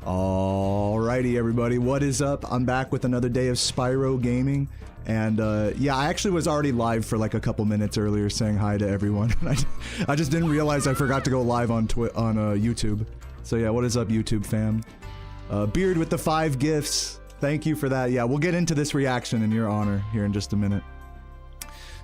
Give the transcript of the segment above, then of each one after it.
Alrighty, everybody, what is up? I'm back with another day of Spyro gaming, and yeah, I actually was already live for like a couple minutes earlier saying hi to everyone. I just didn't realize I forgot to go live on YouTube. So yeah, what is up, YouTube fam? Beard with the 5 gifts, thank you for that. Yeah, we'll get into this reaction in your honor here in just a minute.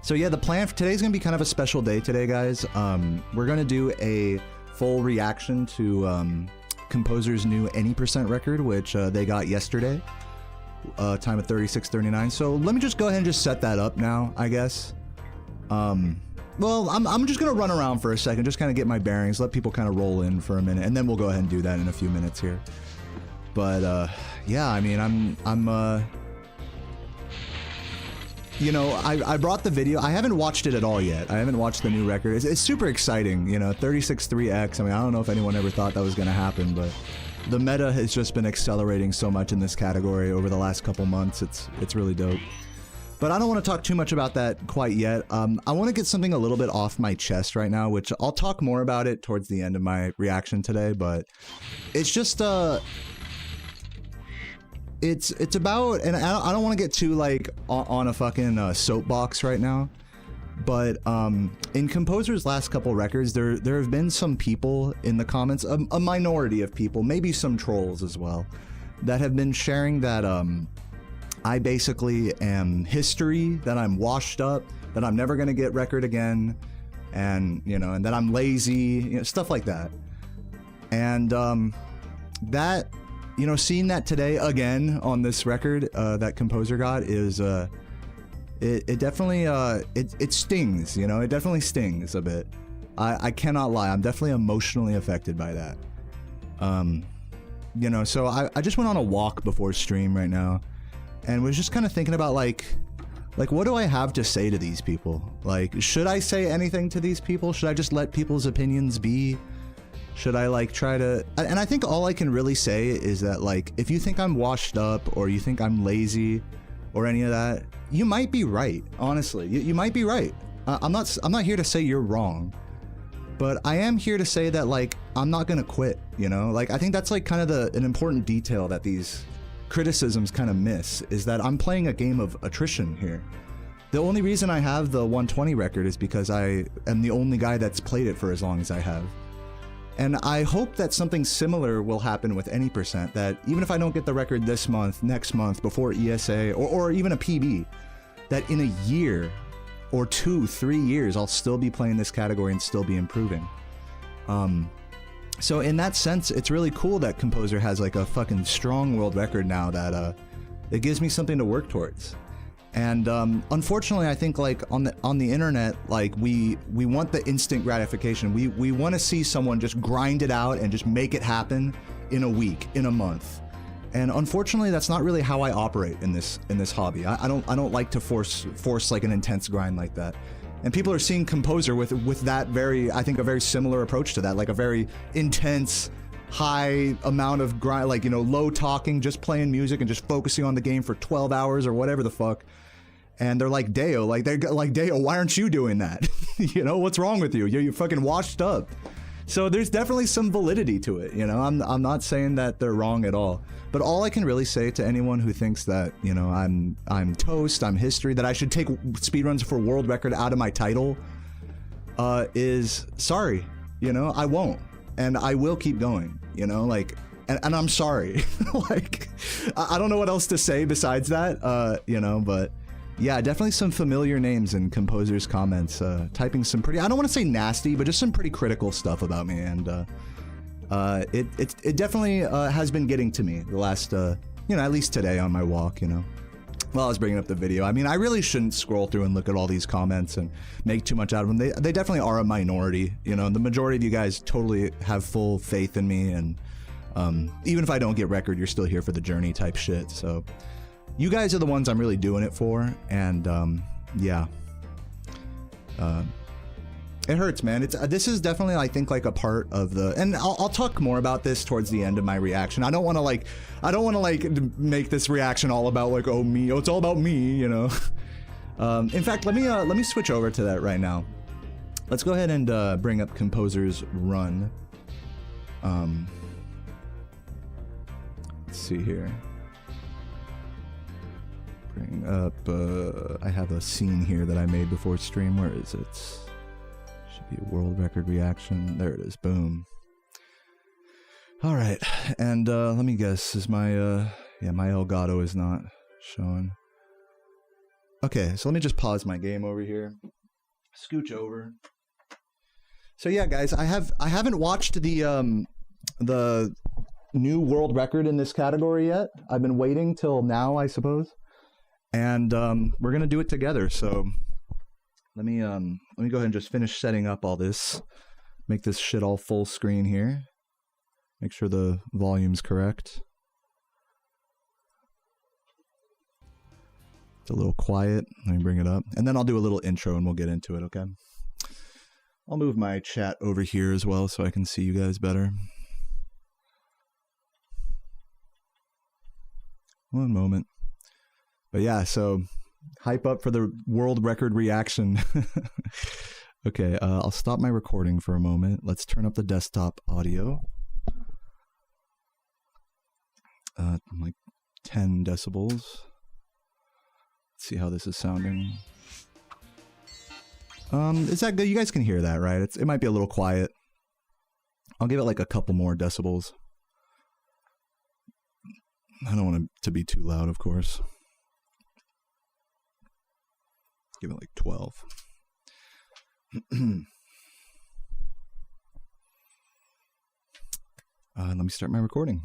So yeah, the plan for today's gonna be kind of a special day today, guys. We're gonna do a full reaction to Composer's new any % record, which they got yesterday, time of 36:39. So let me just go ahead and just set that up now, I guess. Well, I'm just gonna run around for a second, just kind of get my bearings, let people kind of roll in for a minute, and then we'll go ahead and do that in a few minutes here. But yeah, I mean, I'm you know, I brought the video. I haven't watched it at all yet. I haven't watched the new record. It's super exciting, you know, 36.3x. I mean, I don't know if anyone ever thought that was going to happen, but the meta has just been accelerating so much in this category over the last couple months. It's really dope. But I don't want to talk too much about that quite yet. I want to get something a little bit off my chest right now, which I'll talk more about it towards the end of my reaction today, but it's just it's about, and I don't want to get too like on a fucking soapbox right now, but in Composer's last couple records, there have been some people in the comments, a minority of people, maybe some trolls as well, that have been sharing that I basically am history, that I'm washed up, that I'm never gonna get record again, and you know, and that I'm lazy, you know, stuff like that. And that, you know, seeing that today again on this record that Composer got is it definitely it stings, you know, it definitely stings a bit. I cannot lie, I'm definitely emotionally affected by that. You know, so I just went on a walk before stream right now and was just kind of thinking about like what do I have to say to these people? Like, should I say anything to these people? Should I just let people's opinions be? Should I like try to, and I think all I can really say is that like, if you think I'm washed up or you think I'm lazy or any of that, you might be right. Honestly, you might be right. I'm not here to say you're wrong, but I am here to say that like, I'm not gonna quit, you know? Like, I think that's like kind of an important detail that these criticisms kind of miss, is that I'm playing a game of attrition here. The only reason I have the 120 record is because I am the only guy that's played it for as long as I have. And I hope that something similar will happen with any %, that even if I don't get the record this month, next month, before ESA, or even a PB, that in a year, or 2, 3 years, I'll still be playing this category and still be improving. So in that sense, it's really cool that Composer has like a fucking strong world record now that it gives me something to work towards. And unfortunately, I think like on the internet, like we want the instant gratification. We want to see someone just grind it out and just make it happen in a week, in a month. And unfortunately, that's not really how I operate in this hobby. I don't like to force like an intense grind like that. And people are seeing Composer with that I think a very similar approach to that, like a very intense, high amount of grind, like, you know, low talking, just playing music and just focusing on the game for 12 hours or whatever the fuck. And they're like, Deo, like they're like, Deo, why aren't you doing that? You know, what's wrong with you? You're fucking washed up. So there's definitely some validity to it, you know. I'm not saying that they're wrong at all. But all I can really say to anyone who thinks that, you know, I'm toast, I'm history, that I should take Speedruns for world record out of my title, is sorry, you know, I won't. And I will keep going, you know, like, and I'm sorry. Like, I don't know what else to say besides that, you know, but yeah, definitely some familiar names in Composer's comments, typing some pretty, I don't want to say nasty, but just some pretty critical stuff about me, and it definitely has been getting to me the last, you know, at least today on my walk, you know, while I was bringing up the video. I mean, I really shouldn't scroll through and look at all these comments and make too much out of them. They definitely are a minority, you know. The majority of you guys totally have full faith in me, and even if I don't get record, you're still here for the journey type shit, so you guys are the ones I'm really doing it for, and yeah, it hurts, man. This is definitely, I think, like a part of the, and I'll talk more about this towards the end of my reaction. I don't want to make this reaction all about like, oh me, oh it's all about me, you know. In fact, let me switch over to that right now. Let's go ahead and bring up Composer's run. see here. Bring up, I have a scene here that I made before stream. Where is it? Should be a world record reaction. There it is. Boom. Alright, and let me guess, is my, yeah, my Elgato is not showing. Okay, so let me just pause my game over here. Scooch over. So yeah, guys, I haven't watched the new world record in this category yet. I've been waiting till now, I suppose. And we're gonna do it together, so let me go ahead and just finish setting up all this. Make this shit all full screen here. Make sure the volume's correct. It's a little quiet. Let me bring it up. And then I'll do a little intro and we'll get into it, okay? I'll move my chat over here as well so I can see you guys better. One moment. But yeah, so hype up for the world record reaction. Okay, I'll stop my recording for a moment. Let's turn up the desktop audio. Like 10 decibels. Let's see how this is sounding. Is that good? You guys can hear that, right? It might be a little quiet. I'll give it like a couple more decibels. I don't want it to be too loud, of course. Give it like 12. Let me start my recording.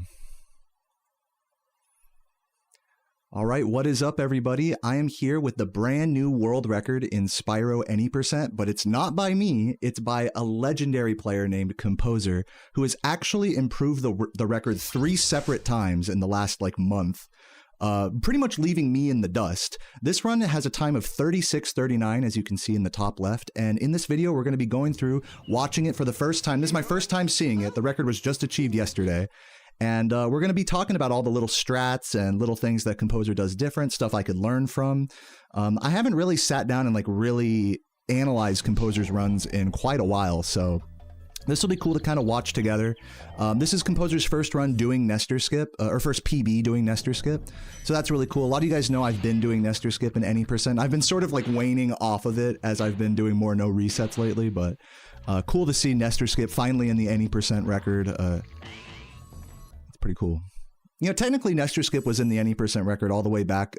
All right, what is up, everybody? I am here with the brand new world record in Spyro any %, but it's not by me. It's by a legendary player named Composer, who has actually improved the record 3 separate times in the last like month, pretty much leaving me in the dust. This run has a time of 36:39, as you can see in the top left, and in this video, we're going to be going through, watching it for the first time. This is my first time seeing it. The record was just achieved yesterday. And we're going to be talking about all the little strats and little things that Composer does different, stuff I could learn from. I haven't really sat down and like really analyzed Composer's runs in quite a while, so this will be cool to kind of watch together. This is Composer's first run doing Nestor Skip, or first PB doing Nestor Skip, so that's really cool. A lot of you guys know I've been doing Nestor Skip in any %. I've been sort of like waning off of it as I've been doing more no resets lately, but cool to see Nestor Skip finally in the any % record. Pretty cool. You know, technically Nestor Skip was in the any % record all the way back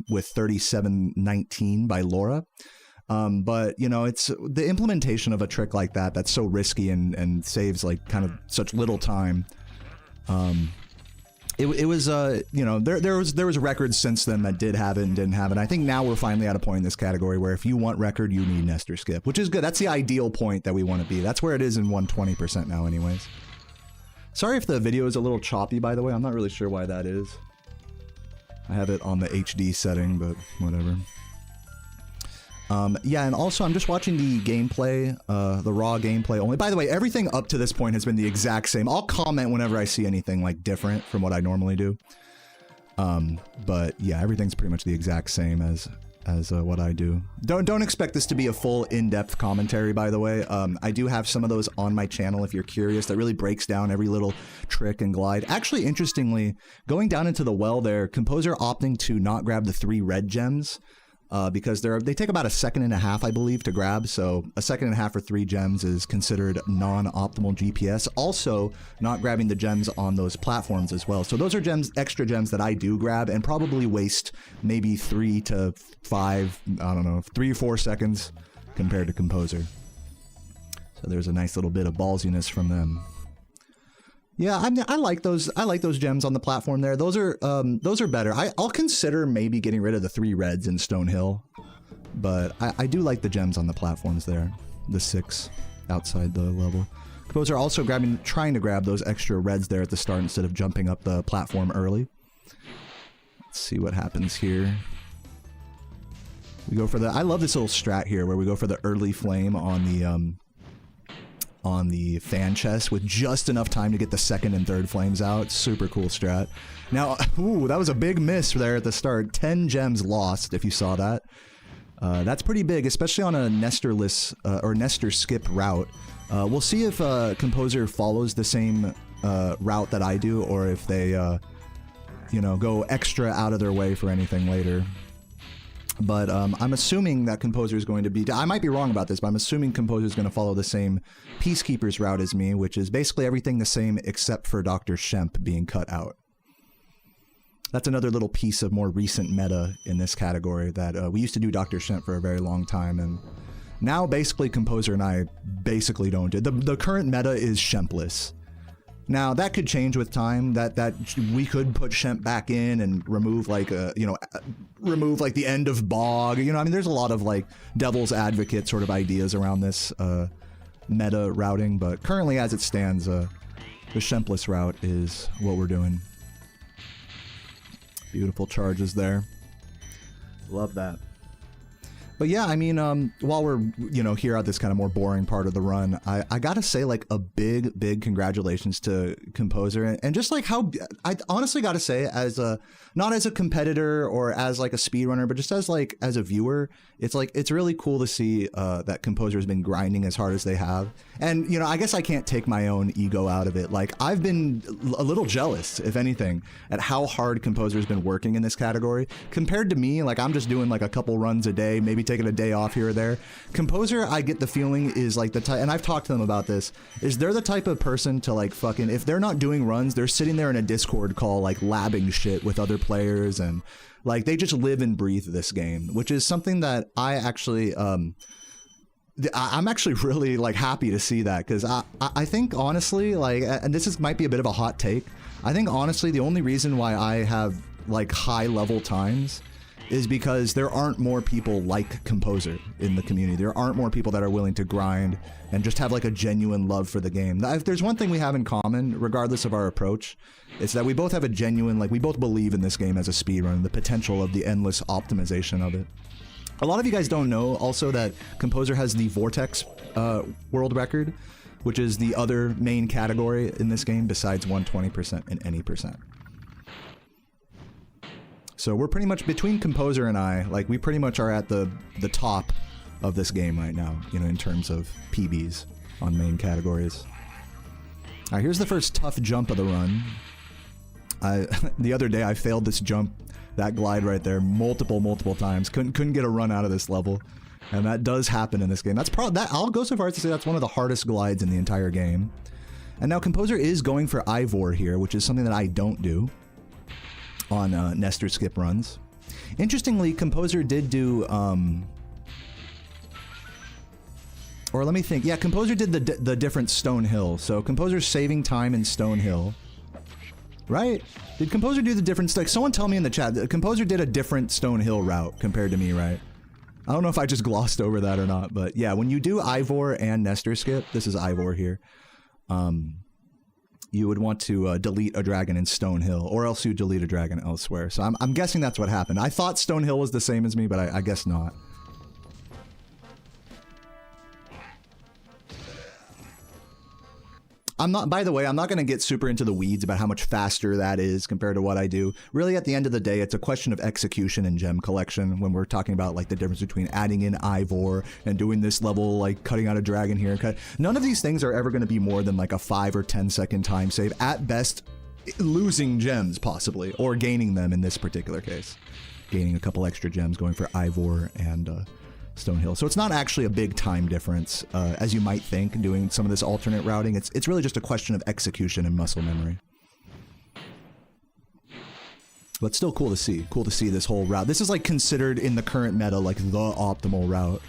with 3719 by Laura. But, you know, it's the implementation of a trick like that that's so risky and saves like kind of such little time. It was, you know, there was records since then that did have it and didn't have it. I think now we're finally at a point in this category where if you want record, you need Nestor Skip, which is good. That's the ideal point that we want to be. That's where it is in 120% now anyways. Sorry if the video is a little choppy, by the way. I'm not really sure why that is. I have it on the HD setting, but whatever. Yeah, and also I'm just watching the gameplay, the raw gameplay only. By the way, everything up to this point has been the exact same. I'll comment whenever I see anything like different from what I normally do. But yeah, everything's pretty much the exact same as what I do. Don't expect this to be a full in-depth commentary, by the way. I do have some of those on my channel if you're curious. That really breaks down every little trick and glide. Actually, interestingly, going down into the well there, Composer opting to not grab the 3 red gems because they take about 1.5 seconds, I believe, to grab. So 1.5 seconds for 3 gems is considered non-optimal GPS. Also, not grabbing the gems on those platforms as well. So those are extra gems that I do grab and probably waste maybe 3 to 5, I don't know, 3 or 4 seconds compared to Composer. So there's a nice little bit of ballsiness from them. Yeah, I like those. I like those gems on the platform there. Those are better. I'll consider maybe getting rid of the 3 reds in Stonehill, but I do like the gems on the platforms there. The 6 outside the level. Composer also trying to grab those extra reds there at the start instead of jumping up the platform early. Let's see what happens here. We go for the. I love this little strat here where we go for the early flame on the fan chest with just enough time to get the 2nd and 3rd flames out. Super cool strat. Now, ooh, that was a big miss there at the start. 10 gems lost, if you saw that. That's pretty big, especially on a Nestorless or Nestor Skip route. We'll see if Composer follows the same route that I do, or if they you know, go extra out of their way for anything later. But I'm assuming that Composer is going to be... I might be wrong about this, but I'm assuming Composer is going to follow the same Peacekeeper's route as me, which is basically everything the same except for Dr. Shemp being cut out. That's another little piece of more recent meta in this category that we used to do Dr. Shemp for a very long time, and now basically Composer and I basically don't do. The current meta is Shempless. Now that could change with time. That we could put Shemp back in and remove like remove like the end of Bog. You know, I mean, there's a lot of like devil's advocate sort of ideas around this meta routing, but currently as it stands, the Shempless route is what we're doing. Beautiful charges there. Love that. But yeah, I mean, while we're, you know, here at this kind of more boring part of the run, I gotta say, like, a big congratulations to Composer, and just like how, I honestly gotta say, as a, not as a competitor or as like a speedrunner, but just as like, as a viewer, it's like, it's really cool to see that Composer has been grinding as hard as they have. And, you know, I guess I can't take my own ego out of it. Like, I've been a little jealous, if anything, at how hard Composer's been working in this category. Compared to me, like, I'm just doing like a couple runs a day, maybe taking a day off here or there. Composer, I get the feeling, is like the type, and I've talked to them about this, is they're the type of person to like fucking, if they're not doing runs, they're sitting there in a Discord call like labbing shit with other players, and like they just live and breathe this game, which is something that I actually I'm actually really like happy to see that, because I think honestly, like, and this is might be a bit of a hot take, I think honestly the only reason why I have like high level times is because there aren't more people like Composer in the community. There aren't more people that are willing to grind and just have like a genuine love for the game. If there's one thing we have in common, regardless of our approach, it's that we both have a genuine, like, we both believe in this game as a speedrun, the potential of the endless optimization of it. A lot of you guys don't know also that Composer has the Vortex world record, which is the other main category in this game besides 120% and any percent. So we're pretty much, between Composer and I, like, we pretty much are at the top of this game right now, you know, in terms of PBs on main categories. All right, here's the first tough jump of the run. The other day I failed this jump, that glide right there, multiple times. Couldn't get a run out of this level, and that does happen in this game. That's I'll go so far as to say that's one of the hardest glides in the entire game. And now Composer is going for Ivor here, which is something that I don't do on Nestor skip runs. Interestingly, Composer did do, or let me think. Yeah, Composer did the different Stone Hill. So Composer's saving time in Stone Hill, right? Did Composer do the different? Like, someone tell me in the chat. Composer did a different Stone Hill route compared to me, right? I don't know if I just glossed over that or not, but yeah, when you do Ivor and Nestor skip, this is Ivor here. You would want to delete a dragon in Stone Hill, or else you delete a dragon elsewhere. So I'm guessing that's what happened. I thought Stone Hill was the same as me, but I guess not. I'm not, by the way, I'm not going to get super into the weeds about how much faster that is compared to what I do. Really, at the end of the day, it's a question of execution and gem collection when we're talking about like the difference between adding in Ivor and doing this level, like cutting out a dragon here. None of these things are ever going to be more than like a 5 or 10 second time save. At best, losing gems possibly, or gaining them in this particular case. Gaining a couple extra gems going for Ivor and Stone Hill. So it's not actually a big time difference, as you might think, doing some of this alternate routing. It's really just a question of execution and muscle memory. But still cool to see. Cool to see this whole route. This is like considered in the current meta like the optimal route.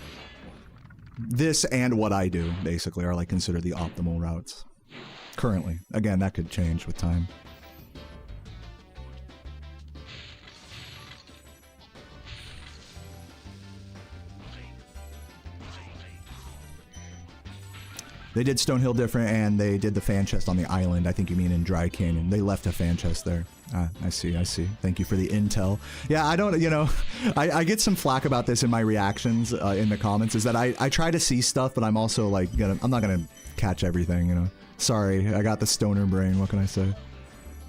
This and what I do, basically, are like considered the optimal routes. Currently. Again, that could change with time. They did Stone Hill different, and they did the fan chest on the island. I think you mean in Dry Canyon. They left a fan chest there. Ah, I see. Thank you for the intel. Yeah, I don't, you know, I get some flack about this in my reactions in the comments, is that I try to see stuff, but I'm also like, I'm not gonna catch everything, you know. Sorry, I got the stoner brain, what can I say?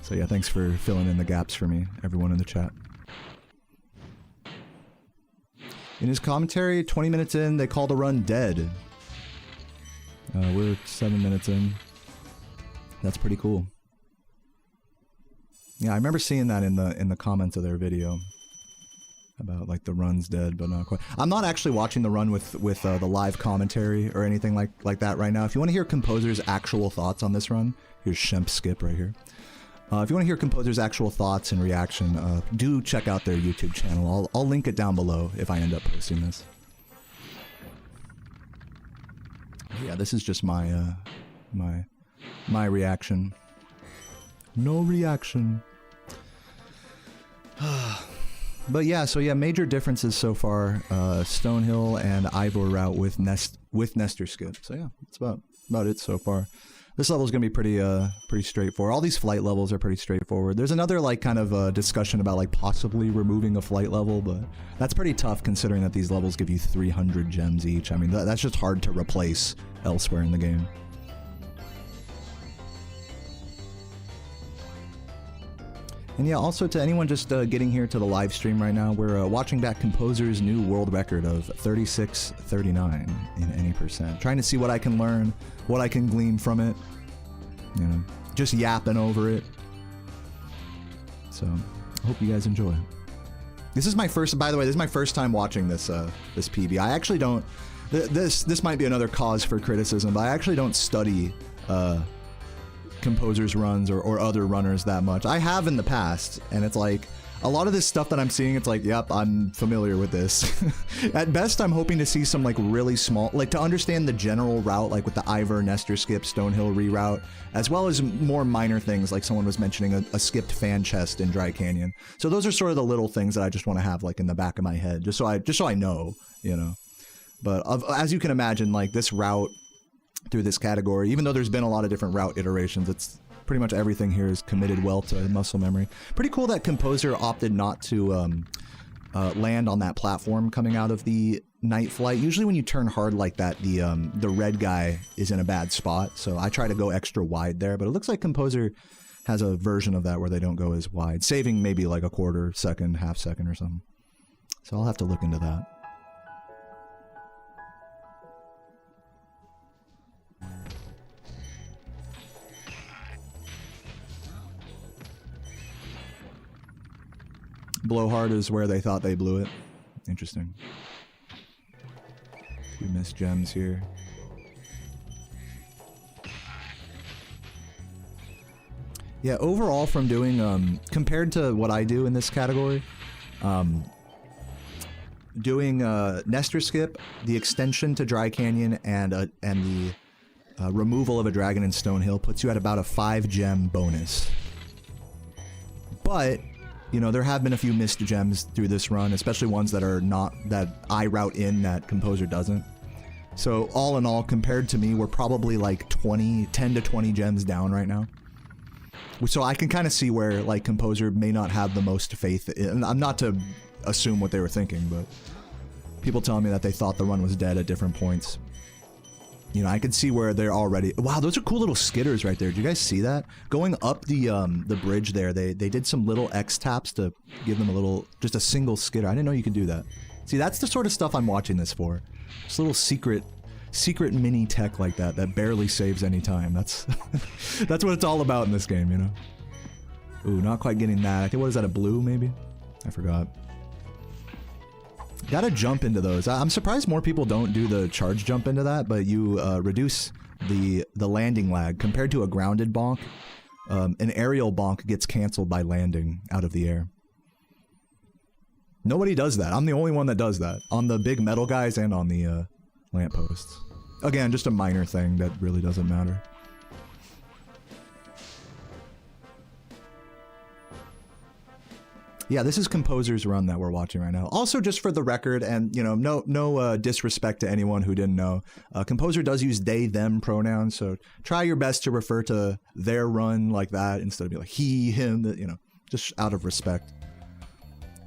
So yeah, thanks for filling in the gaps for me, everyone in the chat. In his commentary, 20 minutes in, they call the run dead. We're 7 minutes in. That's pretty cool. Yeah, I remember seeing that in the comments of their video about like the run's dead, but not quite. I'm not actually watching the run with the live commentary or anything like that right now. If you want to hear Composer's actual thoughts on this run, here's Shemp Skip right here. If you want to hear Composer's actual thoughts and reaction, do check out their YouTube channel. I'll link it down below if I end up posting this. Yeah, this is just my my reaction. No reaction. But yeah, so yeah, major differences so far. Stonehill and Ivor route with Nestor Skip. So yeah, that's about it so far. This level is gonna be pretty straightforward. All these flight levels are pretty straightforward. There's another like kind of discussion about like possibly removing a flight level, but that's pretty tough considering that these levels give you 300 gems each. I mean, that's just hard to replace elsewhere in the game. And yeah, also to anyone just getting here to the live stream right now, we're watching back Composer's new world record of 36:39 in any percent. Trying to see what I can learn, what I can glean from it. You know, just yapping over it. So, I hope you guys enjoy. This is my first, by the way, this is my first time watching this this PB. I actually don't, this might be another cause for criticism, but I actually don't study Composer's runs or other runners that much. I have in the past, and it's like a lot of this stuff that I'm seeing, it's like, yep, I'm familiar with this. At best, I'm hoping to see some like really small, like to understand the general route, like with the Ivor, Nestor Skip, Stonehill reroute, as well as more minor things like someone was mentioning a skipped fan chest in Dry Canyon. So those are sort of the little things that I just want to have like in the back of my head, just so I know, you know. But as you can imagine, like this route through this category, even though there's been a lot of different route iterations, it's pretty much everything here is committed well to muscle memory. Pretty cool that Composer opted not to land on that platform coming out of the night flight. Usually when you turn hard like that, the red guy is in a bad spot, so I try to go extra wide there, but it looks like Composer has a version of that where they don't go as wide, saving maybe like a quarter second, half second or something. So I'll have to look into that. Blowhard is where they thought they blew it. Interesting. We missed gems here. Yeah, overall from doing, compared to what I do in this category, doing Nestor Skip, the extension to Dry Canyon, and the removal of a dragon in Stonehill puts you at about a 5 gem bonus. But you know, there have been a few missed gems through this run, especially ones that are not, that I route in that Composer doesn't. So all in all, compared to me, we're probably like 10 to 20 gems down right now. So I can kind of see where like Composer may not have the most faith in, I'm not to assume what they were thinking, but people telling me that they thought the run was dead at different points. You know, I could see where they're already... Wow, those are cool little skitters right there. Did you guys see that? Going up the bridge there, they did some little X taps to give them a little... Just a single skitter. I didn't know you could do that. See, that's the sort of stuff I'm watching this for. Just little secret mini tech like that barely saves any time. That's that's what it's all about in this game, you know? Ooh, not quite getting that. I think, what is that, a blue maybe? I forgot. Gotta jump into those. I'm surprised more people don't do the charge jump into that, but you reduce the landing lag. Compared to a grounded bonk, an aerial bonk gets canceled by landing out of the air. Nobody does that. I'm the only one that does that. On the big metal guys and on the lampposts. Again, just a minor thing that really doesn't matter. Yeah, this is Composer's run that we're watching right now. Also, just for the record, and you know, no disrespect to anyone who didn't know, Composer does use they, them pronouns, so try your best to refer to their run like that instead of be like he, him, you know, just out of respect.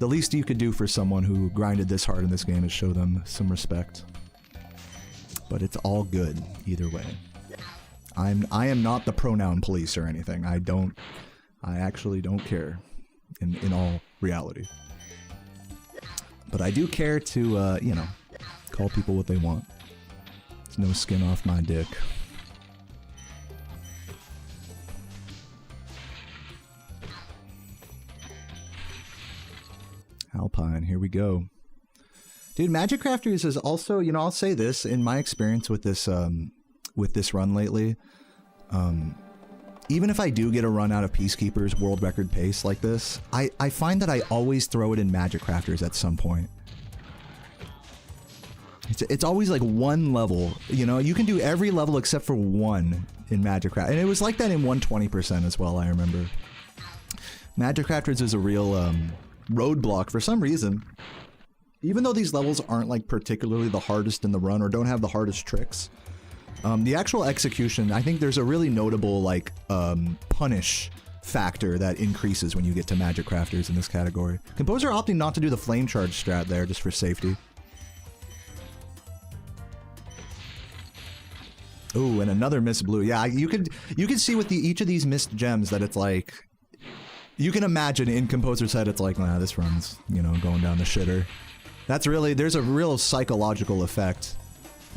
The least you could do for someone who grinded this hard in this game is show them some respect. But it's all good either way. I am not the pronoun police or anything. I actually don't care. In all reality. But I do care to, you know, call people what they want. There's no skin off my dick. Alpine, here we go. Dude, Magic Crafters is also, you know, I'll say this, in my experience with this run lately, even if I do get a run out of Peacekeeper's world record pace like this, I find that I always throw it in Magic Crafters at some point. It's always like one level, you know, you can do every level except for one in Magic Crafters. And it was like that in 120% as well, I remember. Magic Crafters is a real roadblock for some reason. Even though these levels aren't like particularly the hardest in the run or don't have the hardest tricks, the actual execution, I think there's a really notable like punish factor that increases when you get to Magic Crafters in this category. Composer opting not to do the flame charge strat there just for safety. Ooh, and another missed blue. Yeah, you could see with each of these missed gems that it's like, you can imagine in Composer's head it's like, nah, this run's, you know, going down the shitter. That's really, there's a real psychological effect,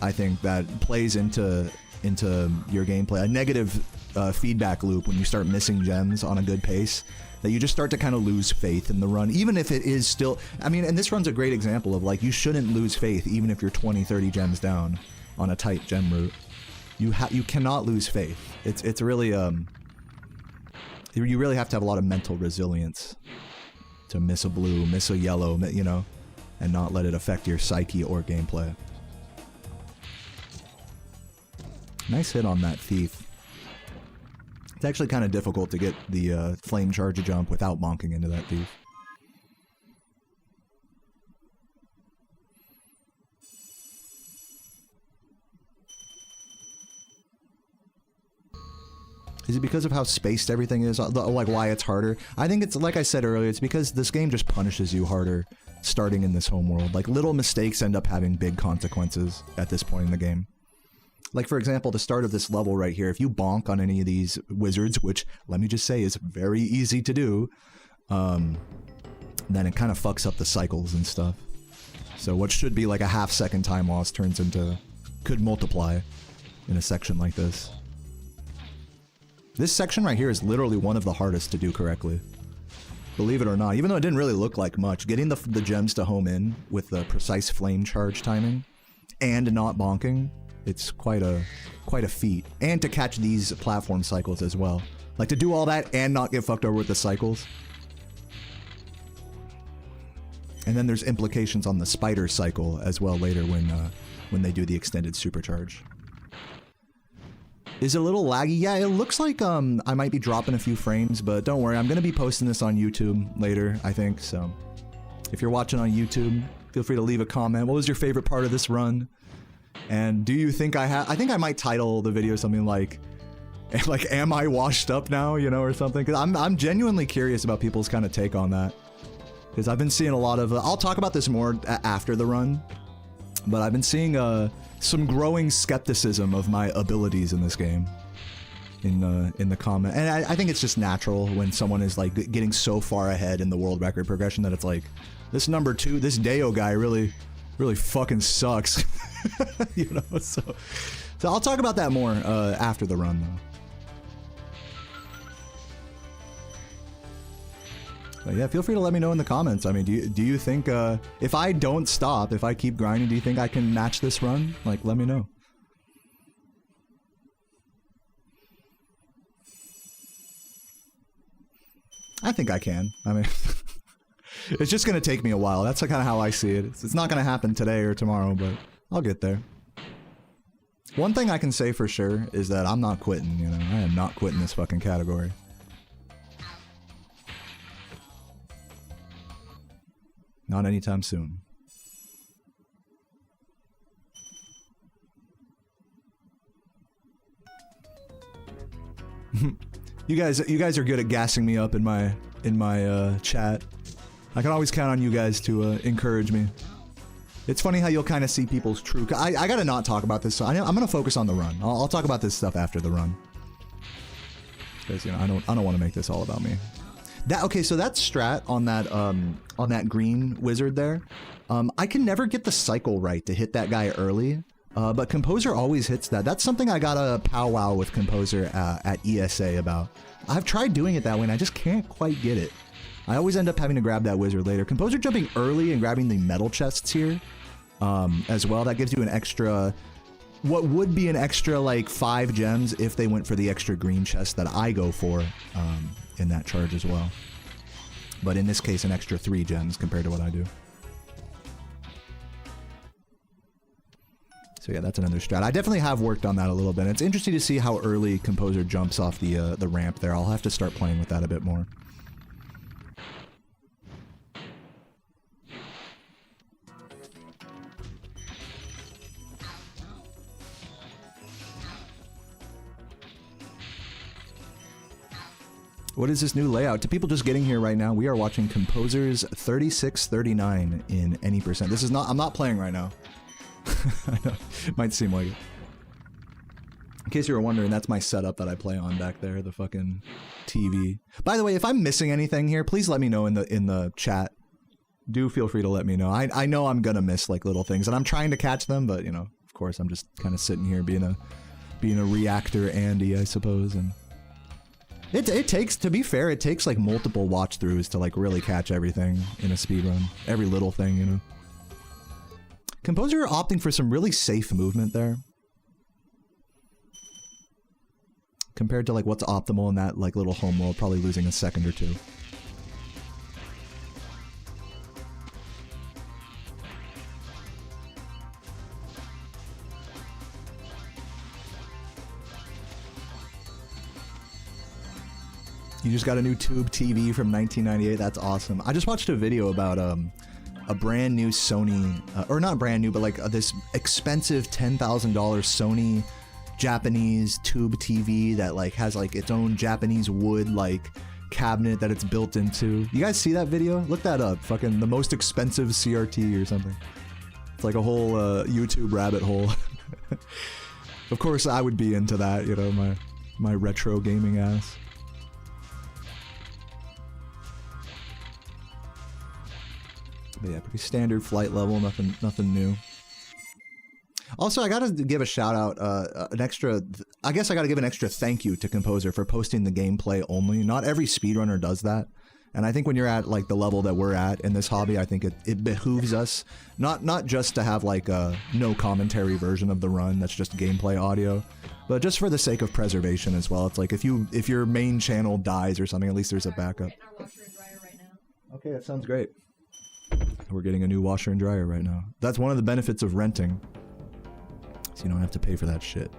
I think, that plays into your gameplay. A negative feedback loop when you start missing gems on a good pace, that you just start to kind of lose faith in the run, even if it is still, I mean, and this run's a great example of like, you shouldn't lose faith even if you're 20, 30 gems down on a tight gem route. You cannot lose faith. It's really, you really have to have a lot of mental resilience to miss a blue, miss a yellow, you know, and not let it affect your psyche or gameplay. Nice hit on that thief. It's actually kind of difficult to get the flame charge jump without bonking into that thief. Is it because of how spaced everything is? Like why it's harder? I think it's, like I said earlier, it's because this game just punishes you harder starting in this homeworld. Like little mistakes end up having big consequences at this point in the game. Like for example, the start of this level right here, if you bonk on any of these wizards, which let me just say is very easy to do, then it kind of fucks up the cycles and stuff. So what should be like a half-second time loss turns into, could multiply in a section like this. This section right here is literally one of the hardest to do correctly. Believe it or not, even though it didn't really look like much, getting the gems to home in with the precise flame charge timing and not bonking, it's quite a feat. And to catch these platform cycles as well. Like to do all that and not get fucked over with the cycles. And then there's implications on the spider cycle as well later when they do the extended supercharge. Is it a little laggy? Yeah, it looks like I might be dropping a few frames, but don't worry, I'm going to be posting this on YouTube later, I think, so if you're watching on YouTube, feel free to leave a comment. What was your favorite part of this run? And do you think I think I might title the video something like, am I washed up now, you know, or something? Because I'm genuinely curious about people's kind of take on that. Because I've been seeing a lot of, I'll talk about this more after the run, but I've been seeing some growing skepticism of my abilities in this game in the comment. And I think it's just natural when someone is like getting so far ahead in the world record progression that it's like, this number 2, this Deo guy really fucking sucks. You know, so I'll talk about that more after the run though. But yeah, feel free to let me know in the comments. I mean, do you think if I don't stop, if I keep grinding, do you think I can match this run? Like, let me know. I think I can. I mean, it's just gonna take me a while. That's kind of how I see it. It's not gonna happen today or tomorrow, but I'll get there. One thing I can say for sure is that I'm not quitting, you know? I am not quitting this fucking category. Not anytime soon. You guys are good at gassing me up in my chat. I can always count on you guys to encourage me. It's funny how you'll kind of see people's true. I gotta not talk about this. So I'm gonna focus on the run. I'll talk about this stuff after the run. Because you know I don't want to make this all about me. Okay, so that strat on that green wizard there, I can never get the cycle right to hit that guy early, but Composer always hits that. That's something I got a powwow with Composer at ESA about. I've tried doing it that way and I just can't quite get it. I always end up having to grab that wizard later. Composer jumping early and grabbing the metal chests here as well. That gives you an extra, what would be an extra like 5 gems if they went for the extra green chest that I go for in that charge as well. But in this case, an extra 3 gems compared to what I do. So yeah, that's another strat. I definitely have worked on that a little bit. It's interesting to see how early Composer jumps off the ramp there. I'll have to start playing with that a bit more. What is this new layout? To people just getting here right now, we are watching Composer's 3639 in any percent. This is not, I'm not playing right now. I know, it might seem like it. In case you were wondering, that's my setup that I play on back there, the fucking TV. By the way, if I'm missing anything here, please let me know in the chat. Do feel free to let me know. I know I'm gonna miss like little things, and I'm trying to catch them, but you know, of course, I'm just kind of sitting here being a reactor Andy, I suppose, and it takes, to be fair, it takes like multiple watch throughs to like really catch everything in a speedrun. Every little thing, you know. Composer opting for some really safe movement there. Compared to like what's optimal in that like little home world, probably losing a second or 2. You just got a new tube TV from 1998. That's awesome. I just watched a video about a brand new Sony, or not brand new, but like this expensive $10,000 Sony Japanese tube TV that like has like its own Japanese wood like cabinet that it's built into. You guys see that video? Look that up. Fucking the most expensive CRT or something. It's like a whole YouTube rabbit hole. Of course, I would be into that. You know, my retro gaming ass. But yeah, pretty standard flight level, nothing new. Also, I gotta give a shout out, I guess I gotta give an extra thank you to Composer for posting the gameplay only. Not every speedrunner does that. And I think when you're at like the level that we're at in this hobby, I think it behooves us not just to have like a no commentary version of the run that's just gameplay audio, but just for the sake of preservation as well. It's like if your main channel dies or something, at least there's a backup. Okay, that sounds great. We're getting a new washer and dryer right now. That's one of the benefits of renting. So you don't have to pay for that shit.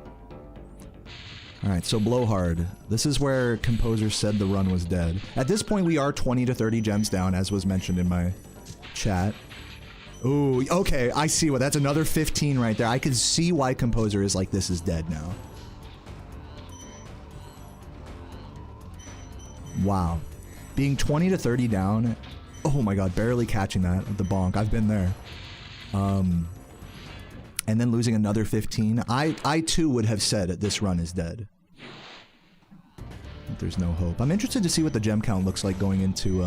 Alright, so Blowhard. This is where Composer said the run was dead. At this point, we are 20 to 30 gems down, as was mentioned in my chat. Ooh, okay, I see what. That's another 15 right there. I can see why Composer is like, this is dead now. Wow. Being 20 to 30 down... Oh my god, barely catching that with the bonk. I've been there. And then losing another 15. I too would have said this run is dead. There's no hope. I'm interested to see what the gem count looks like going into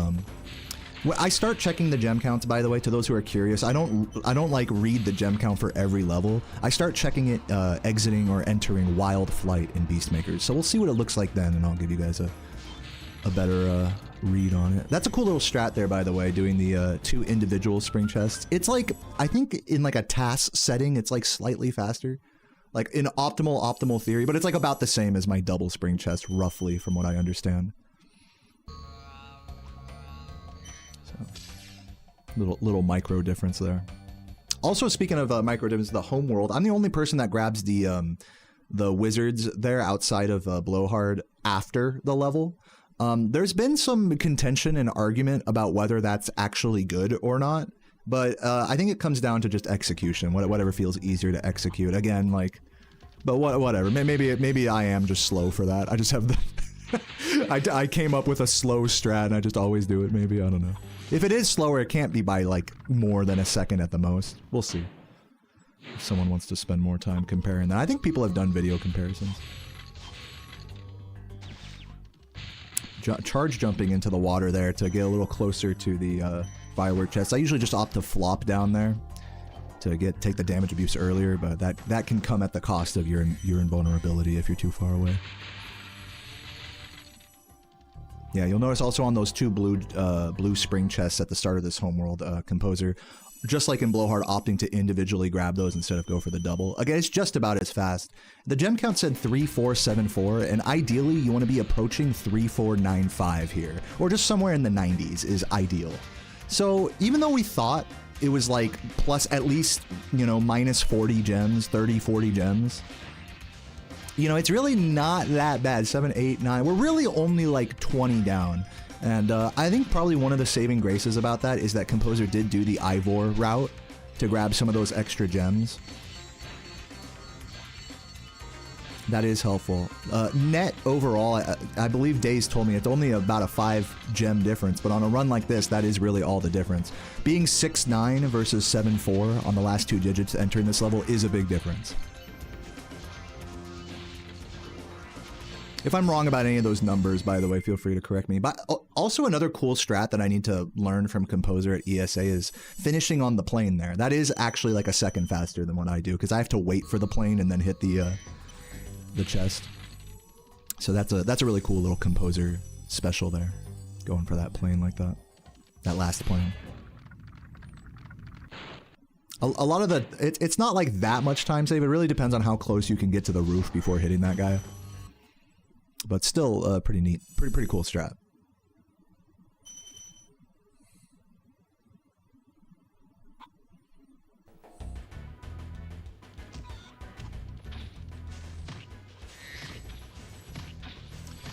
I start checking the gem counts, by the way, to those who are curious. I don't like read the gem count for every level. I start checking it exiting or entering Wild Flight in Beastmakers. So we'll see what it looks like then, and I'll give you guys a better read on it. That's a cool little strat there, by the way, doing the 2 individual spring chests. It's like, I think in like a TAS setting, it's like slightly faster. Like in optimal theory, but it's like about the same as my double spring chest, roughly, from what I understand. So, little micro difference there. Also, speaking of micro difference, the home world, I'm the only person that grabs the wizards there outside of Blowhard after the level. There's been some contention and argument about whether that's actually good or not, but I think it comes down to just execution, whatever feels easier to execute. Again, like, but whatever. Maybe I am just slow for that. I just have the I came up with a slow strat and I just always do it. Maybe, I don't know. If it is slower, it can't be by like more than a second at the most. We'll see. If someone wants to spend more time comparing that. I think people have done video comparisons. Charge jumping into the water there to get a little closer to the firework chest. I usually just opt to flop down there to take the damage abuse earlier, but that can come at the cost of your invulnerability if you're too far away. Yeah, you'll notice also on those two blue spring chests at the start of this homeworld, Composer, just like in Blowhard, opting to individually grab those instead of go for the double. Again, it's just about as fast. The gem count said 3474, and ideally you want to be approaching 3495 here, or just somewhere in the 90s is ideal. So even though we thought it was like plus at least, you know, minus 40 gems, 30, 40 gems, you know, it's really not that bad. 7, 8, 9. We're really only like 20 down. And I think probably one of the saving graces about that is that Composer did do the Ivor route to grab some of those extra gems. That is helpful. Net overall, I believe Days told me it's only about a 5 gem difference, but on a run like this, that is really all the difference. Being 6-9 versus 7-4 on the last 2 digits entering this level is a big difference. If I'm wrong about any of those numbers, by the way, feel free to correct me. But also another cool strat that I need to learn from Composer at ESA is finishing on the plane there. That is actually like a second faster than what I do, because I have to wait for the plane and then hit the chest. So that's a really cool little Composer special there, going for that plane like that. That last plane. A lot of the... It's not like that much time save. It really depends on how close you can get to the roof before hitting that guy. But still pretty neat. Pretty cool strat.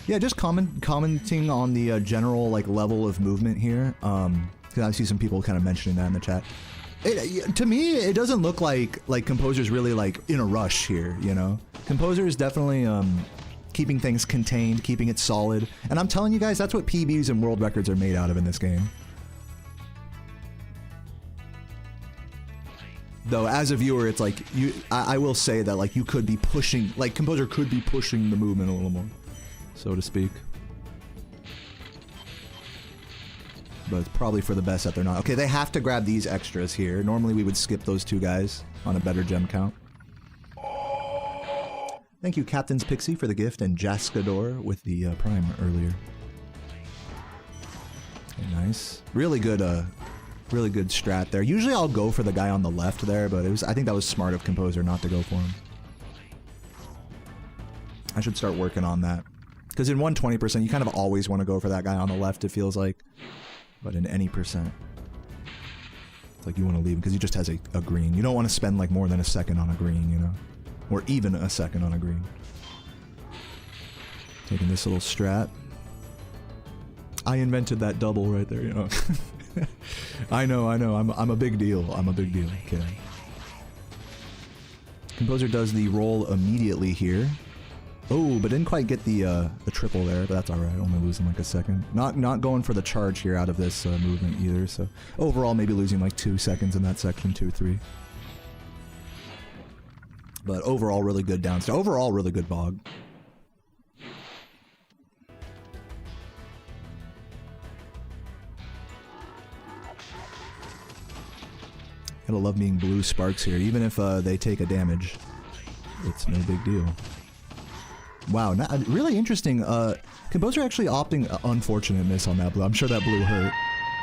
Yeah, just commenting on the general like level of movement here. Because I see some people kind of mentioning that in the chat. To me, it doesn't look like Composer's really like in a rush here, you know? Composer is definitely keeping things contained, keeping it solid. And I'm telling you guys, that's what PBs and world records are made out of in this game. Though, as a viewer, it's like, I will say that, like, you could be pushing, like, Composer could be pushing the movement a little more, so to speak. But it's probably for the best that they're not. Okay, they have to grab these extras here. Normally we would skip those 2 guys on a better gem count. Thank you, Captain's Pixie, for the gift, and Jaskador with the Prime earlier. Okay, nice. Really good strat there. Usually I'll go for the guy on the left there, but I think that was smart of Composer not to go for him. I should start working on that. Because in 120%, you kind of always want to go for that guy on the left, it feels like. But in any percent, it's like you want to leave him because he just has a green. You don't want to spend like more than a second on a green, you know? Or even a second on a green. Taking this little strat. I invented that double right there, you know. I know. I'm a big deal. I'm a big deal. Okay. Composer does the roll immediately here. Oh, but didn't quite get the triple there, but that's alright. Only losing like a second. Not going for the charge here out of this movement either, so overall maybe losing like 2 seconds in that section, 2, 3. But overall, really good downstairs. Overall, really good bog. Gotta love being blue sparks here. Even if they take a damage, it's no big deal. Wow, really interesting. Composer actually opting unfortunate miss on that blue. I'm sure that blue hurt.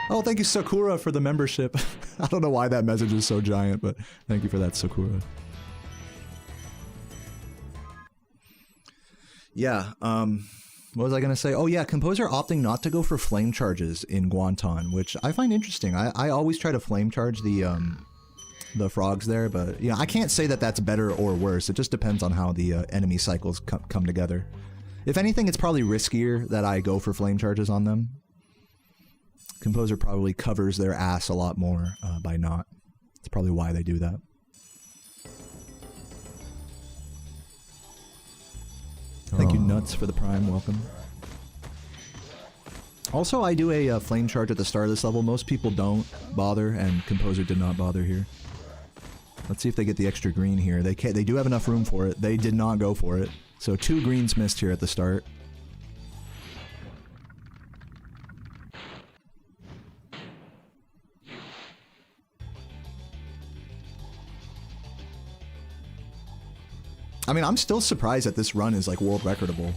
Oh, thank you, Sakura, for the membership. I don't know why that message is so giant, but thank you for that, Sakura. Yeah, what was I going to say? Oh yeah, Composer opting not to go for flame charges in Guanton, which I find interesting. I always try to flame charge the frogs there, but yeah, I can't say that that's better or worse. It just depends on how the enemy cycles come together. If anything, it's probably riskier that I go for flame charges on them. Composer probably covers their ass a lot more by not. That's probably why they do that. Thank you, Nuts, for the Prime. Welcome. Also, I do a flame charge at the start of this level. Most people don't bother, and Composer did not bother here. Let's see if they get the extra green here. They do have enough room for it. They did not go for it. So 2 greens missed here at the start. I mean, I'm still surprised that this run is like world recordable.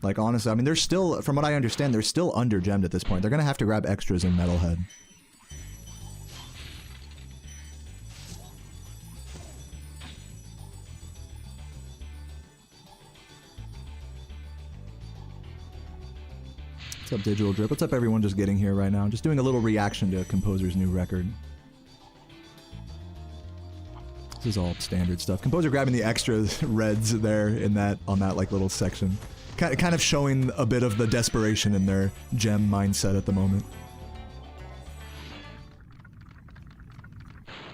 Like, honestly, I mean, they're still, from what I understand, they're still under-gemmed at this point. They're gonna have to grab extras in Metalhead. What's up, Digital Drip? What's up, everyone just getting here right now? Just doing a little reaction to Composer's new record. This is all standard stuff. Composer grabbing the extra reds there in that, on that like little section. Kind of showing a bit of the desperation in their gem mindset at the moment.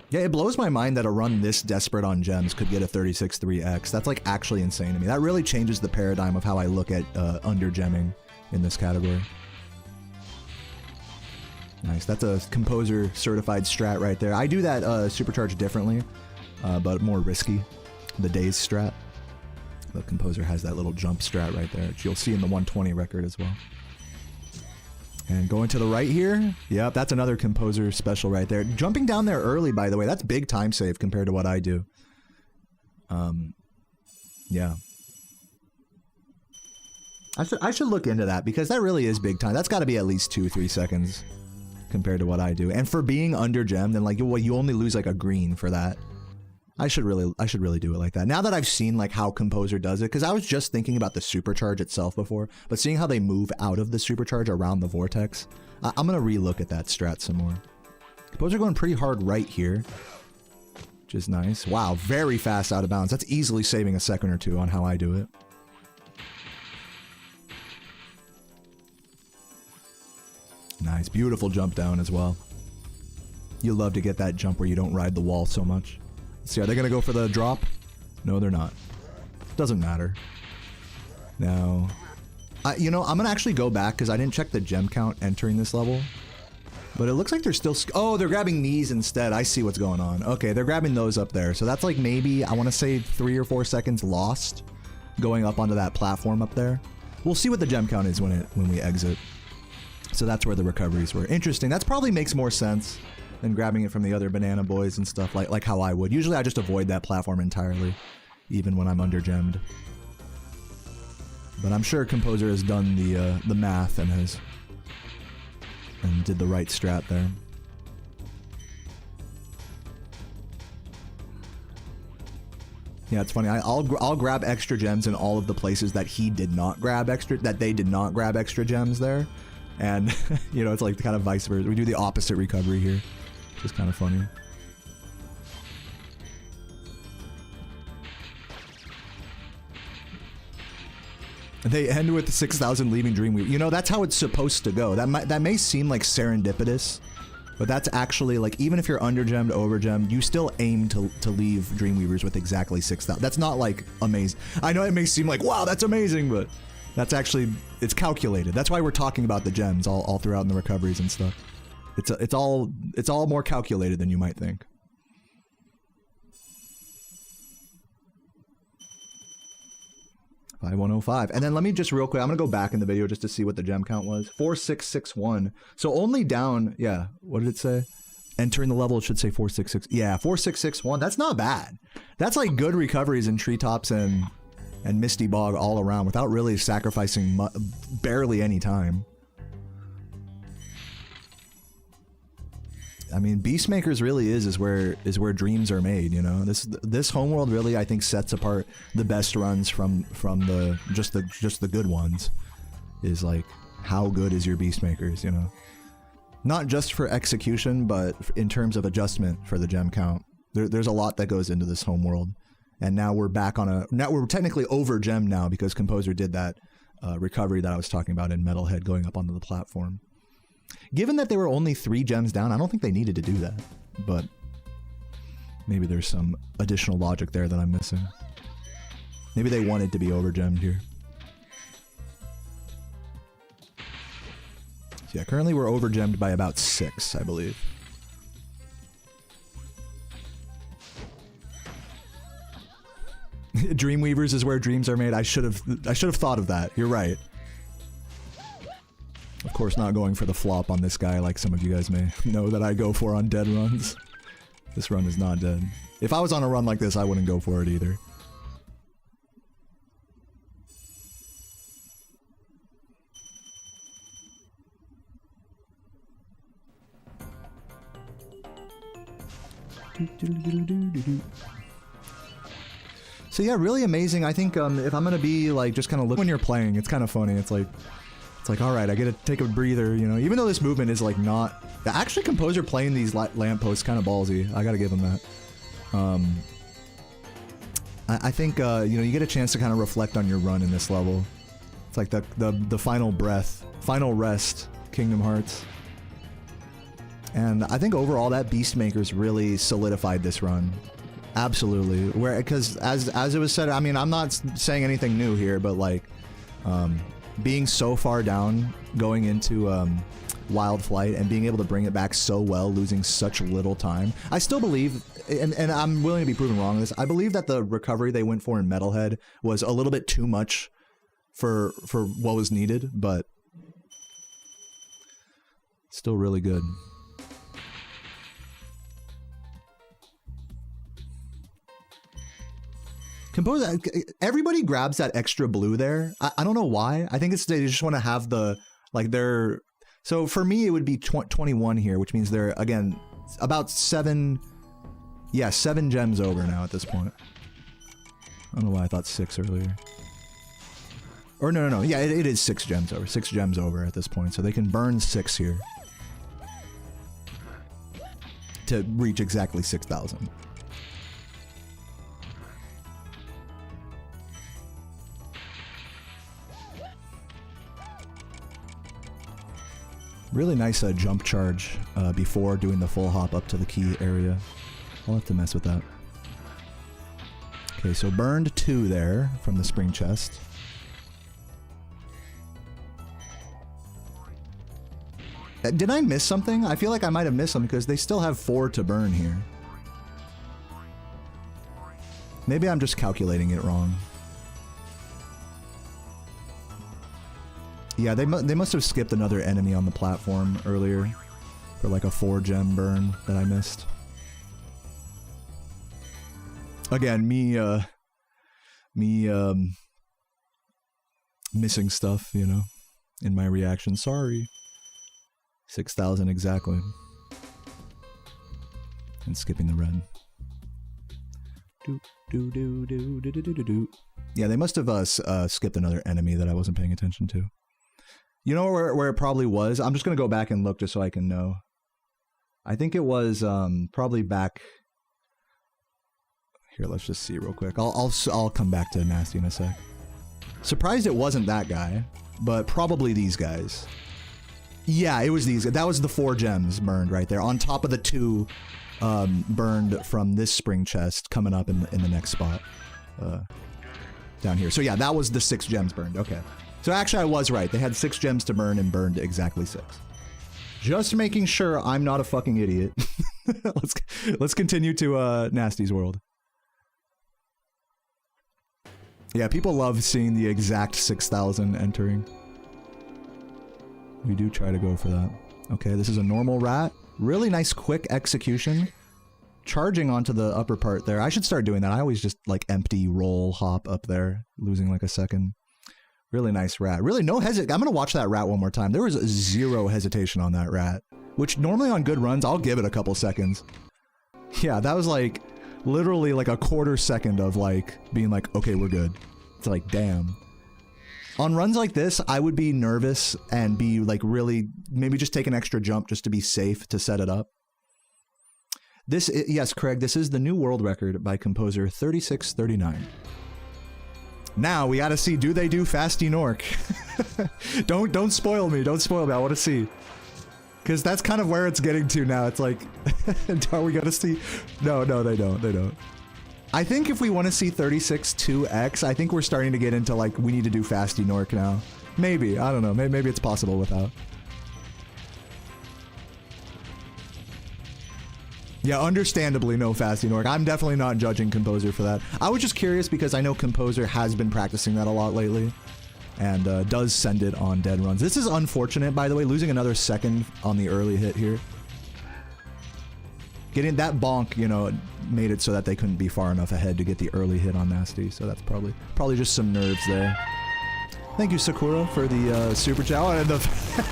Yeah, it blows my mind that a run this desperate on gems could get a 36.3x. That's like actually insane to me. That really changes the paradigm of how I look at under-gemming in this category. Nice, that's a Composer certified strat right there. I do that supercharge differently, but more risky. The Daze strat. The Composer has that little jump strat right there, which you'll see in the 120 record as well. And going to the right here, yep, that's another Composer special right there. Jumping down there early, by the way, that's big time save compared to what I do. Yeah. I should look into that, because that really is big time. That's got to be at least 2-3 seconds compared to what I do. And for being under gemmed, and like, well, you only lose like a green for that. I should really do it like that. Now that I've seen like how Composer does it, because I was just thinking about the supercharge itself before, but seeing how they move out of the supercharge around the vortex, I'm gonna relook at that strat some more. Composer going pretty hard right here, which is nice. Wow, very fast out of bounds. That's easily saving a second or two on how I do it. Nice, beautiful jump down as well. You love to get that jump where you don't ride the wall so much. Let's see, are they gonna go for the drop? No, they're not. Doesn't matter. Now, you know, I'm gonna actually go back because I didn't check the gem count entering this level. But it looks like they're still... Oh, they're grabbing these instead. I see what's going on. Okay, they're grabbing those up there. So that's like maybe, I want to say 3 or 4 seconds lost going up onto that platform up there. We'll see what the gem count is when we exit. So that's where the recoveries were. Interesting. That probably makes more sense than grabbing it from the other banana boys and stuff, like how I would. Usually I just avoid that platform entirely, even when I'm under gemmed. But I'm sure Composer has done the math and did the right strat there. Yeah, it's funny. I'll grab extra gems in all of the places that he did not grab extra, that they did not grab extra gems there. And, you know, it's like kind of vice versa. We do the opposite recovery here, which is kind of funny. They end with the 6,000 leaving Dreamweaver. You know, that's how it's supposed to go. That may seem like serendipitous, but that's actually, like, even if you're under-gemmed, over-gemmed, you still aim to leave Dreamweavers with exactly 6,000. That's not, like, amazing. I know it may seem like, wow, that's amazing, but... That's actually, it's calculated. That's why we're talking about the gems all throughout in the recoveries and stuff. It's all more calculated than you might think. $5105. And then let me just real quick, I'm gonna go back in the video just to see what the gem count was. 4661. So only down, yeah, what did it say? Entering the level, it should say 466. Yeah, 4661. That's not bad. That's like good recoveries in treetops and Misty Bog all around without really sacrificing barely any time. I mean, Beastmakers really is where dreams are made, you know. This homeworld really, I think, sets apart the best runs from the just the good ones. Is like, how good is your Beastmakers, you know? Not just for execution, but in terms of adjustment for the gem count. There's a lot that goes into this homeworld. And now we're back on now we're technically over gemmed now because Composer did that recovery that I was talking about in Metalhead going up onto the platform. Given that they were only 3 gems down, I don't think they needed to do that. But maybe there's some additional logic there that I'm missing. Maybe they wanted to be over gemmed here. So yeah, currently we're over gemmed by about 6, I believe. Dreamweavers is where dreams are made. I should have thought of that. You're right. Of course, not going for the flop on this guy like some of you guys may know that I go for on dead runs. This run is not dead. If I was on a run like this, I wouldn't go for it either. So yeah, really amazing. I think if I'm gonna be like just kind of look when you're playing, it's kind of funny. It's like all right, I gotta take a breather, you know. Even though this movement is like not actually Composer playing these lampposts kind of ballsy. I gotta give him that. I think you know, you get a chance to kind of reflect on your run in this level. It's like the final breath, final rest, Kingdom Hearts. And I think overall that Beastmaker's really solidified this run. Absolutely. Because as it was said, I mean, I'm not saying anything new here, but like being so far down going into Wild Flight and being able to bring it back so well, losing such little time. I still believe, and I'm willing to be proven wrong on this, I believe that the recovery they went for in Metalhead was a little bit too much for what was needed, but still really good. Composer, everybody grabs that extra blue there. I don't know why. I think it's they just want to have the, like, they're... So for me, it would be 21 here, which means they're, again, about 7 gems over now at this point. I don't know why I thought 6 earlier. Or no. Yeah, it is 6 gems over. 6 gems over at this point. So they can burn 6 here to reach exactly 6,000. Really nice jump charge before doing the full hop up to the key area. I'll have to mess with that. Okay, so burned 2 there from the spring chest. Did I miss something? I feel like I might have missed something because they still have 4 to burn here. Maybe I'm just calculating it wrong. Yeah, they must have skipped another enemy on the platform earlier for like a 4 gem burn that I missed. Again, me missing stuff, you know, in my reaction. Sorry. 6,000 exactly. And skipping the red. Yeah, they must have skipped another enemy that I wasn't paying attention to. You know where it probably was? I'm just gonna go back and look just so I can know. I think it was probably back here. Let's just see real quick. I'll come back to Gnasty in a sec. Surprised it wasn't that guy, but probably these guys. Yeah, it was these. That was the 4 gems burned right there on top of the 2 burned from this spring chest coming up in the next spot down here. So yeah, that was the 6 gems burned. Okay. So actually I was right. They had 6 gems to burn and burned exactly 6. Just making sure I'm not a fucking idiot. Let's continue to Gnasty's world. Yeah, people love seeing the exact 6,000 entering. We do try to go for that. Okay, this is a normal rat. Really nice quick execution. Charging onto the upper part there. I should start doing that. I always just like empty roll hop up there, losing like a second. Really nice rat. Really no hesitation. I'm gonna watch that rat one more time. There was 0 hesitation on that rat, which normally on good runs, I'll give it a couple seconds. Yeah, that was like literally like a quarter second of like being like, okay, we're good. It's like, damn. On runs like this, I would be nervous and be like really, maybe just take an extra jump just to be safe to set it up. This, yes, Craig, this is the new world record by composer 3639. Now we gotta see, do they do Gnasty Gnorc? Don't spoil me, don't spoil me, I wanna see. Cause that's kind of where it's getting to now, it's like, are we gonna see? No, they don't. I think if we wanna see 36-2X, I think we're starting to get into like, we need to do Gnasty Gnorc now. Maybe, I don't know, maybe it's possible without. Yeah, understandably no Gnasty Gnorc. I'm definitely not judging Composer for that. I was just curious because I know Composer has been practicing that a lot lately and does send it on dead runs. This is unfortunate, by the way, losing another second on the early hit here. Getting that bonk, you know, made it so that they couldn't be far enough ahead to get the early hit on Gnasty, so that's probably just some nerves there. Thank you, Sakura, for the super chat. Oh,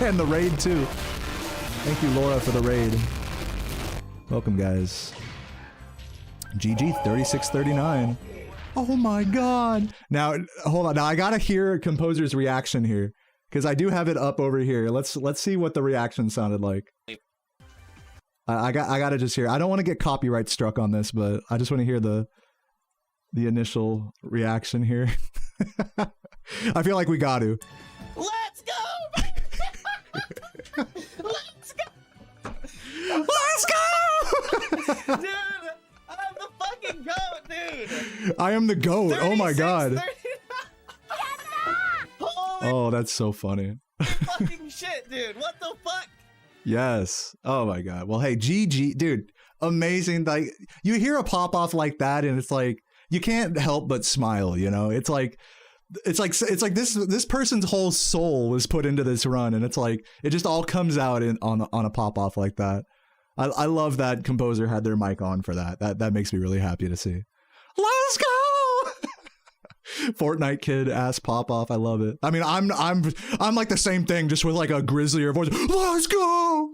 and the raid, too. Thank you, Laura, for the raid. Welcome, guys. GG 3639. Oh my god. Now, hold on. Now I gotta hear Composer's reaction here, because I do have it up over here. Let's see what the reaction sounded like. I gotta just hear. I don't want to get copyright struck on this, but I just want to hear the initial reaction here. I feel like we got to. Let's go! Let's go! Let's go! Dude, I'm the fucking goat, dude! I am the goat. Oh my god. Holy Oh, that's so funny. fucking shit, dude. What the fuck? Yes. Oh my god. Well, hey, GG, dude. Amazing. Like, you hear a pop off like that, and it's like you can't help but smile. You know, it's like this person's whole soul was put into this run, and it's like it just all comes out on a pop off like that. I love that Composer had their mic on for that. That makes me really happy to see. Let's go. Fortnite kid ass pop off. I love it. I mean, I'm like the same thing, just with like a grislier voice. Let's go.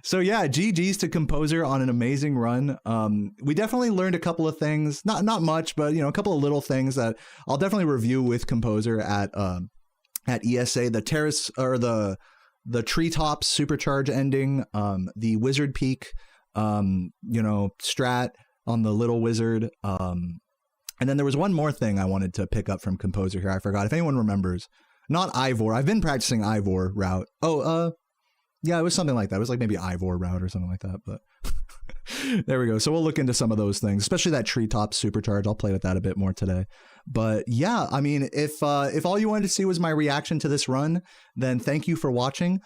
So yeah, GG's to Composer on an amazing run. We definitely learned a couple of things, not much, but you know, a couple of little things that I'll definitely review with Composer at ESA. The terrace, or the treetops supercharge ending, the Wizard Peak, you know, strat on the little wizard. And then there was one more thing I wanted to pick up from Composer here. I forgot. If anyone remembers, not Ivor. I've been practicing Ivor route. Oh, yeah, it was something like that. It was like maybe Ivor route or something like that. But there we go. So we'll look into some of those things, especially that treetop supercharge. I'll play with that a bit more today. But yeah, I mean, if all you wanted to see was my reaction to this run, then thank you for watching.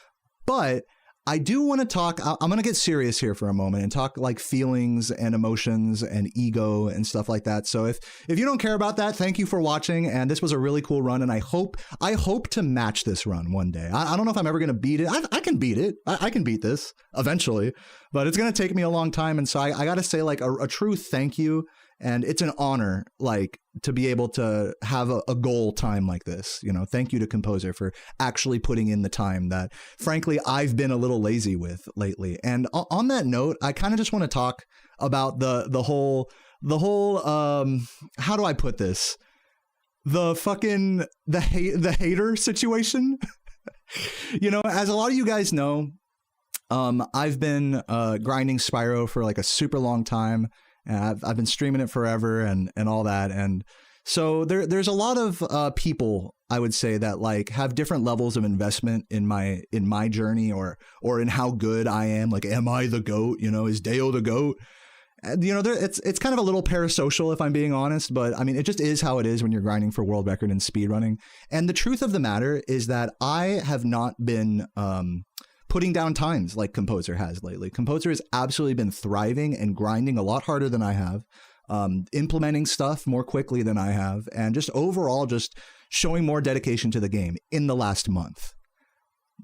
But I do want to talk, I'm going to get serious here for a moment and talk like feelings and emotions and ego and stuff like that. So if you don't care about that, thank you for watching. And this was a really cool run. And I hope to match this run one day. I don't know if I'm ever going to beat it. I can beat it. I can beat this eventually, but it's going to take me a long time. And so I got to say like a true thank you. And it's an honor, like, to be able to have a goal time like this. You know, thank you to Composer for actually putting in the time that, frankly, I've been a little lazy with lately. And on that note, I kind of just want to talk about the whole how do I put this? The hater situation. You know, as a lot of you guys know, I've been grinding Spyro for like a super long time. And I've been streaming it forever and all that. And so there's a lot of people, I would say, that like have different levels of investment in my journey or in how good I am. Like, am I the GOAT? You know, is Deo the GOAT? And, you know, it's kind of a little parasocial, if I'm being honest. But I mean, it just is how it is when you're grinding for world record and speedrunning. And the truth of the matter is that I have not been putting down times like Composer has lately. Composer has absolutely been thriving and grinding a lot harder than I have, implementing stuff more quickly than I have, and just overall just showing more dedication to the game in the last month.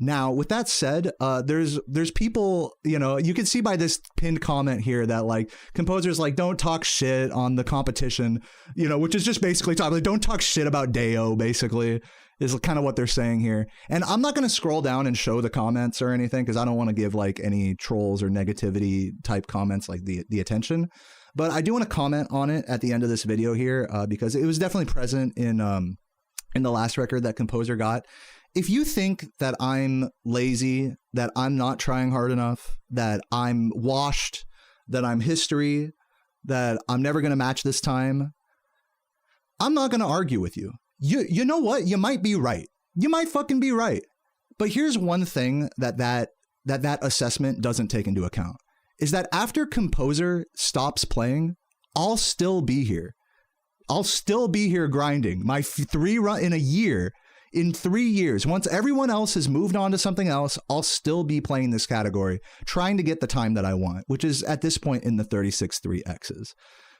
Now, with that said, there's people, you know, you can see by this pinned comment here that like Composer's like, don't talk shit on the competition, you know, which is just basically talking like, don't talk shit about Deo, basically, is kind of what they're saying here. And I'm not going to scroll down and show the comments or anything, because I don't want to give like any trolls or negativity type comments like the attention. But I do want to comment on it at the end of this video here, because it was definitely present in the last record that Composer got. If you think that I'm lazy, that I'm not trying hard enough, that I'm washed, that I'm history, that I'm never going to match this time, I'm not going to argue with you. You know what? You might be right. You might fucking be right. But here's one thing that assessment doesn't take into account, is that after Composer stops playing, I'll still be here. I'll still be here grinding my 3 run in a year. In 3 years, once everyone else has moved on to something else, I'll still be playing this category, trying to get the time that I want, which is at this point in the 36.3x's.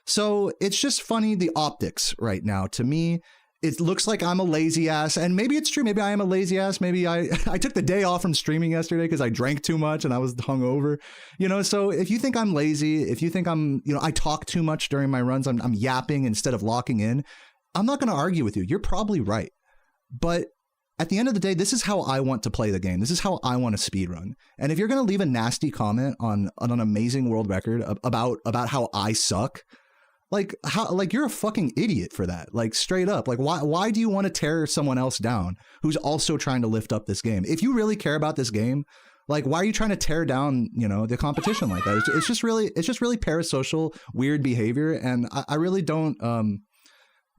So it's just funny, the optics right now. To me, it looks like I'm a lazy ass, and maybe it's true. Maybe I am a lazy ass. Maybe I took the day off from streaming yesterday because I drank too much and I was hungover, you know. So if you think I'm lazy, if you think I'm, you know, I talk too much during my runs, I'm yapping instead of locking in, I'm not going to argue with you. You're probably right. But at the end of the day, this is how I want to play the game. This is how I want to speedrun. And if you're going to leave a nasty comment on an amazing world record about how I suck, like you're a fucking idiot for that. Like straight up. Like why do you want to tear someone else down who's also trying to lift up this game? If you really care about this game, like why are you trying to tear down, you know, the competition like that? It's just really parasocial, weird behavior. And I really don't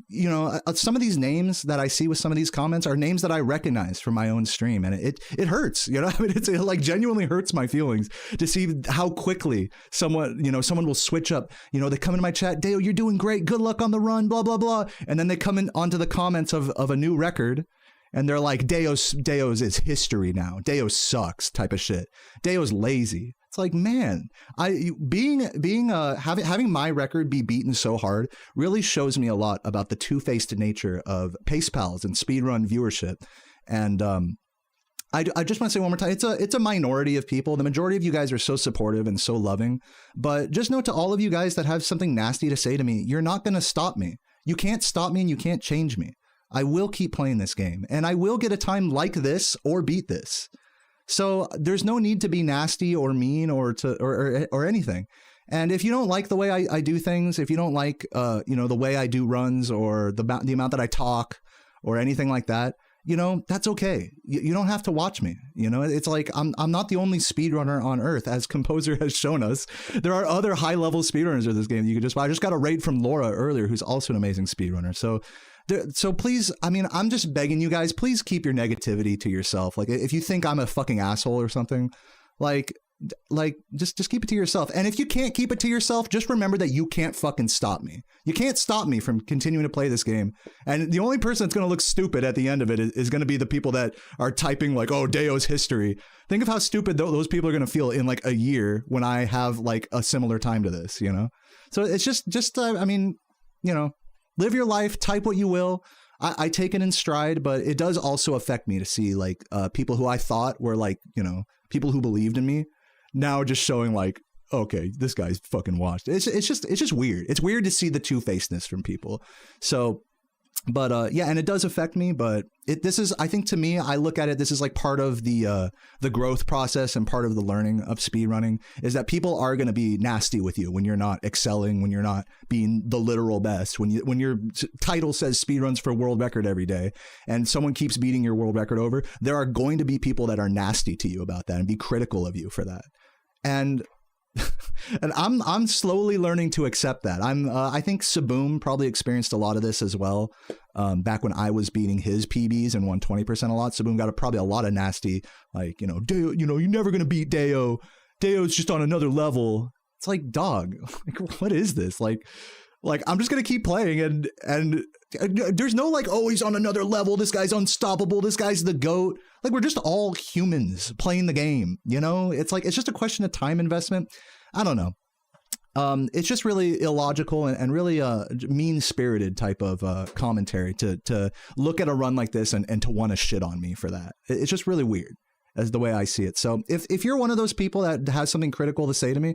you know, some of these names that I see with some of these comments are names that I recognize from my own stream, and it hurts, you know. I mean, it like genuinely hurts my feelings to see how quickly someone will switch up. You know, they come into my chat, Deo, you're doing great, good luck on the run, blah blah blah, and then they come in onto the comments of a new record, and they're like, Deo's is history now. Deo sucks, type of shit. Deo's lazy. It's like, man, having my record be beaten so hard really shows me a lot about the two-faced nature of Pace Pals and speedrun viewership. And I just want to say one more time, it's a minority of people. The majority of you guys are so supportive and so loving. But just note to all of you guys that have something nasty to say to me, you're not going to stop me. You can't stop me and you can't change me. I will keep playing this game, and I will get a time like this or beat this. So there's no need to be nasty or mean or anything. And if you don't like the way I do things, if you don't like you know, the way I do runs or the amount that I talk or anything like that, you know, that's okay. You don't have to watch me. You know, it's like I'm not the only speedrunner on Earth, as Composer has shown us. There are other high level speedrunners of this game. I just got a raid from Laura earlier, who's also an amazing speedrunner. So please, I mean, I'm just begging you guys, please keep your negativity to yourself. Like, if you think I'm a fucking asshole or something, like just keep it to yourself. And if you can't keep it to yourself, just remember that you can't fucking stop me. You can't stop me from continuing to play this game. And the only person that's going to look stupid at the end of it is going to be the people that are typing like, oh, Deo's history. Think of how stupid those people are going to feel in like a year when I have like a similar time to this, you know? So it's just I mean, you know, live your life, type what you will. I take it in stride, but it does also affect me to see like people who I thought were like, you know, people who believed in me now just showing like, okay, this guy's fucking washed. It's just weird. It's weird to see the two-facedness from people. So, but yeah, and it does affect me, but this is, I think to me, I look at it, this is like part of the growth process and part of the learning of speedrunning is that people are going to be nasty with you when you're not excelling, when you're not being the literal best, when your title says speedruns for world record every day and someone keeps beating your world record over, there are going to be people that are nasty to you about that and be critical of you for that. And I'm slowly learning to accept that. I think Saboom probably experienced a lot of this as well. Back when I was beating his PBs and won 20% a lot, Saboom got probably a lot of nasty, like, you know, Deo, you know, you're never going to beat Deo. Deo's just on another level. It's like, dog, like, what is this? Like I'm just going to keep playing and there's no like, oh, he's on another level. This guy's unstoppable. This guy's the GOAT. Like, we're just all humans playing the game, you know? It's like, it's just a question of time investment. I don't know. It's just really illogical and really mean-spirited type of commentary to look at a run like this and to want to shit on me for that. It's just really weird as the way I see it. So if you're one of those people that has something critical to say to me,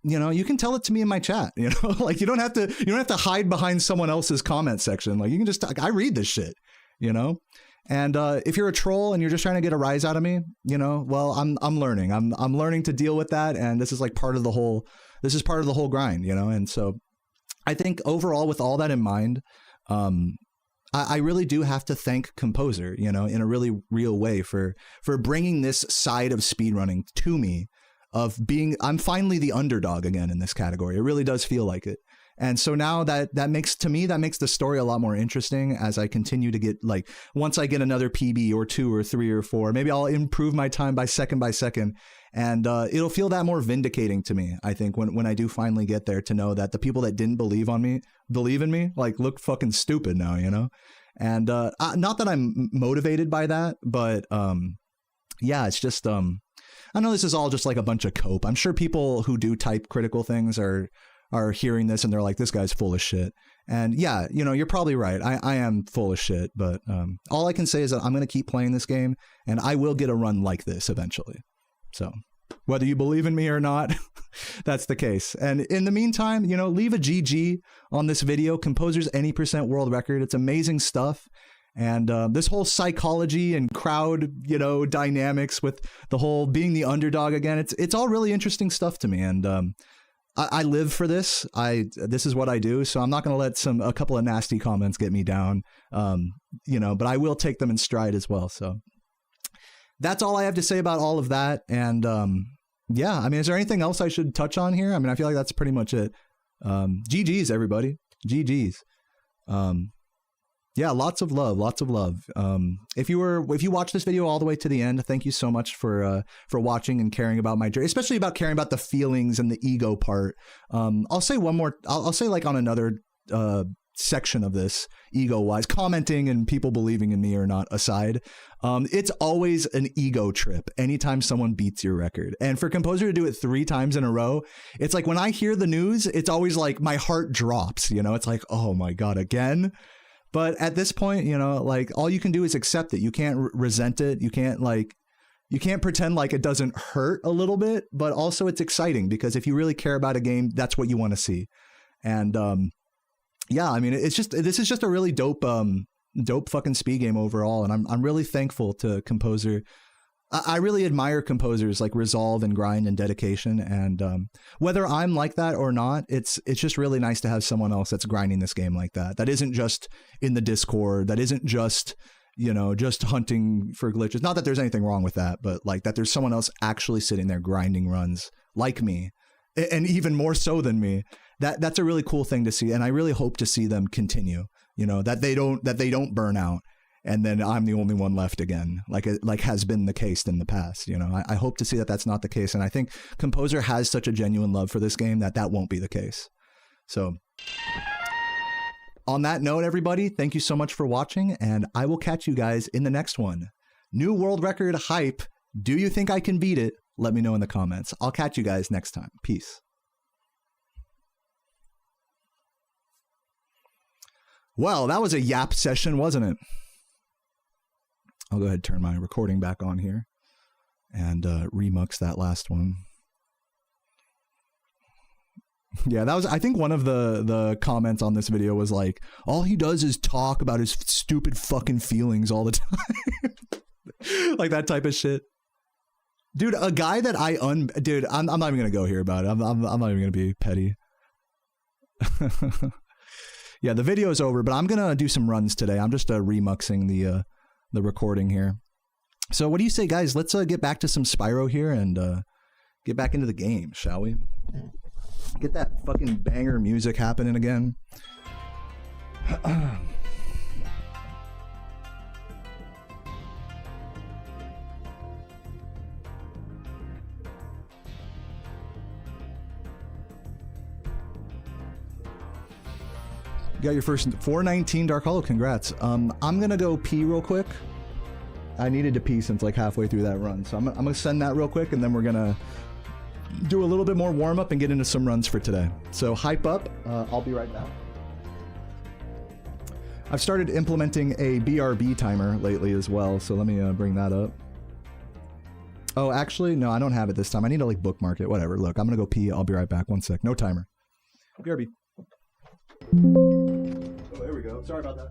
you know, you can tell it to me in my chat, you know, like you don't have to hide behind someone else's comment section. Like you can just talk, I read this shit, you know? And if you're a troll and you're just trying to get a rise out of me, you know, well, I'm learning. I'm learning to deal with that, and this is like part of the whole grind, you know. And so I think overall, with all that in mind, I really do have to thank Composer, you know, in a really real way for bringing this side of speedrunning to me, of being, I'm finally the underdog again in this category. It really does feel like it. And so now that makes the story a lot more interesting as I continue to get, like, once I get another PB or 2 or 3 or 4, maybe I'll improve my time by second, and it'll feel that more vindicating to me, I think, when I do finally get there, to know that the people that didn't believe in me, like, look fucking stupid now, you know? And not that I'm motivated by that, but yeah, it's just I know this is all just like a bunch of cope. I'm sure people who do type critical things are hearing this and they're like, this guy's full of shit. And yeah, you know, you're probably right. I am full of shit, but all I can say is that I'm going to keep playing this game and I will get a run like this eventually. So whether you believe in me or not, that's the case. And in the meantime, you know, leave a GG on this video. Composer's any % world record. It's amazing stuff. And this whole psychology and crowd, you know, dynamics with the whole being the underdog again, it's all really interesting stuff to me. And I live for this. This is what I do. So I'm not going to let a couple of nasty comments get me down, you know, but I will take them in stride as well. So that's all I have to say about all of that. And yeah, I mean, is there anything else I should touch on here? I mean, I feel like that's pretty much it. GG's, everybody. GG's. Yeah, lots of love, lots of love. If you watched this video all the way to the end, thank you so much for watching and caring about my journey, especially about caring about the feelings and the ego part. I'll say one more. I'll say like on another section of this, ego-wise, commenting and people believing in me or not aside, it's always an ego trip anytime someone beats your record. And for Composer to do it 3 times in a row, it's like when I hear the news, it's always like my heart drops. You know, it's like, oh my God, again. But at this point, you know, like all you can do is accept it. You can't resent it. You can't pretend like it doesn't hurt a little bit, but also it's exciting because if you really care about a game, that's what you want to see. And yeah, I mean, this is just a really dope fucking speed game overall. And I'm really thankful to Composer. I really admire composers like resolve and grind and dedication. And whether I'm like that or not, it's just really nice to have someone else that's grinding this game like that. That isn't just in the Discord. That isn't just, you know, just hunting for glitches. Not that there's anything wrong with that, but like that there's someone else actually sitting there grinding runs like me, and even more so than me. That's a really cool thing to see. And I really hope to see them continue, you know, that they don't burn out. And then I'm the only one left again, like has been the case in the past. You know, I hope to see that that's not the case. And I think Composer has such a genuine love for this game that won't be the case. So on that note, everybody, thank you so much for watching. And I will catch you guys in the next one. New world record hype. Do you think I can beat it? Let me know in the comments. I'll catch you guys next time. Peace. Well, that was a yap session, wasn't it? I'll go ahead and turn my recording back on here and remux that last one. Yeah, that was, I think one of the comments on this video was like, all he does is talk about his stupid fucking feelings all the time. Like that type of shit. Dude, a guy that dude, I'm not even going to go here about it. I'm not even going to be petty. Yeah, the video is over, but I'm going to do some runs today. I'm just remuxing the recording here. So what do you say, guys? Let's get back to some Spyro here and get back into the game, shall we? Get that fucking banger music happening again. You got your first 419 Dark Hollow. Congrats. I'm gonna go pee real quick. I needed to pee since like halfway through that run, so I'm gonna send that real quick, and then we're gonna do a little bit more warm up and get into some runs for today. So hype up. I'll be right back. I've started implementing a BRB timer lately as well, so let me bring that up. Oh, actually, no, I don't have it this time. I need to like bookmark it. Whatever. Look, I'm gonna go pee. I'll be right back. One sec. No timer. BRB. Oh, there we go. Sorry about that.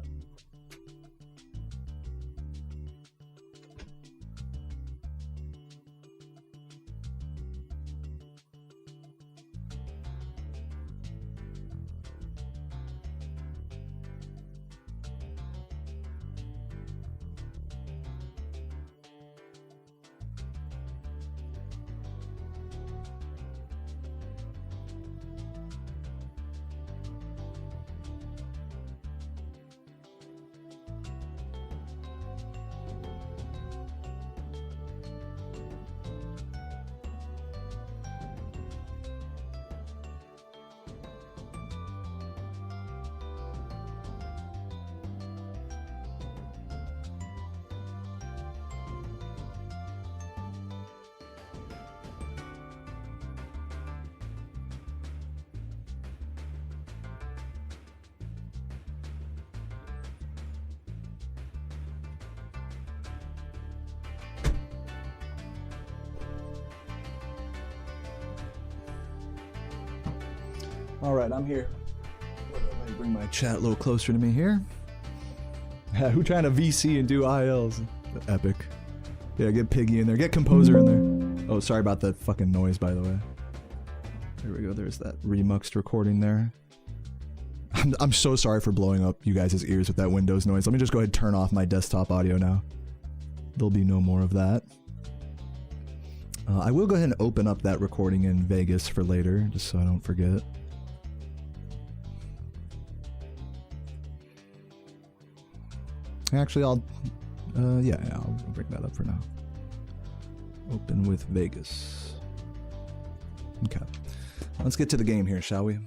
All right, I'm here. Let me bring my chat a little closer to me here. Who trying to VC and do ILs? Epic. Yeah, get Piggy in there. Get Composer in there. Oh, sorry about that fucking noise, by the way. There we go. There's that remuxed recording there. I'm so sorry for blowing up you guys' ears with that Windows noise. Let me just go ahead and turn off my desktop audio now. There'll be no more of that. I will go ahead and open up that recording in Vegas for later, just so I don't forget. Actually, I'll bring that up for now. Open with Vegas. Okay. Let's get to the game here, shall we?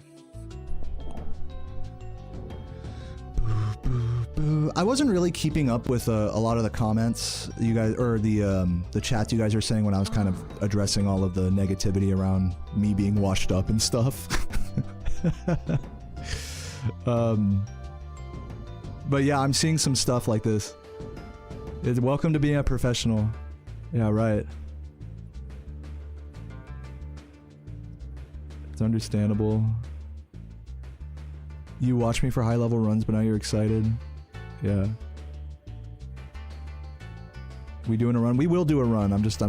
I wasn't really keeping up with a lot of the comments you guys, or the chats you guys are saying when I was kind of addressing all of the negativity around me being washed up and stuff. But yeah, I'm seeing some stuff like this. It's welcome to being a professional. Yeah, right. It's understandable. You watch me for high level runs, but now you're excited. Yeah. We doing a run? We will do a run. I'm just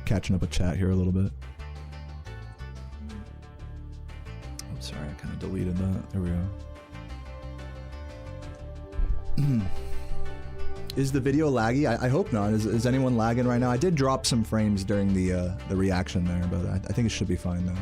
catching up a chat here a little bit. I'm sorry, I kind of deleted that. There we go. Is the video laggy? I hope not. Is anyone lagging right now? I did drop some frames during the reaction there, but I think it should be fine now.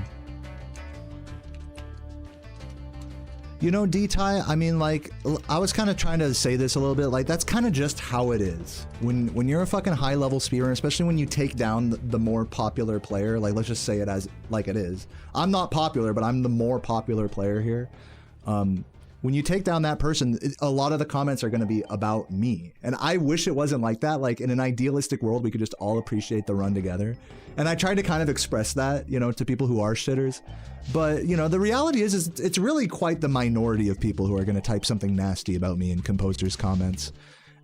You know, D-Ty, I mean, like, I was kind of trying to say this a little bit, like, that's kind of just how it is. When you're a fucking high-level speedrunner, especially when you take down the more popular player, like, let's just say it as, like it is. I'm not popular, but I'm the more popular player here. When you take down that person, a lot of the comments are going to be about me. And I wish it wasn't like that. Like, in an idealistic world, we could just all appreciate the run together. And I tried to kind of express that, you know, to people who are shitters. But, you know, the reality is it's really quite the minority of people who are going to type something nasty about me in Composer's comments.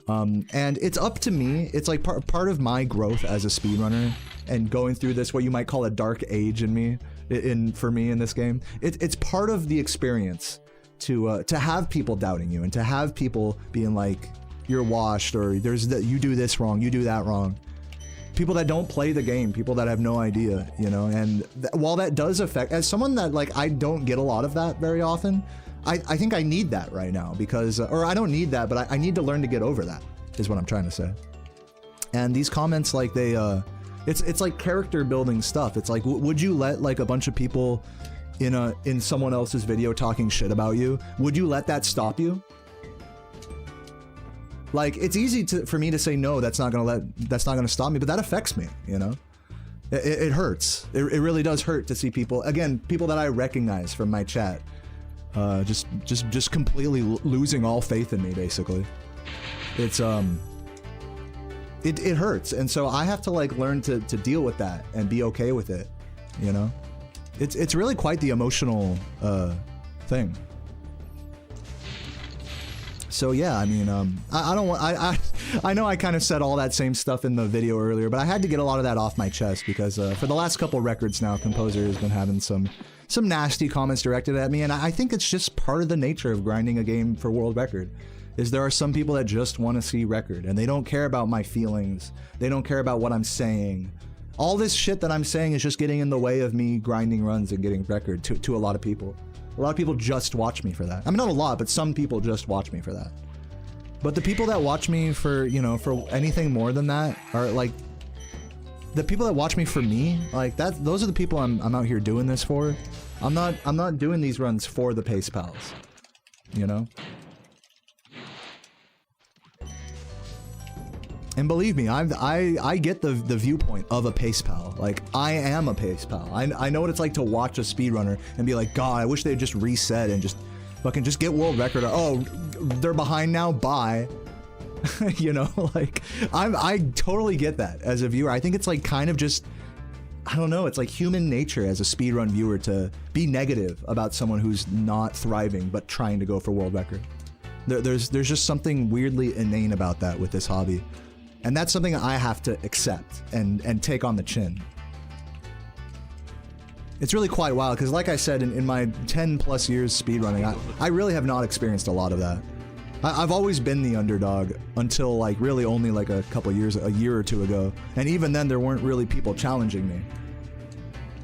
And it's up to me. It's like part of my growth as a speedrunner and going through this, what you might call a dark age in me, for me in this game. It's part of the experience to have people doubting you and to have people being like, you're washed, or you do this wrong, you do that wrong. People that don't play the game, people that have no idea, you know, and while that does affect, as someone that, like, I don't get a lot of that very often, I think I need that right now because, or I don't need that, but I need to learn to get over that, is what I'm trying to say. And these comments, like, they, it's like character building stuff. It's like, would you let, like, a bunch of people in someone else's video talking shit about you, would you let that stop you? Like, it's easy for me to say no, that's not gonna stop me, but that affects me, you know? It hurts. It really does hurt to see people, again, people that I recognize from my chat, just completely losing all faith in me, basically. It's it hurts, and so I have to, like, learn to deal with that and be okay with it, you know? It's really quite the emotional thing. So yeah, I mean, I know I kind of said all that same stuff in the video earlier, but I had to get a lot of that off my chest because for the last couple records now, Composer has been having some nasty comments directed at me, and I think it's just part of the nature of grinding a game for world record. Is there are some people that just want to see record, and they don't care about my feelings, they don't care about what I'm saying. All this shit that I'm saying is just getting in the way of me grinding runs and getting record to a lot of people. A lot of people just watch me for that. I mean, not a lot, but some people just watch me for that. But the people that watch me for, you know, for anything more than that are, like, the people that watch me for me, like, those are the people I'm out here doing this for. I'm not doing these runs for the Pace Pals, you know? And believe me, I get the viewpoint of a Pace Pal. Like, I am a Pace Pal. I know what it's like to watch a speedrunner and be like, God, I wish they'd just reset and just fucking just get world record. Oh, they're behind now, bye. You know, like, I totally get that as a viewer. I think it's, like, kind of just, I don't know, it's like human nature as a speedrun viewer to be negative about someone who's not thriving but trying to go for world record. There's just something weirdly inane about that with this hobby. And that's something I have to accept and take on the chin. It's really quite wild, because like I said, in my 10 plus years speedrunning, I really have not experienced a lot of that. I've always been the underdog until like really only like a year or two ago. And even then there weren't really people challenging me.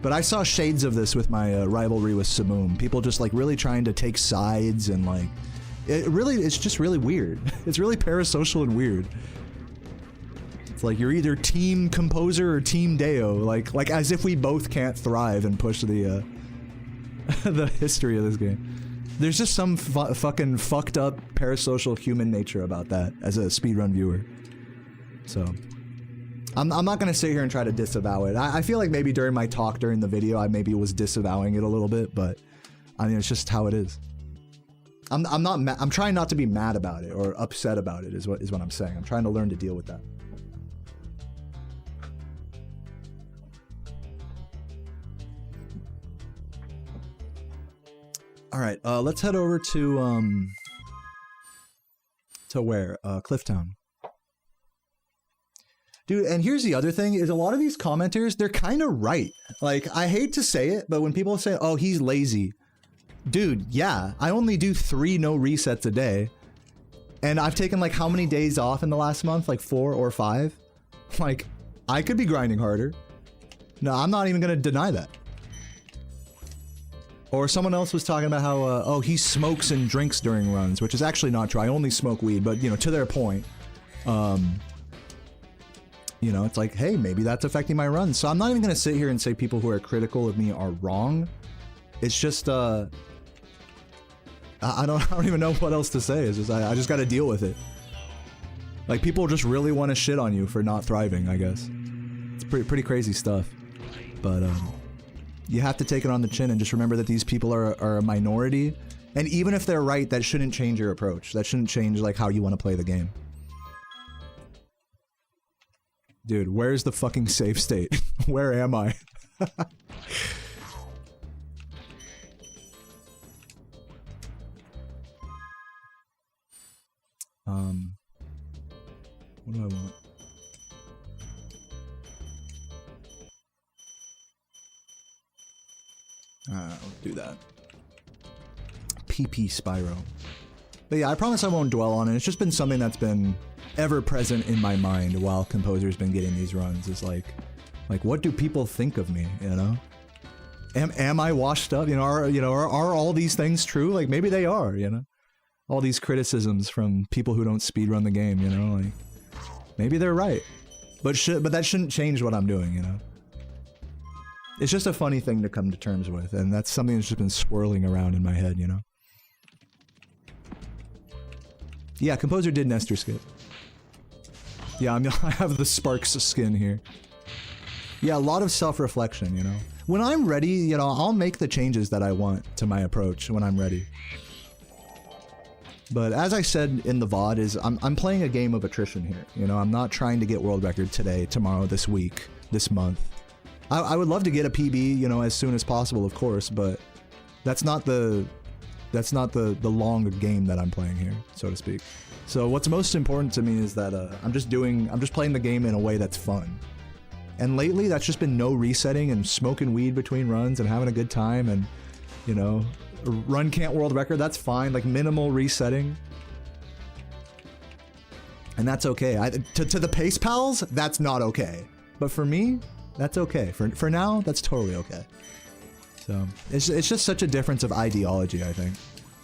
But I saw shades of this with my rivalry with Samoom. People just like really trying to take sides and like, it's just really weird. It's really parasocial and weird. It's like you're either team Composer or team Deo, like as if we both can't thrive and push the the history of this game. There's just some fucking fucked up parasocial human nature about that as a speedrun viewer. So, I'm not gonna sit here and try to disavow it. I feel like maybe during my talk during the video I maybe was disavowing it a little bit, but I mean it's just how it is. I'm trying not to be mad about it or upset about it is what I'm saying. I'm trying to learn to deal with that. All right, let's head over to where? Clifftown. Dude, and here's the other thing, is a lot of these commenters, they're kind of right. Like, I hate to say it, but when people say, oh, he's lazy. Dude, yeah, I only do 3 no resets a day. And I've taken like how many days off in the last month? Like 4 or 5? Like, I could be grinding harder. No, I'm not even gonna deny that. Or someone else was talking about how, oh, he smokes and drinks during runs, which is actually not true. I only smoke weed, but, you know, to their point, you know, it's like, hey, maybe that's affecting my runs. So I'm not even going to sit here and say people who are critical of me are wrong. It's just, I don't even know what else to say. It's just, I just got to deal with it. Like, people just really want to shit on you for not thriving, I guess. It's pretty crazy stuff. But, you have to take it on the chin and just remember that these people are a minority. And even if they're right, that shouldn't change your approach. That shouldn't change, like, how you want to play the game. Dude, where's the fucking save state? Where am I? What do I want? I'll do that. PP Spyro. But yeah, I promise I won't dwell on it. It's just been something that's been ever present in my mind while Composer's been getting these runs. Is like what do people think of me, you know? Am I washed up? You know, are all these things true? Like, maybe they are, you know? All these criticisms from people who don't speedrun the game, you know? Like, maybe they're right. But that shouldn't change what I'm doing, you know? It's just a funny thing to come to terms with, and that's something that's just been swirling around in my head, you know? Yeah, Composer did Nestor skip. Yeah, I have the Sparks skin here. Yeah, a lot of self-reflection, you know? When I'm ready, you know, I'll make the changes that I want to my approach when I'm ready. But as I said in the VOD, is I'm playing a game of attrition here, you know? I'm not trying to get world record today, tomorrow, this week, this month. I would love to get a PB, you know, as soon as possible, of course, but that's not the long game that I'm playing here, so to speak. So what's most important to me is that I'm just playing the game in a way that's fun. And lately, that's just been no resetting and smoking weed between runs and having a good time and, you know, run can't world record, that's fine, like minimal resetting. And that's okay. To the pace pals, that's not okay. But for me, that's okay. For now, that's totally okay. So, it's just such a difference of ideology, I think.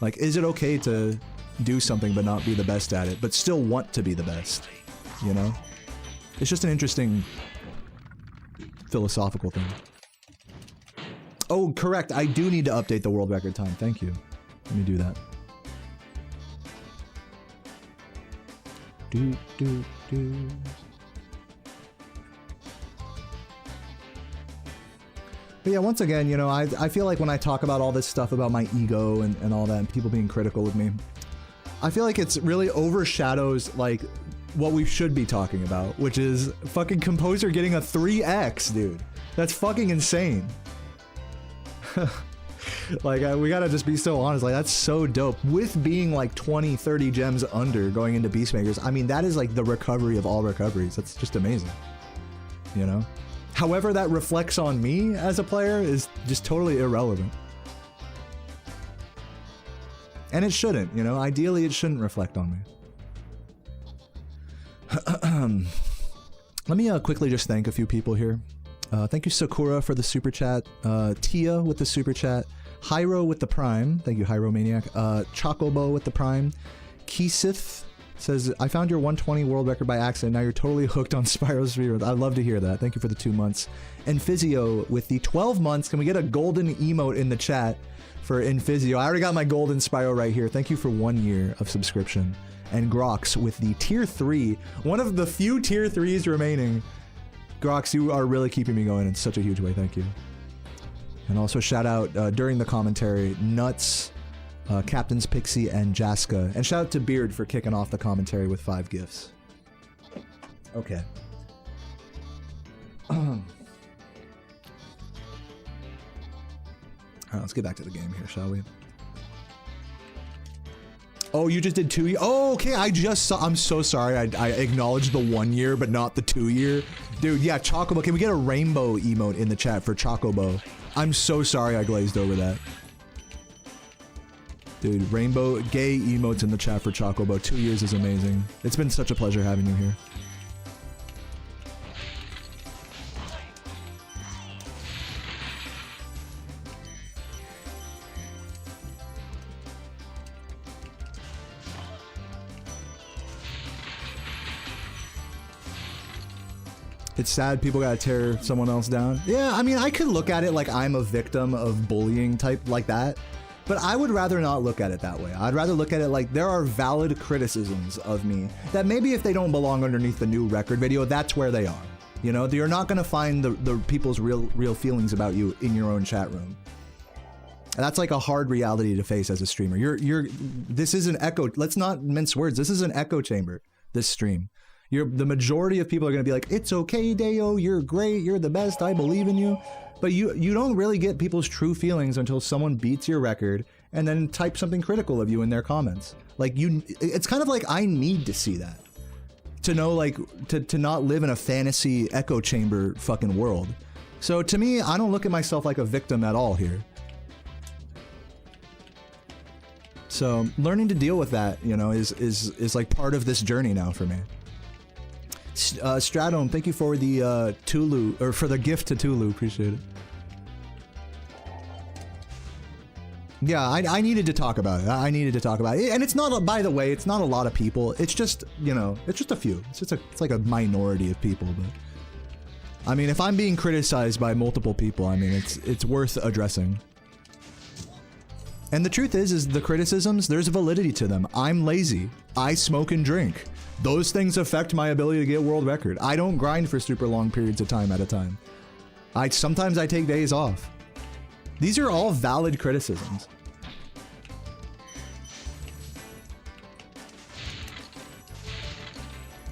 Like, is it okay to do something but not be the best at it, but still want to be the best? You know? It's just an interesting philosophical thing. Oh, correct. I do need to update the world record time. Thank you. Let me do that. Do. But yeah, once again, you know, I feel like when I talk about all this stuff about my ego and all that, and people being critical of me, I feel like it's really overshadows, like, what we should be talking about, which is fucking Composer getting a 3x, dude. That's fucking insane. Like, we gotta just be so honest, like, that's so dope. With being like 20, 30 gems under going into Beastmakers, I mean, that is like the recovery of all recoveries. That's just amazing, you know? However that reflects on me as a player is just totally irrelevant. And it shouldn't, you know, ideally it shouldn't reflect on me. Let me quickly just thank a few people here. Thank you Sakura for the super chat, Tia with the super chat, Hyro with the prime, thank you Hyro Maniac, Chocobo with the prime, Keesith says, I found your 120 world record by accident, now you're totally hooked on Spyro's Speedruns. I'd love to hear that, thank you for the 2 months. And Physio with the 12 months, can we get a golden emote in the chat for Inphysio? I already got my golden Spyro right here, thank you for 1 year of subscription. And Grox with the tier 3, one of the few tier 3s remaining. Grox, you are really keeping me going in such a huge way, thank you. And also shout out during the commentary, Nuts, Captain's Pixie, and Jaska. And shout out to Beard for kicking off the commentary with 5 gifts. Okay. Alright, let's get back to the game here, shall we? Oh, you just did 2 years? Oh, okay, I just saw, I'm so sorry, I acknowledged the 1 year, but not the 2 year. Dude, yeah, Chocobo, can we get a rainbow emote in the chat for Chocobo? I'm so sorry I glazed over that. Dude, rainbow gay emotes in the chat for Chocobo, 2 years is amazing. It's been such a pleasure having you here. It's sad people gotta tear someone else down. Yeah, I mean, I could look at it like I'm a victim of bullying type like that, but I would rather not look at it that way. I'd rather look at it like there are valid criticisms of me that maybe if they don't belong underneath the new record video, that's where they are. You know, you're not gonna find the people's real feelings about you in your own chat room. And that's like a hard reality to face as a streamer. This is an echo, let's not mince words, this is an echo chamber, this stream. The majority of people are going to be like, it's okay, Deo, you're great, you're the best, I believe in you. But you don't really get people's true feelings until someone beats your record and then types something critical of you in their comments. Like, it's kind of like I need to see that. To know, like, to not live in a fantasy echo chamber fucking world. So to me, I don't look at myself like a victim at all here. So learning to deal with that, you know, is like part of this journey now for me. Stratome, thank you for the Tulu, or for the gift to Tulu, appreciate it. Yeah, I needed to talk about it. I needed to talk about it. And it's not, by the way, it's not a lot of people. It's just, you know, it's just a few. It's like a minority of people, but I mean, if I'm being criticized by multiple people, I mean, it's worth addressing. And the truth is the criticisms, there's validity to them. I'm lazy. I smoke and drink. Those things affect my ability to get world record. I don't grind for super long periods of time at a time. Sometimes I take days off. These are all valid criticisms.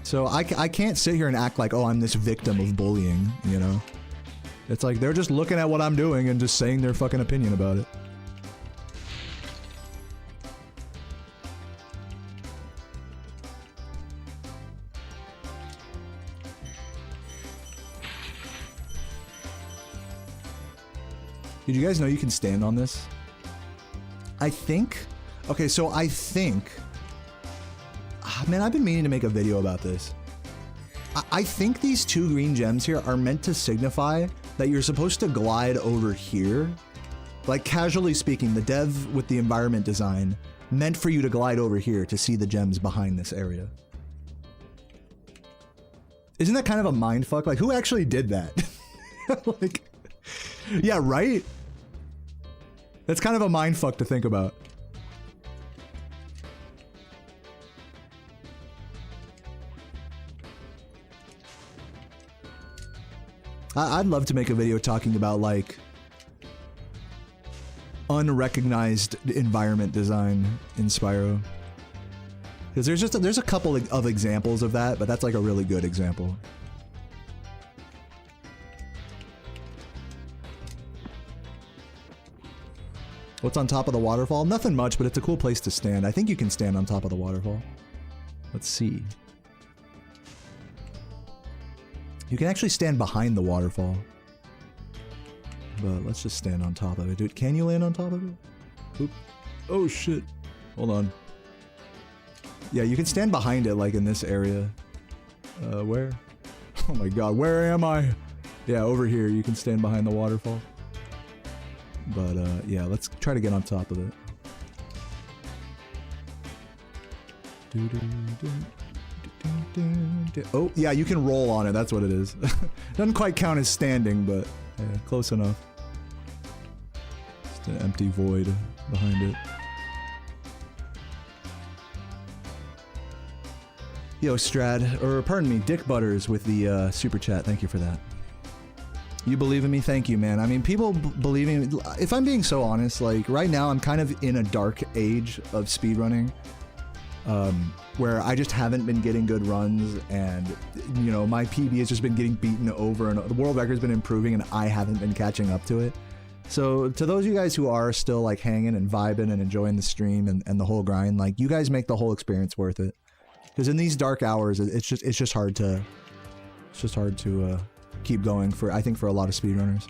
So I can't sit here and act like, oh, I'm this victim of bullying, you know? It's like they're just looking at what I'm doing and just saying their fucking opinion about it. Did you guys know you can stand on this? I think... Okay, so I think... man, I've been meaning to make a video about this. I think these 2 green gems here are meant to signify that you're supposed to glide over here. Like, casually speaking, the dev with the environment design meant for you to glide over here to see the gems behind this area. Isn't that kind of a mindfuck? Like, who actually did that? Like... Yeah, right? That's kind of a mindfuck to think about. I'd love to make a video talking about, like, unrecognized environment design in Spyro. Because there's a couple of examples of that, but that's like a really good example. What's on top of the waterfall? Nothing much, but it's a cool place to stand. I think you can stand on top of the waterfall. Let's see. You can actually stand behind the waterfall. But let's just stand on top of it. Dude, can you land on top of it? Oop. Oh shit. Hold on. Yeah, you can stand behind it, like in this area. Where? Oh my god, where am I? Yeah, over here. You can stand behind the waterfall. But, yeah, let's try to get on top of it. Oh, yeah, you can roll on it. That's what it is. Doesn't quite count as standing, but yeah, close enough. Just an empty void behind it. Yo, Strad, or pardon me, Dick Butters with the super chat. Thank you for that. You believe in me? Thank you, man. I mean, people believe in me. If I'm being so honest, like, right now I'm kind of in a dark age of speedrunning. Where I just haven't been getting good runs, and, you know, my PB has just been getting beaten over, and the world record's been improving, and I haven't been catching up to it. So, to those of you guys who are still, like, hanging and vibing and enjoying the stream and the whole grind, like, you guys make the whole experience worth it. Because in these dark hours, it's just hard to keep going for, I think, for a lot of speedrunners.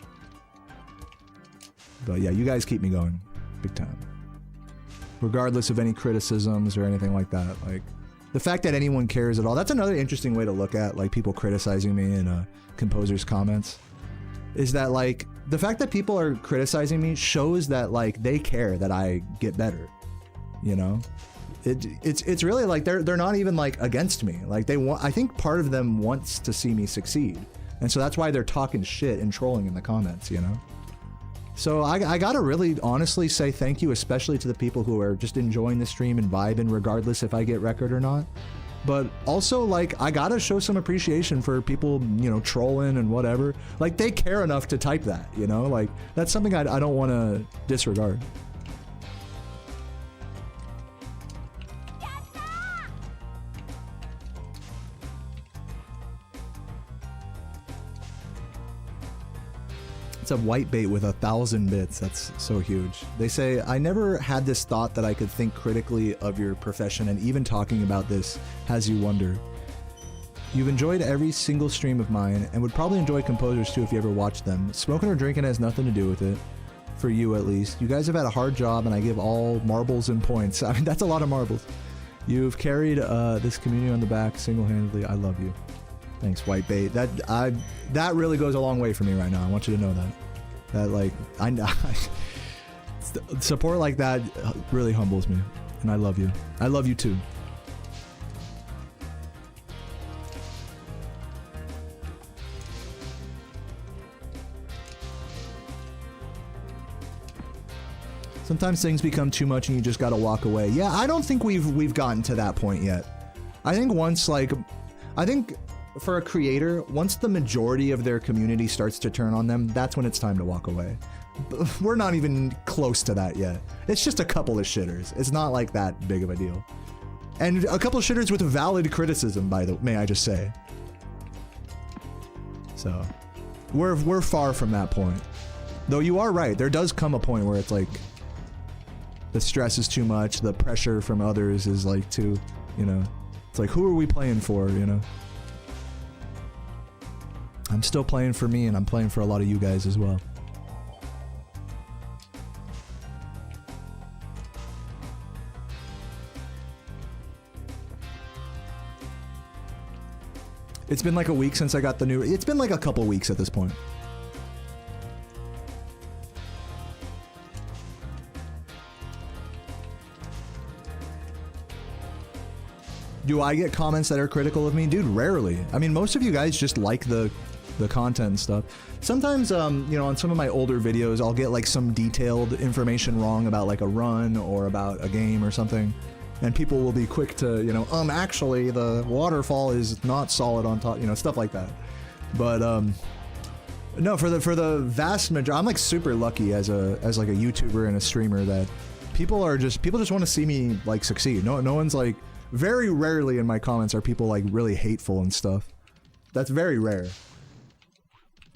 But yeah, you guys keep me going, big time. Regardless of any criticisms or anything like that, like, the fact that anyone cares at all, that's another interesting way to look at, like, people criticizing me in composers' comments, is that, like, the fact that people are criticizing me shows that, like, they care that I get better, you know? It's really like they're not even, like, against me. Like, they want, I think part of them wants to see me succeed, and so that's why they're talking shit and trolling in the comments, you know? So I gotta really honestly say thank you, especially to the people who are just enjoying the stream and vibing regardless if I get record or not. But also, like, I gotta show some appreciation for people, you know, trolling and whatever. Like, they care enough to type that, you know? Like, that's something I don't want to disregard. A white bait with 1,000 bits. That's so huge. They say, I never had this thought that I could think critically of your profession, and even talking about this has you wonder. You've enjoyed every single stream of mine, and would probably enjoy composers too if you ever watched them. Smoking or drinking has nothing to do with it. For you, at least. You guys have had a hard job, and I give all marbles and points. I mean, that's a lot of marbles. You've carried this community on the back single-handedly. I love you. Thanks, Whitebait. That really goes a long way for me right now. I want you to know that. That, like, support like that really humbles me, and I love you. I love you too. Sometimes things become too much and you just gotta walk away. Yeah, I don't think we've gotten to that point yet. I think once, like, I think for a creator, once the majority of their community starts to turn on them, that's when it's time to walk away. We're not even close to that yet. It's just a couple of shitters. It's not like that big of a deal. And a couple of shitters with valid criticism, by the way, may I just say. So, we're far from that point. Though you are right, there does come a point where it's like, the stress is too much, the pressure from others is like too, you know, it's like, who are we playing for, you know? I'm still playing for me, and I'm playing for a lot of you guys as well. It's been like a week since I got the new... It's been like a couple weeks at this point. Do I get comments that are critical of me? Dude, rarely. I mean, most of you guys just like the content and stuff. Sometimes, you know, on some of my older videos, I'll get like some detailed information wrong about like a run or about a game or something. And people will be quick to, you know, actually the waterfall is not solid on top, you know, stuff like that. But, no, for the vast majority, I'm like super lucky as like a YouTuber and a streamer that people just want to see me like succeed. No one's like, very rarely in my comments are people like really hateful and stuff. That's very rare.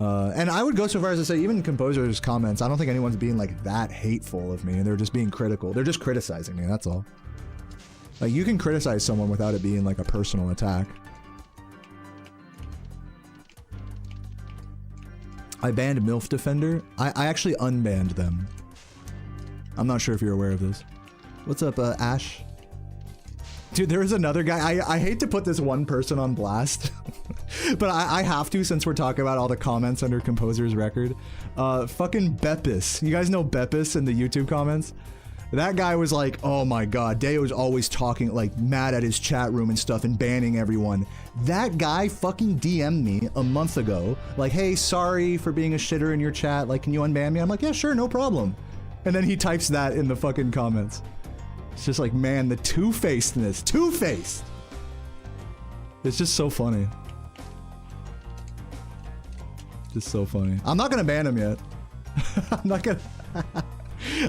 And I would go so far as to say, even composers' comments, I don't think anyone's being like that hateful of me. They're just being critical. They're just criticizing me, that's all. Like, you can criticize someone without it being like a personal attack. I banned MILF Defender. I actually unbanned them. I'm not sure if you're aware of this. What's up, Ash? Dude, there is another guy. I hate to put this one person on blast, but I have to since we're talking about all the comments under Composer's record. Fucking Beppis. You guys know Beppis in the YouTube comments? That guy was like, oh my god, Deo's always talking, like, mad at his chat room and stuff and banning everyone. That guy fucking DM'd me a month ago, like, hey, sorry for being a shitter in your chat, like, can you unban me? I'm like, yeah, sure, no problem. And then he types that in the fucking comments. It's just like, man, the two-facedness. Two-faced! It's just so funny. Just so funny. I'm not gonna ban him yet. I'm not gonna...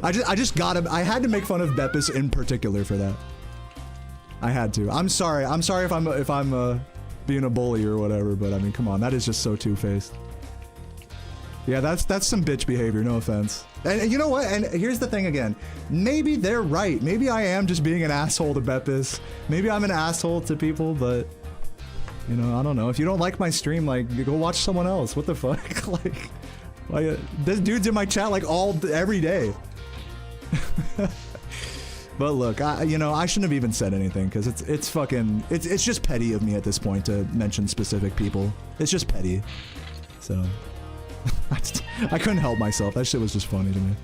I just got him. I had to make fun of Beppis in particular for that. I had to. I'm sorry. I'm sorry if I'm being a bully or whatever, but I mean, come on. That is just so two-faced. Yeah, that's some bitch behavior, no offense. And you know what? And here's the thing again. Maybe they're right. Maybe I am just being an asshole to Beppis. Maybe I'm an asshole to people, but... You know, I don't know. If you don't like my stream, like, go watch someone else. What the fuck? Like, this dude's in my chat, like, every day. But look, you know, I shouldn't have even said anything, because it's fucking... It's just petty of me at this point to mention specific people. It's just petty. So... I couldn't help myself. That shit was just funny to me.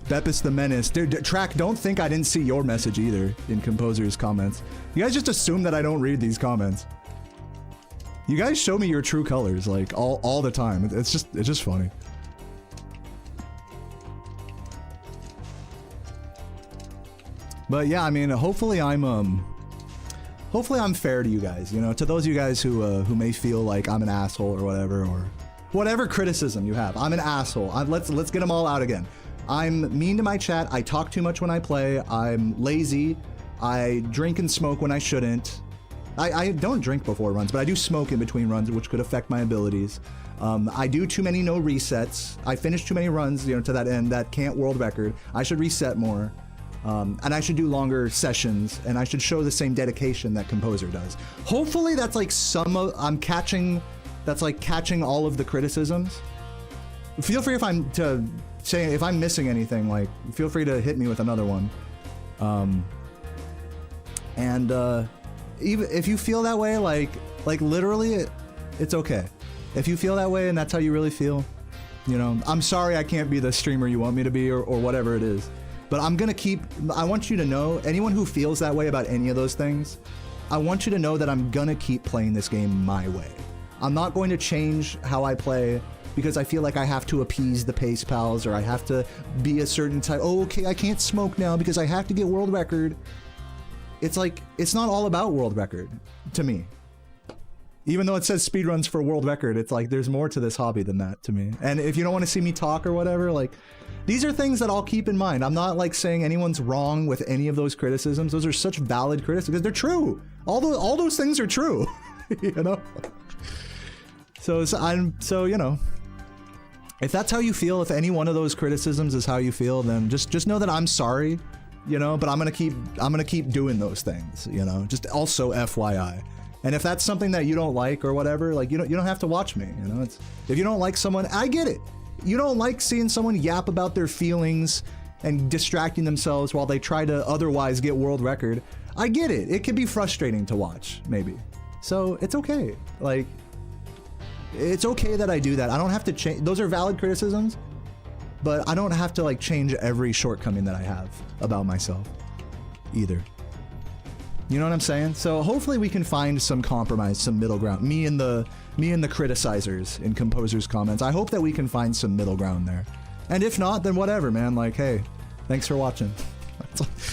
Beppis the Menace. Dude, Track, don't think I didn't see your message either in Composer's comments. You guys just assume that I don't read these comments. You guys show me your true colors, like, all the time. It's just funny. But yeah, I mean, hopefully I'm fair to you guys, you know, to those of you guys who may feel like I'm an asshole or whatever criticism you have. I'm an asshole. Let's get them all out again. I'm mean to my chat. I talk too much when I play. I'm lazy. I drink and smoke when I shouldn't. I don't drink before runs, but I do smoke in between runs, which could affect my abilities. I do too many no resets. I finish too many runs, you know, to that end. That can't world record. I should reset more. And I should do longer sessions, and I should show the same dedication that Composer does. Hopefully that's like that's like catching all of the criticisms. Feel free if I'm missing anything, like, feel free to hit me with another one. Even if you feel that way, like literally, it's okay. If you feel that way and that's how you really feel, you know, I'm sorry I can't be the streamer you want me to be or whatever it is. But I want you to know, anyone who feels that way about any of those things, I want you to know that I'm gonna keep playing this game my way. I'm not going to change how I play because I feel like I have to appease the pace pals or I have to be a certain type. Oh, okay, I can't smoke now because I have to get world record. It's like, it's not all about world record to me. Even though it says speedruns for world record, it's like there's more to this hobby than that to me. And if you don't want to see me talk or whatever, like, these are things that I'll keep in mind. I'm not like saying anyone's wrong with any of those criticisms. Those are such valid criticisms because they're true. All those things are true, you know? So you know, if that's how you feel, if any one of those criticisms is how you feel, then just know that I'm sorry, you know, but I'm gonna keep doing those things, you know, just also FYI. And if that's something that you don't like or whatever, like, you don't have to watch me, you know? If you don't like someone, I get it. You don't like seeing someone yap about their feelings and distracting themselves while they try to otherwise get world record. I get it. It can be frustrating to watch, maybe. So it's okay. Like, it's okay that I do that. I don't have to change. Those are valid criticisms, but I don't have to like change every shortcoming that I have about myself either. You know what I'm saying? So hopefully we can find some compromise, some middle ground. Me and the criticizers in Composer's comments. I hope that we can find some middle ground there. And if not, then whatever, man. Like, hey, thanks for watching.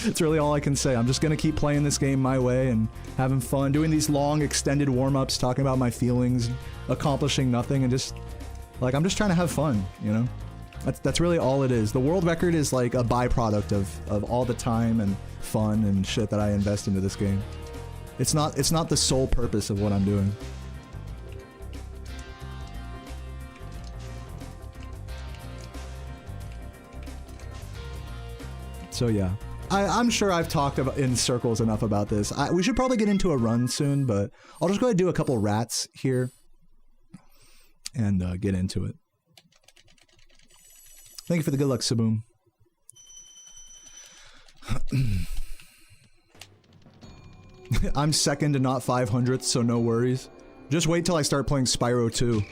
That's really all I can say. I'm just gonna keep playing this game my way and having fun, doing these long, extended warm-ups, talking about my feelings, accomplishing nothing, and just like, I'm just trying to have fun, you know? That's really all it is. The world record is like a byproduct of all the time and fun and shit that I invest into this game. It's not the sole purpose of what I'm doing. So yeah, I'm sure I've talked in circles enough about this. We should probably get into a run soon, but I'll just go ahead and do a couple rats here and get into it. Thank you for the good luck, Saboom. I'm second and not 500th, so no worries. Just wait till I start playing Spyro 2.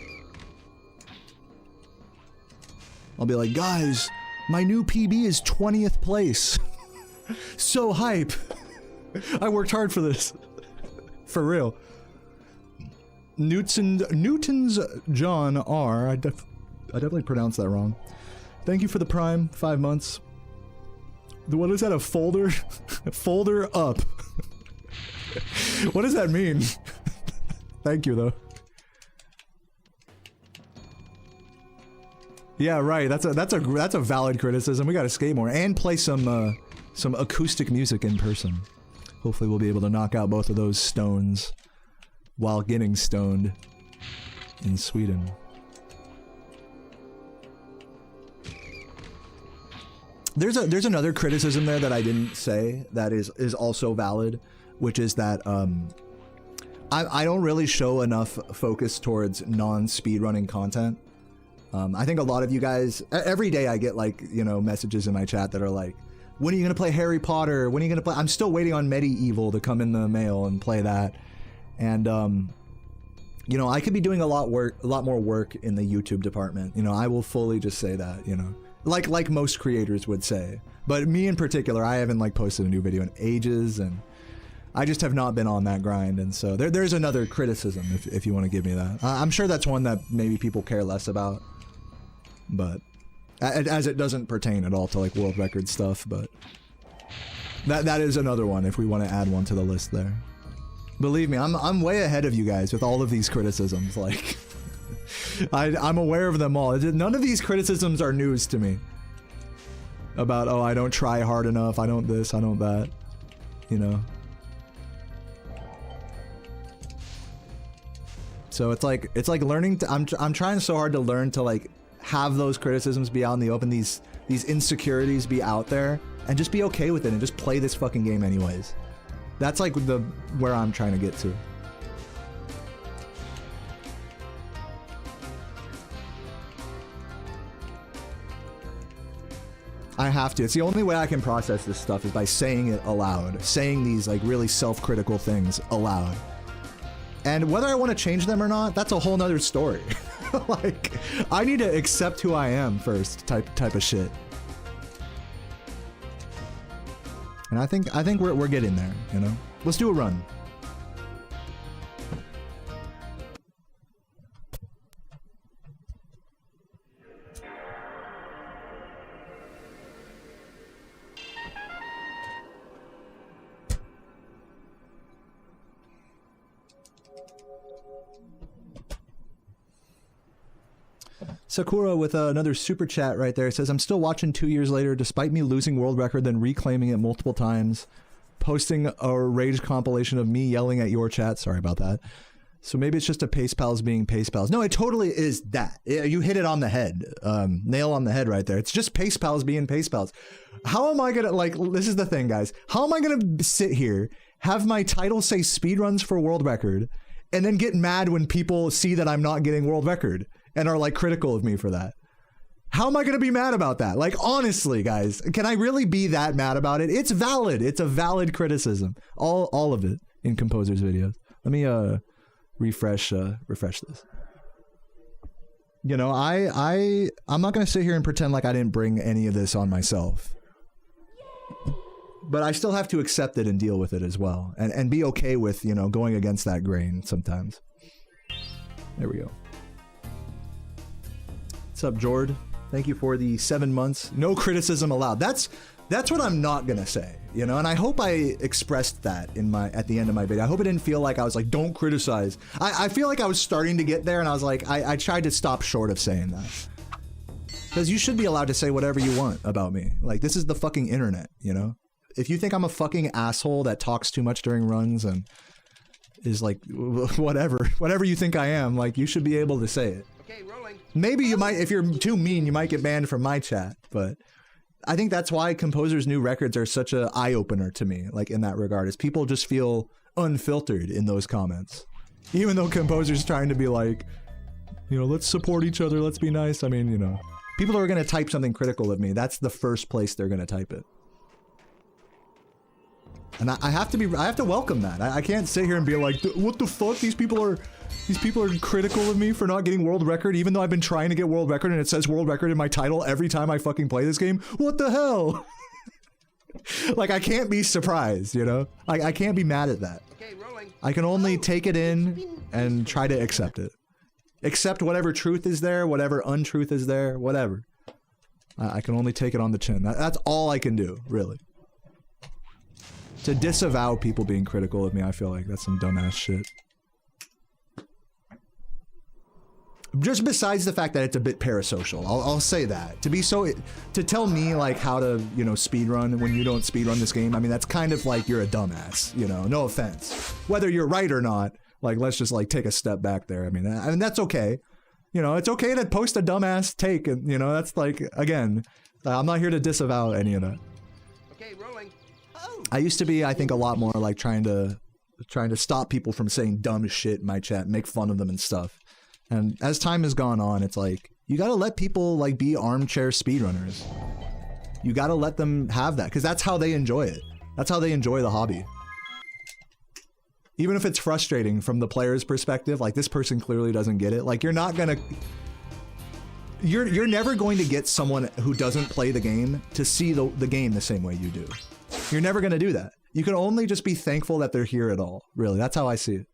I'll be like, guys, my new PB is 20th place. So hype. I worked hard for this. For real. Newton's John R. I definitely pronounced that wrong. Thank you for the Prime, 5 months. What is that, a folder? Folder up. What does that mean? Thank you, though. Yeah, right. That's a valid criticism. We gotta skate more and play some acoustic music in person. Hopefully, we'll be able to knock out both of those stones while getting stoned in Sweden. There's another criticism there that I didn't say that is also valid, which is that I don't really show enough focus towards non-speedrunning content. I think a lot of you guys, every day I get like, you know, messages in my chat that are like, when are you gonna play Harry Potter? When are you gonna play? I'm still waiting on Medieval to come in the mail and play that. And you know, I could be doing a lot more work in the YouTube department. You know, I will fully just say that, you know, like most creators would say. But me in particular, I haven't like posted a new video in ages, and I just have not been on that grind. And so there's another criticism if you want to give me that. I'm sure that's one that maybe people care less about, but as it doesn't pertain at all to like world record stuff. But that is another one if we want to add one to the list there. Believe me, I'm way ahead of you guys with all of these criticisms. Like, I'm aware of them all. None of these criticisms are news to me. About, oh, I don't try hard enough, I don't this, I don't that. You know? So it's like learning to, I'm trying so hard to learn to like have those criticisms be out in the open, these insecurities be out there, and just be okay with it and just play this fucking game anyways. That's like where I'm trying to get to. I have to. It's the only way I can process this stuff is by saying it aloud. Saying these like really self-critical things aloud. And whether I want to change them or not, that's a whole nother story. Like, I need to accept who I am first, type of shit. And I think we're getting there, you know? Let's do a run. Sakura with another super chat right there. It says, I'm still watching 2 years later despite me losing world record then reclaiming it multiple times. Posting a rage compilation of me yelling at your chat. Sorry about that. So maybe it's just a Pace Pals being Pace Pals. No, it totally is that. You hit it on the head. Nail on the head right there. It's just Pace Pals being Pace Pals. How am I gonna, like, this is the thing, guys. How am I gonna sit here, have my title say speedruns for world record, and then get mad when people see that I'm not getting world record and are like critical of me for that? How am I going to be mad about that? Like, honestly, guys, can I really be that mad about it? It's valid. It's a valid criticism. All of it in Composer's videos. Let me refresh this. You know, I'm not going to sit here and pretend like I didn't bring any of this on myself. But I still have to accept it and deal with it as well. And be okay with, you know, going against that grain sometimes. There we go. What's up, Jord? Thank you for the 7 months. No criticism allowed. That's what I'm not gonna say, you know. And I hope I expressed that at the end of my video. I hope it didn't feel like I was like, don't criticize. I feel like I was starting to get there, and I was like, I tried to stop short of saying that, because you should be allowed to say whatever you want about me. Like, this is the fucking internet, you know. If you think I'm a fucking asshole that talks too much during runs and is like whatever you think I am, like, you should be able to say it. Okay, rolling. Maybe you might, if you're too mean, you might get banned from my chat, but I think that's why Composer's new records are such an eye-opener to me, like, in that regard, is people just feel unfiltered in those comments. Even though Composer's trying to be like, you know, let's support each other, let's be nice. I mean, you know, People are gonna type something critical of me. That's the first place they're gonna type it. And I have to welcome that. I can't sit here and be like, what the fuck? These people are critical of me for not getting world record, even though I've been trying to get world record and it says world record in my title every time I fucking play this game. What the hell? Like, I can't be surprised, you know? I can't be mad at that. Okay, rolling. I can only take it in and try to accept it. Accept whatever truth is there, whatever untruth is there, whatever. I can only take it on the chin. That's all I can do, really. To disavow people being critical of me, I feel like that's some dumbass shit. Just besides the fact that it's a bit parasocial, I'll say that. To tell me like how to, you know, speedrun when you don't speedrun this game, I mean, that's kind of like you're a dumbass, you know, no offense. Whether you're right or not, like, let's just like take a step back there. I mean, that's okay. You know, it's okay to post a dumbass take, and you know, that's like, again, I'm not here to disavow any of that. Okay, rolling. I used to be, I think, a lot more like trying to stop people from saying dumb shit in my chat, make fun of them and stuff. And as time has gone on, it's like, you gotta let people like be armchair speedrunners. You gotta let them have that, because that's how they enjoy it. That's how they enjoy the hobby. Even if it's frustrating from the player's perspective, like this person clearly doesn't get it, like you're not gonna... You're never going to get someone who doesn't play the game to see the game the same way you do. You're never gonna do that. You can only just be thankful that they're here at all, really. That's how I see it.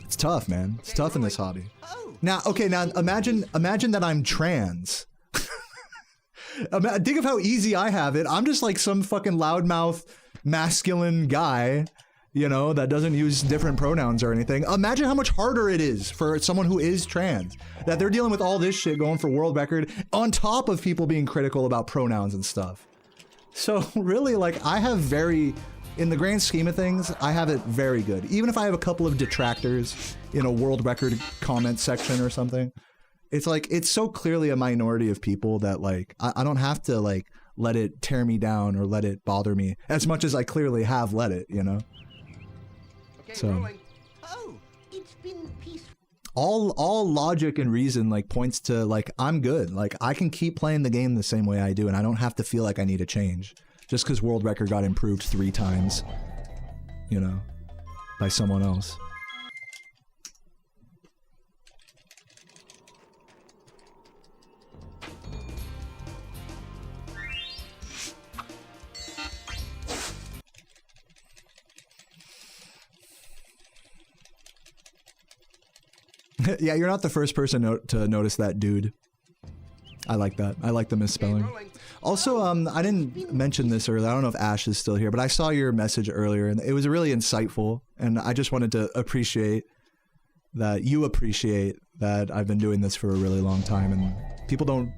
It's tough, man. It's tough in this hobby. Now, okay, now imagine that I'm trans. Think of how easy I have it. I'm just like some fucking loudmouth, masculine guy, you know, that doesn't use different pronouns or anything. Imagine how much harder it is for someone who is trans, that they're dealing with all this shit going for world record on top of people being critical about pronouns and stuff. So really, like, I have very... In the grand scheme of things, I have it very good. Even if I have a couple of detractors in a world record comment section or something, it's like, it's so clearly a minority of people that like, I don't have to like let it tear me down or let it bother me as much as I clearly have let it, you know? Okay, so, rolling. Oh, it's been peaceful. All logic and reason like points to like, I'm good. Like I can keep playing the game the same way I do and I don't have to feel like I need a change. Just because world record got improved 3 times, you know, by someone else. Yeah, you're not the first person to notice that, dude. I like that. I like the misspelling. Also, I didn't mention this earlier. I don't know if Ash is still here, but I saw your message earlier, and it was really insightful. And I just wanted to appreciate that you appreciate that I've been doing this for a really long time, and people don't,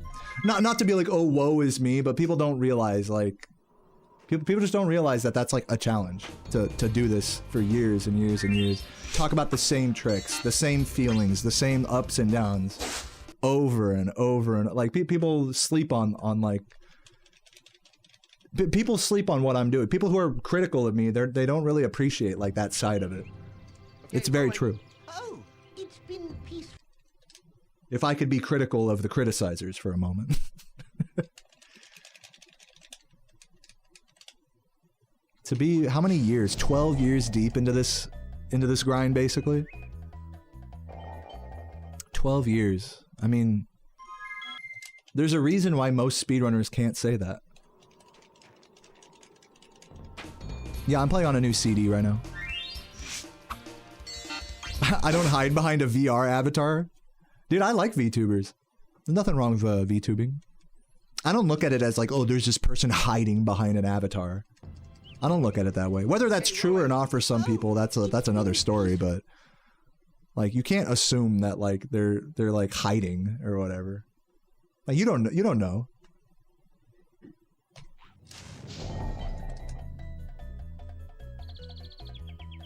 not to be like, oh, woe is me, but people don't realize, like, people just don't realize that that's like a challenge to do this for years and years and years. Talk about the same tricks, the same feelings, the same ups and downs, over and over, and like people sleep on like. People sleep on what I'm doing. People who are critical of me, they don't really appreciate like that side of it. Okay, it's very true. Oh, it's been peaceful. If I could be critical of the criticizers for a moment. To be how many years? 12 years deep into this grind, basically. 12 years. I mean, there's a reason why most speedrunners can't say that. Yeah, I'm playing on a new CD right now. I don't hide behind a VR avatar. Dude, I like VTubers. There's nothing wrong with VTubing. I don't look at it as like, oh, there's this person hiding behind an avatar. I don't look at it that way. Whether that's true or not for some people, that's another story, but like you can't assume that like they're like hiding or whatever. Like you don't know.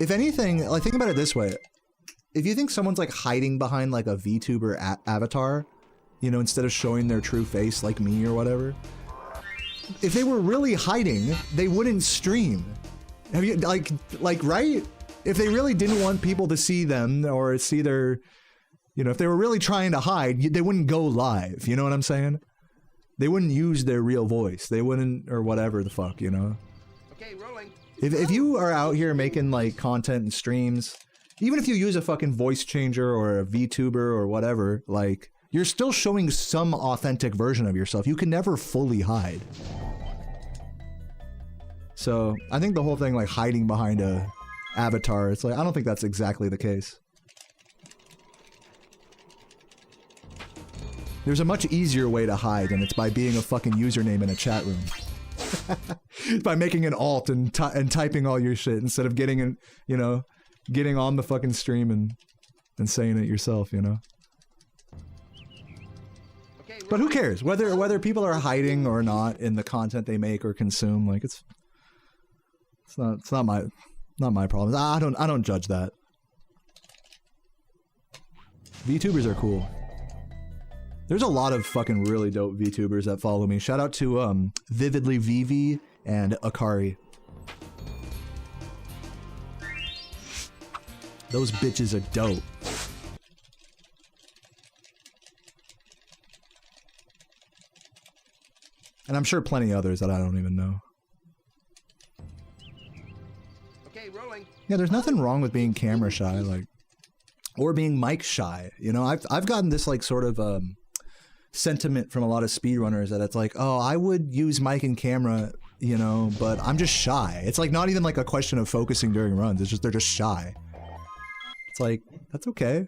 If anything, like think about it this way. If you think someone's like hiding behind like a VTuber avatar, you know, instead of showing their true face like me or whatever, if they were really hiding, they wouldn't stream. Have you like right? if they really didn't want people to see them or see their, you know, if they were really trying to hide, they wouldn't go live. You know what I'm saying? They wouldn't use their real voice. They wouldn't, or whatever the fuck, you know? Okay, rolling. If you are out here making like content and streams, even if you use a fucking voice changer or a VTuber or whatever, like, you're still showing some authentic version of yourself. You can never fully hide. So I think the whole thing, like hiding behind a avatar, it's like, I don't think that's exactly the case. There's a much easier way to hide, and it's by being a fucking username in a chat room. By making an alt and typing all your shit instead of getting in, you know, getting on the fucking stream and saying it yourself, you know. Okay, But who cares whether people are hiding or not in the content they make or consume? Like it's not my problem. I don't judge that. VTubers are cool. There's a lot of fucking really dope VTubers that follow me. Shout out to Vividly Vivi and Akari. Those bitches are dope. And I'm sure plenty others that I don't even know. Okay, rolling. Yeah, there's nothing wrong with being camera shy, like, or being mic shy. You know, I've gotten this like sort of sentiment from a lot of speedrunners that it's like, oh, I would use mic and camera, you know, but I'm just shy. It's like not even like a question of focusing during runs. It's just they're just shy. It's like, that's okay.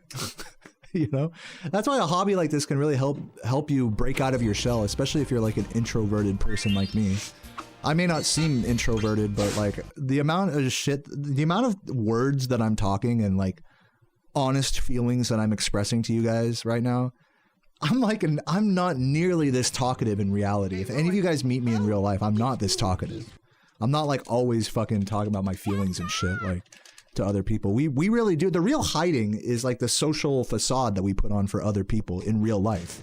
You know, that's why a hobby like this can really help you break out of your shell, especially if you're like an introverted person like me. I may not seem introverted, but like the amount of shit, the amount of words that I'm talking and like honest feelings that I'm expressing to you guys right now, I'm not nearly this talkative in reality. If any of you guys meet me in real life, I'm not this talkative. I'm not like always fucking talking about my feelings and shit like to other people. We really do. The real hiding is like the social facade that we put on for other people in real life.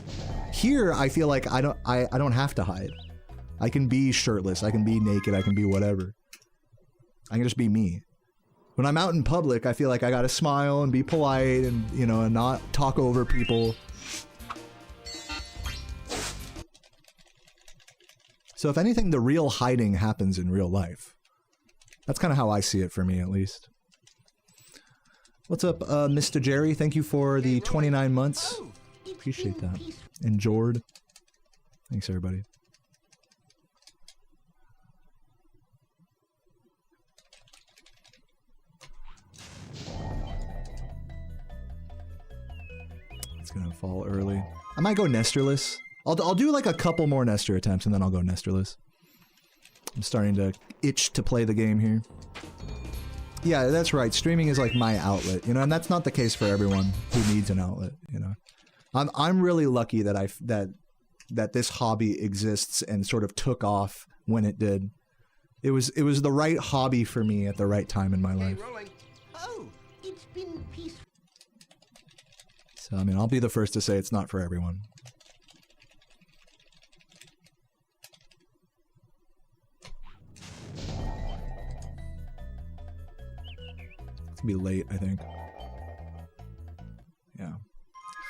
Here, I feel like I don't have to hide. I can be shirtless. I can be naked. I can be whatever. I can just be me. When I'm out in public, I feel like I gotta smile and be polite and, you know, and not talk over people. So if anything, the real hiding happens in real life. That's kind of how I see it for me, at least. What's up, Mr. Jerry? Thank you for the 29 months. Appreciate that. And Jord. Thanks, everybody. It's gonna fall early. I might go Nestorless. I'll do like a couple more Nestor attempts and then I'll go Nestorless. I'm starting to itch to play the game here. Yeah, that's right. Streaming is like my outlet, you know, and that's not the case for everyone who needs an outlet, you know. I'm really lucky that that this hobby exists and sort of took off when it did. It was the right hobby for me at the right time in my life. Rolling. Oh, it's been peaceful. So I mean, I'll be the first to say it's not for everyone. Be late, I think. Yeah.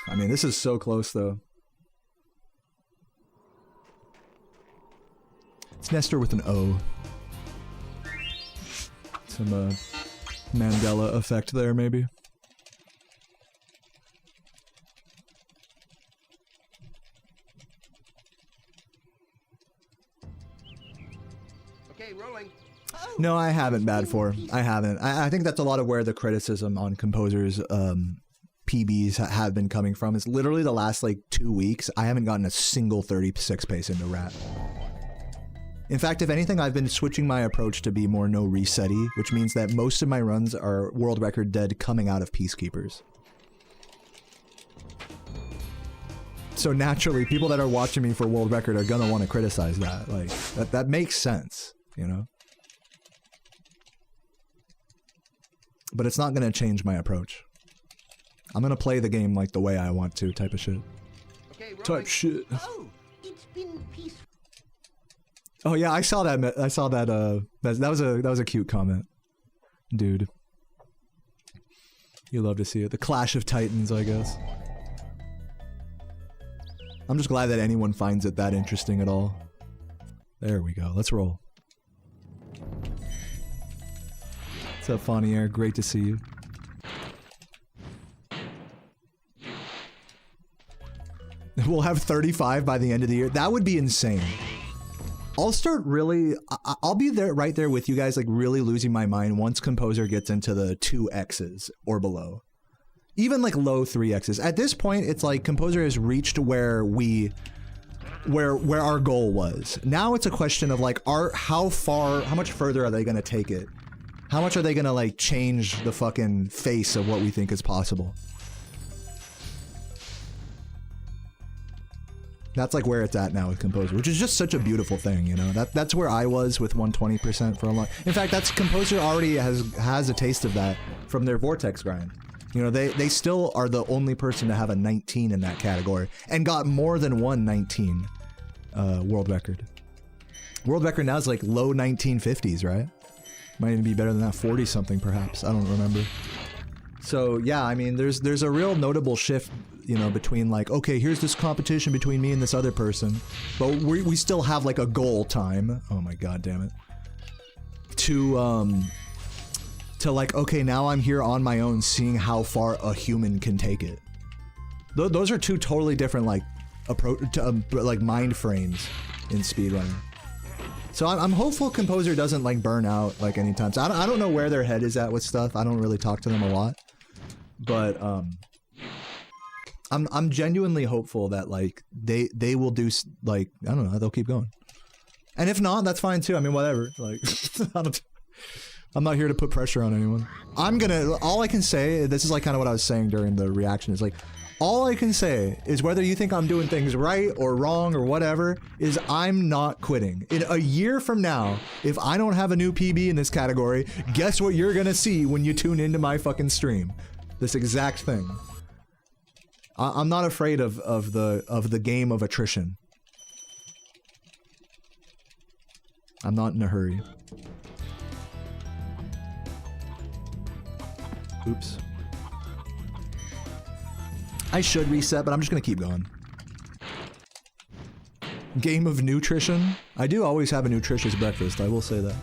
I mean, this is so close, though. It's Nestor with an O. Some Mandela effect there, maybe. Okay, rolling. No, I haven't, Bad For. I haven't. I think that's a lot of where the criticism on composers' PBs have been coming from. It's literally the last, like, 2 weeks, I haven't gotten a single 36 pace into rap. In fact, if anything, I've been switching my approach to be more no resetty, which means that most of my runs are world record dead coming out of Peacekeepers. So naturally, people that are watching me for world record are gonna want to criticize that. Like, that makes sense, you know? But it's not gonna change my approach. I'm gonna play the game like the way I want to, type of shit. Okay, Type shit. Oh, it's been peaceful. Oh yeah, I saw that. I saw that. That was a cute comment, dude. You love to see it. The Clash of Titans, I guess. I'm just glad that anyone finds it that interesting at all. There we go. Let's roll. What's up, Fonnier? Great to see you. We'll have 35 by the end of the year. That would be insane. I'll start really... I'll be there, right there with you guys, like really losing my mind once Composer gets into the 2Xs or below. Even like low 3Xs. At this point, it's like Composer has reached where our goal was. Now it's a question of like, how much further are they going to take it? How much are they going to like change the fucking face of what we think is possible? That's like where it's at now with Composer, which is just such a beautiful thing, you know? That's where I was with 120% for a long... In fact, that's Composer already has a taste of that from their Vortex grind. You know, they still are the only person to have a 19 in that category and got more than one 19 world record. World record now is like low 1950s, right? Might even be better than that, 40 something perhaps. I don't remember. So yeah, I mean, there's a real notable shift, you know, between like, okay, here's this competition between me and this other person, but we still have like a goal time. Oh my god, damn it. To like, okay, now I'm here on my own, seeing how far a human can take it. Those are two totally different like approach to like mind frames in speedrunning. So I'm hopeful Composer doesn't like burn out like anytime. So I don't know where their head is at with stuff. I don't really talk to them a lot, but I'm genuinely hopeful that like they will do like, I don't know, they'll keep going. And if not, that's fine too. I mean, whatever. Like, I'm not here to put pressure on anyone. All I can say, this is like kind of what I was saying during the reaction, is like, all I can say is whether you think I'm doing things right or wrong or whatever, is I'm not quitting. In a year from now, if I don't have a new PB in this category, guess what you're gonna see when you tune into my fucking stream? This exact thing. I'm not afraid of the game of attrition. I'm not in a hurry. Oops. I should reset, but I'm just gonna keep going. Game of nutrition? I do always have a nutritious breakfast, I will say that.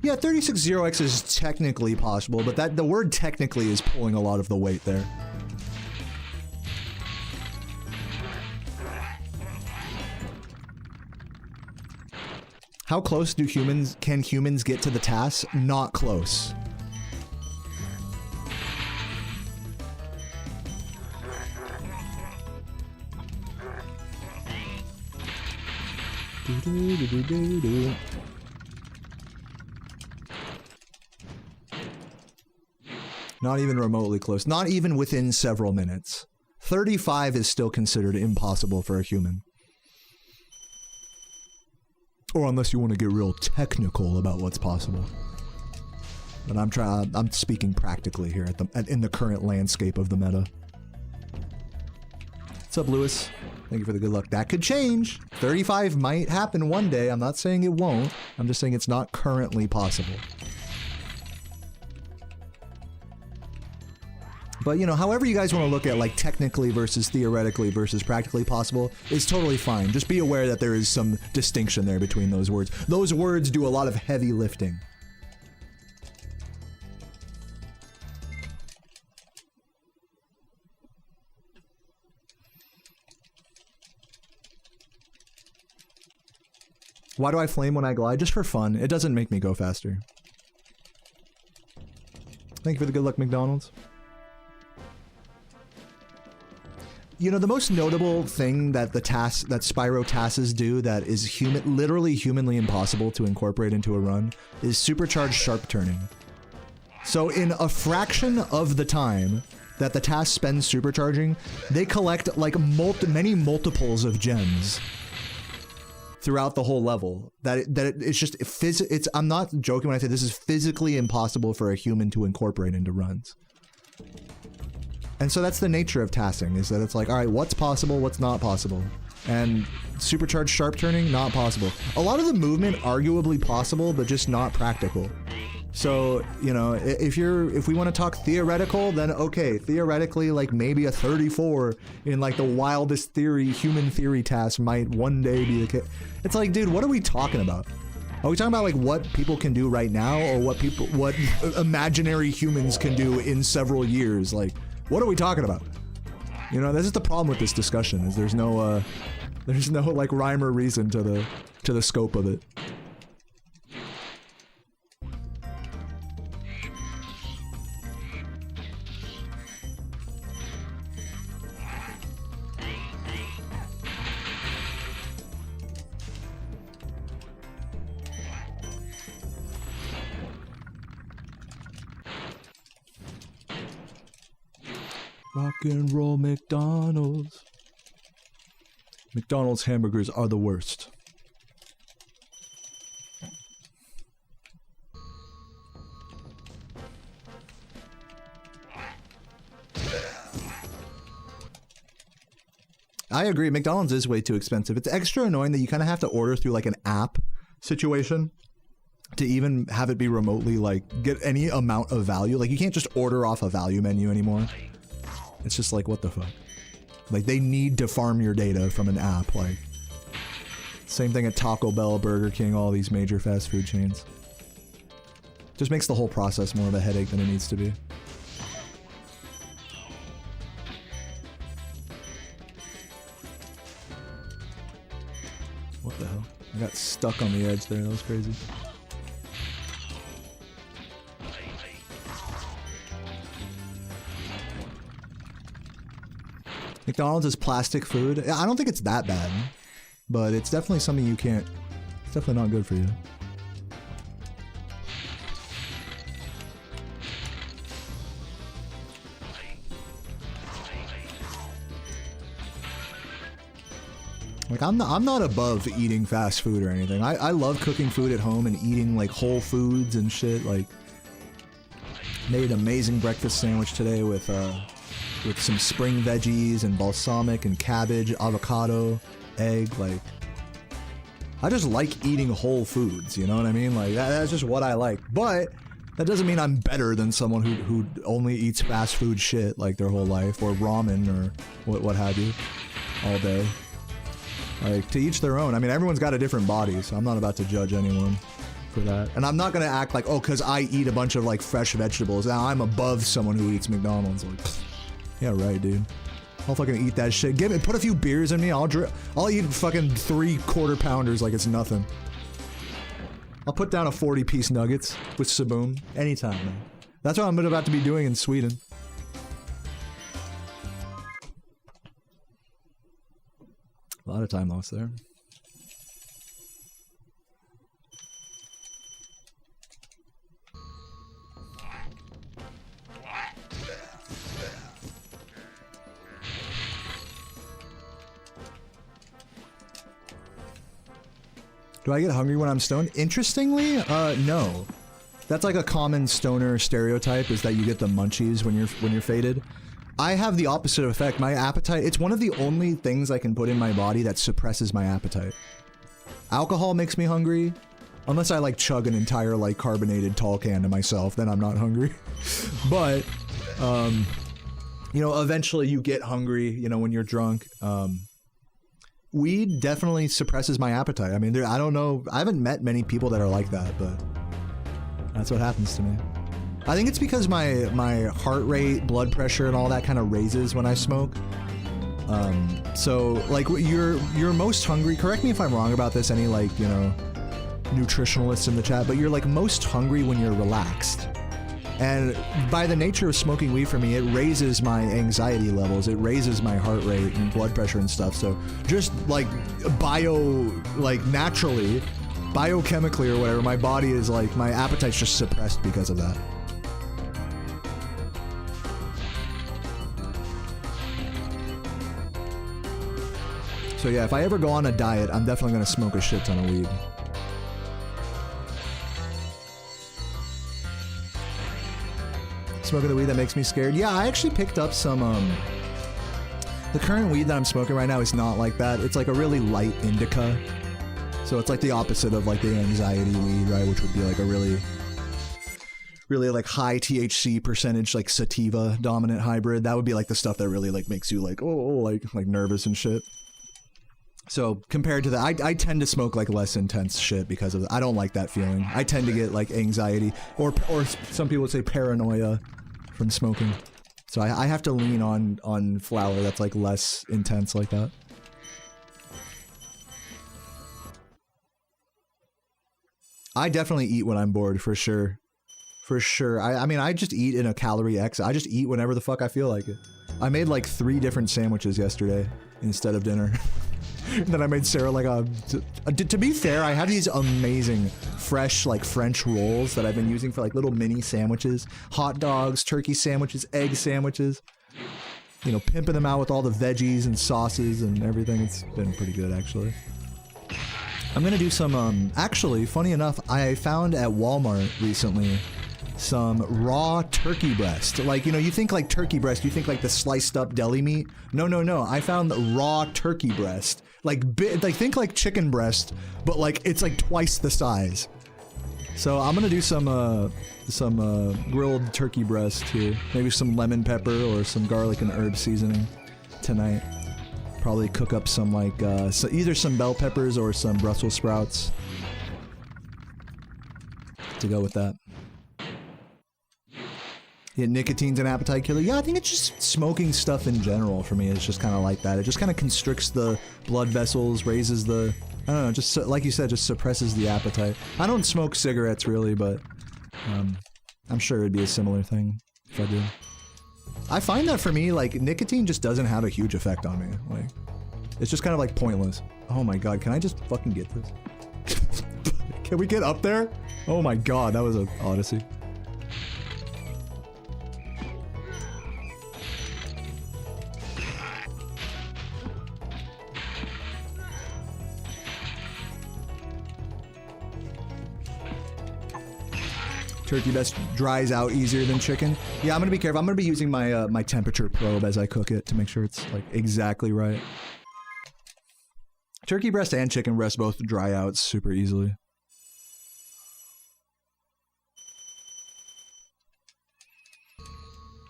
Yeah, 36-0x is technically possible, but the word technically is pulling a lot of the weight there. How close can humans get to the task? Not close. Not even remotely close. Not even within several minutes. 35 is still considered impossible for a human. Or unless you want to get real technical about what's possible. But I'm speaking practically here in the current landscape of the meta. What's up, Lewis? Thank you for the good luck. That could change. 35 might happen one day. I'm not saying it won't. I'm just saying it's not currently possible. But, you know, however you guys want to look at, like, technically versus theoretically versus practically possible is totally fine. Just be aware that there is some distinction there between those words. Those words do a lot of heavy lifting. Why do I flame when I glide? Just for fun. It doesn't make me go faster. Thank you for the good luck, McDonald's. You know, the most notable thing that that Spyro tasks do that is literally humanly impossible to incorporate into a run is supercharged sharp turning. So in a fraction of the time that the task spends supercharging, they collect like many multiples of gems throughout the whole level. It's just I'm not joking when I say this is physically impossible for a human to incorporate into runs. And so that's the nature of tasking, is that it's like, all right, what's possible, what's not possible? And supercharged sharp turning, not possible. A lot of the movement, arguably possible, but just not practical. So, you know, if we want to talk theoretical, then okay, theoretically, like maybe a 34 in like the wildest human theory task might one day be the case. It's like, dude, what are we talking about? Are we talking about like what people can do right now, or what imaginary humans can do in several years? Like, what are we talking about? You know, this is the problem with this discussion, is there's no like rhyme or reason to the scope of it. Rock and roll McDonald's. McDonald's hamburgers are the worst. I agree, McDonald's is way too expensive. It's extra annoying that you kind of have to order through like an app situation to even have it be remotely like get any amount of value. Like you can't just order off a value menu anymore. It's just like, what the fuck? Like, they need to farm your data from an app, like. Same thing at Taco Bell, Burger King, all these major fast food chains. Just makes the whole process more of a headache than it needs to be. What the hell? I got stuck on the edge there, that was crazy. McDonald's is plastic food. I don't think it's that bad, but it's definitely something you can't. It's definitely not good for you. Like I'm not above eating fast food or anything. I love cooking food at home and eating like whole foods and shit. Like made an amazing breakfast sandwich today with some spring veggies and balsamic and cabbage, avocado, egg. Like, I just like eating whole foods, you know what I mean? Like, that's just what I like. But that doesn't mean I'm better than someone who only eats fast food shit like their whole life, or ramen or what have you all day. Like, to each their own. I mean, everyone's got a different body, so I'm not about to judge anyone for that. And I'm not gonna act like, oh, because I eat a bunch of like fresh vegetables, now I'm above someone who eats McDonald's. Like, yeah, right, dude. I'll fucking eat that shit. Put a few beers in me. I'll eat fucking 3 quarter-pounders like it's nothing. I'll put down a 40-piece nuggets with Saboom anytime, man. That's what I'm about to be doing in Sweden. A lot of time lost there. Do I get hungry when I'm stoned? Interestingly, no. That's like a common stoner stereotype, is that you get the munchies when you're faded. I have the opposite effect. My appetite, it's one of the only things I can put in my body that suppresses my appetite. Alcohol makes me hungry, unless I like chug an entire like carbonated tall can to myself, then I'm not hungry. But, you know, eventually you get hungry, you know, when you're drunk. Weed definitely suppresses my appetite. I mean, I don't know, I haven't met many people that are like that, but that's what happens to me. I think it's because my heart rate, blood pressure, and all that kind of raises when I smoke. So, like, you're most hungry, correct me if I'm wrong about this, any, like, you know, nutritionalists in the chat, but you're, like, most hungry when you're relaxed. And by the nature of smoking weed for me, it raises my anxiety levels, it raises my heart rate and blood pressure and stuff. So just like naturally, biochemically or whatever, my body is like, my appetite's just suppressed because of that. So yeah, if I ever go on a diet, I'm definitely gonna smoke a shit ton of weed. Smoking the weed that makes me scared. Yeah, I actually picked up some, the current weed that I'm smoking right now is not like that. It's like a really light indica. So it's like the opposite of like the anxiety weed, right? Which would be like a really really like high THC percentage, like sativa dominant hybrid. That would be like the stuff that really like makes you like, like nervous and shit. So compared to that, I tend to smoke like less intense shit because of that. I don't like that feeling. I tend to get like anxiety or some people would say paranoia from smoking. So I have to lean on flower that's like less intense like that. I definitely eat when I'm bored, for sure. For sure. I mean, I just eat in a calorie X. I just eat whenever the fuck I feel like it. I made like 3 different sandwiches yesterday instead of dinner. Then I made Sarah like to be fair, I have these amazing fresh like French rolls that I've been using for like little mini sandwiches, hot dogs, turkey sandwiches, egg sandwiches. You know, pimping them out with all the veggies and sauces and everything. It's been pretty good actually. I'm gonna do some, actually, funny enough, I found at Walmart recently some raw turkey breast. Like, you know, you think like turkey breast, you think like the sliced up deli meat. No, no, no. I found the raw turkey breast. Like think like chicken breast, but like it's like twice the size. So I'm gonna do some grilled turkey breast here. Maybe some lemon pepper or some garlic and herb seasoning tonight. Probably cook up some like, either some bell peppers or some Brussels sprouts to go with that. Yeah, nicotine's an appetite killer. Yeah, I think it's just smoking stuff in general for me. It's just kind of like that. It just kind of constricts the blood vessels, raises the, I don't know, just like you said, just suppresses the appetite. I don't smoke cigarettes really, but I'm sure it'd be a similar thing if I did. I find that for me, like, nicotine just doesn't have a huge effect on me. Like, it's just kind of like pointless. Oh my god, can I just fucking get this? Can we get up there? Oh my god, that was an odyssey. Turkey breast dries out easier than chicken. Yeah, I'm gonna be careful. I'm gonna be using my my temperature probe as I cook it to make sure it's like exactly right. Turkey breast and chicken breast both dry out super easily.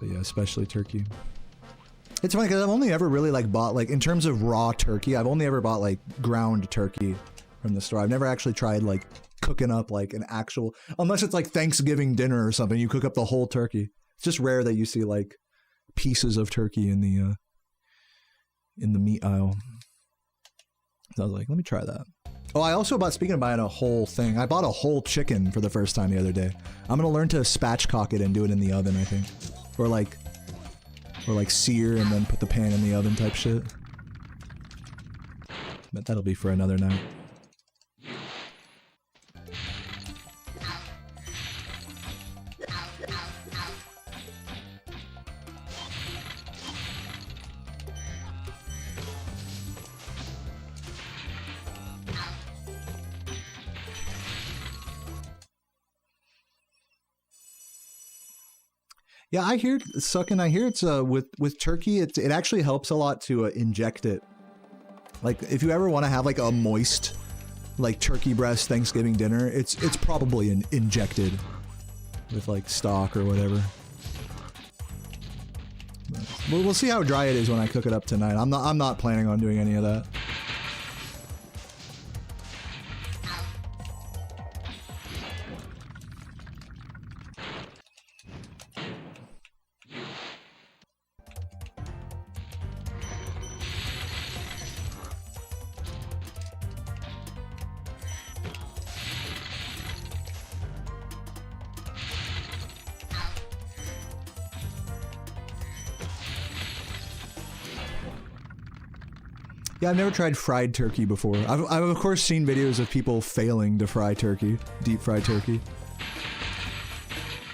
But yeah, especially turkey. It's funny because I've only ever really like bought like, in terms of raw turkey, I've only ever bought like ground turkey from the store. I've never actually tried like cooking up like an actual, unless it's like Thanksgiving dinner or something, you cook up the whole turkey. It's just rare that you see like pieces of turkey in the meat aisle. So I was like, let me try that. Oh, I also bought, speaking of buying a whole thing, I bought a whole chicken for the first time the other day. I'm gonna learn to spatchcock it and do it in the oven, I think. Or like sear and then put the pan in the oven type shit. But that'll be for another night. Yeah, I hear it's sucking. I hear it's with turkey. It actually helps a lot to inject it. Like if you ever want to have like a moist, like turkey breast Thanksgiving dinner, it's probably injected with like stock or whatever. But we'll see how dry it is when I cook it up tonight. I'm not planning on doing any of that. Yeah, I've never tried fried turkey before. I've of course seen videos of people failing to fry turkey, deep fry turkey.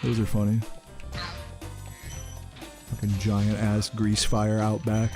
Those are funny. Fucking giant ass grease fire out back.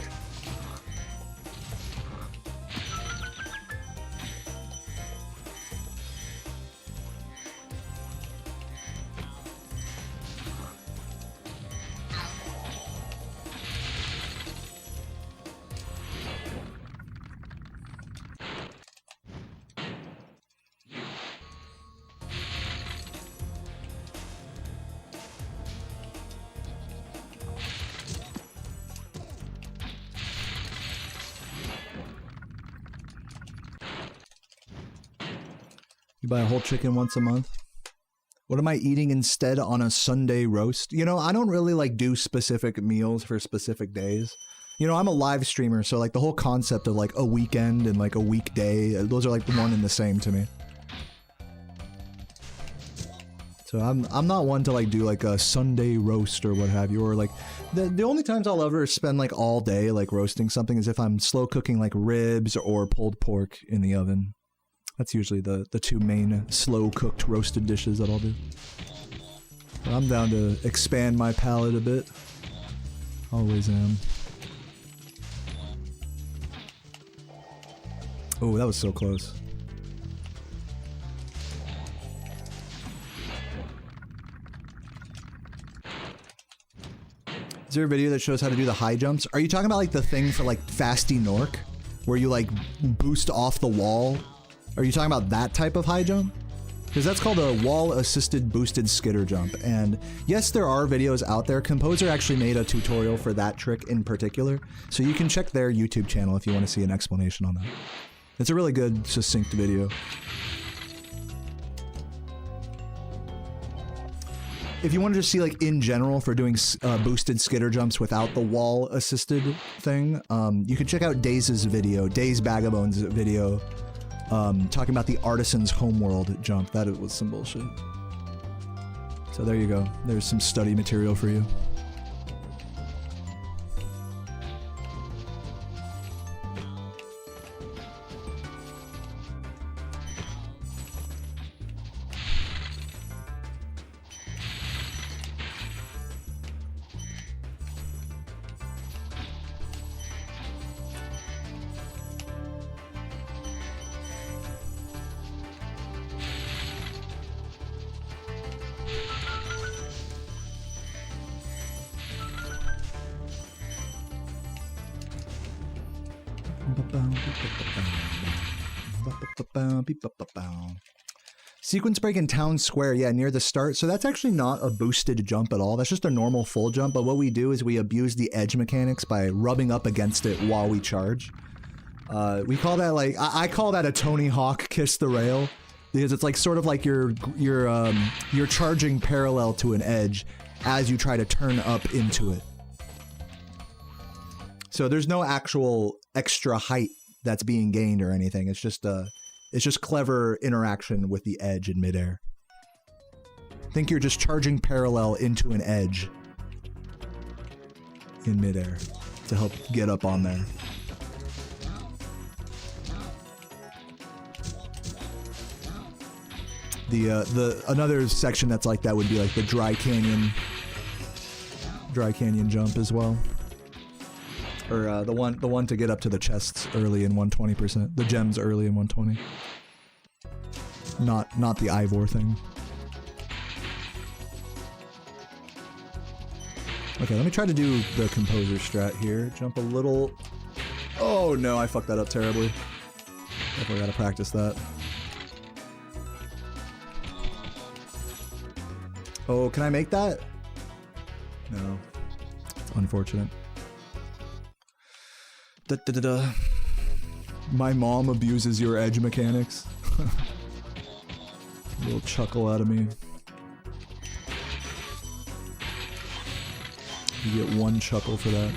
Buy a whole chicken once a month. What am I eating instead on a Sunday roast? You know, I don't really like do specific meals for specific days. You know, I'm a live streamer, so like the whole concept of like a weekend and like a weekday, those are like one and the same to me. So I'm not one to like do like a Sunday roast or what have you, or like the only times I'll ever spend like all day like roasting something is if I'm slow cooking like ribs or pulled pork in the oven. That's usually the two main slow cooked roasted dishes that I'll do. But I'm down to expand my palate a bit. Always am. Oh, that was so close. Is there a video that shows how to do the high jumps? Are you talking about like the thing for like Gnasty Gnorc? Where you like boost off the wall? Are you talking about that type of high jump? Because that's called a wall-assisted boosted skitter jump. And yes, there are videos out there. Composer actually made a tutorial for that trick in particular. So you can check their YouTube channel if you want to see an explanation on that. It's a really good, succinct video. If you want to just see like in general for doing boosted skitter jumps without the wall assisted thing, you can check out Daze's video, Daze Bagabone's video, talking about the Artisan's Homeworld jump. That was some bullshit. So there you go. There's some study material for you. Sequence break in Town Square, yeah, near the start. So that's actually not a boosted jump at all. That's just a normal full jump. But what we do is we abuse the edge mechanics by rubbing up against it while we charge. We call that like, I call that a Tony Hawk kiss the rail, because it's like sort of like you're charging parallel to an edge as you try to turn up into it. So there's no actual extra height that's being gained or anything. It's just clever interaction with the edge in midair. Think you're just charging parallel into an edge in midair to help get up on there. Another section that's like that would be like the Dry Canyon jump as well. Or the one to get up to the chests early in 120%. The gems early in 120. Not the Ivor thing. Okay, let me try to do the composer strat here. Jump a little. Oh no, I fucked that up terribly. Definitely gotta practice that. Oh, can I make that? No. It's unfortunate. My mom abuses your edge mechanics. A little chuckle out of me. You get one chuckle for that.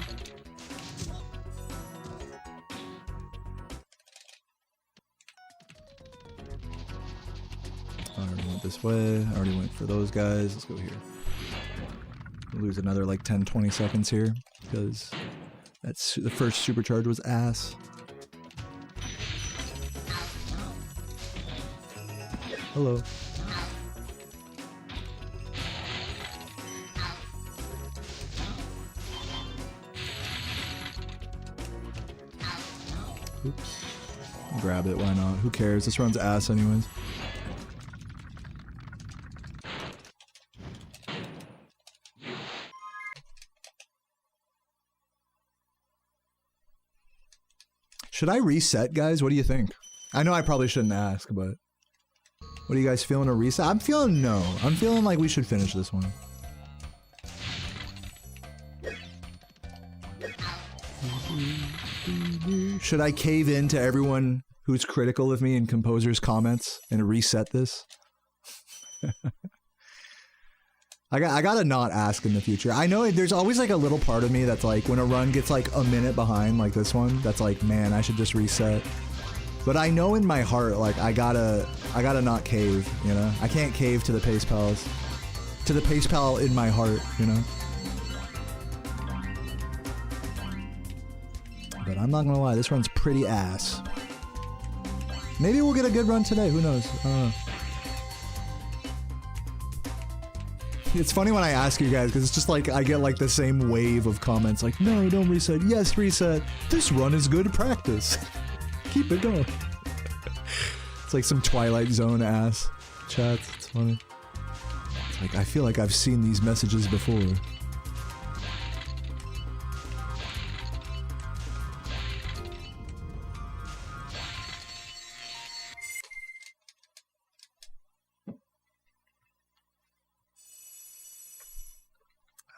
I already went this way. I already went for those guys. Let's go here. We'll lose another like 10-20 seconds here because that's the first supercharge was ass. Hello. Oops. Grab it, why not? Who cares? This runs ass anyways. Should I reset, guys? What do you think? I know I probably shouldn't ask, but what are you guys feeling, a reset? I'm feeling no. I'm feeling like we should finish this one. Should I cave in to everyone who's critical of me in Composer's comments and reset this. I gotta not ask in the future. I know there's always like a little part of me that's like, when a run gets like a minute behind, like this one, that's like, man, I should just reset. But I know in my heart, like, I gotta not cave, you know? I can't cave to the pace pals. To the pace pal in my heart, you know? But I'm not gonna lie, this run's pretty ass. Maybe we'll get a good run today, who knows? I don't know. It's funny when I ask you guys, because it's just like, I get like the same wave of comments like, no, don't reset, yes, reset. This run is good practice. Keep it going. It's like some Twilight Zone ass chats, it's funny. It's like, I feel like I've seen these messages before.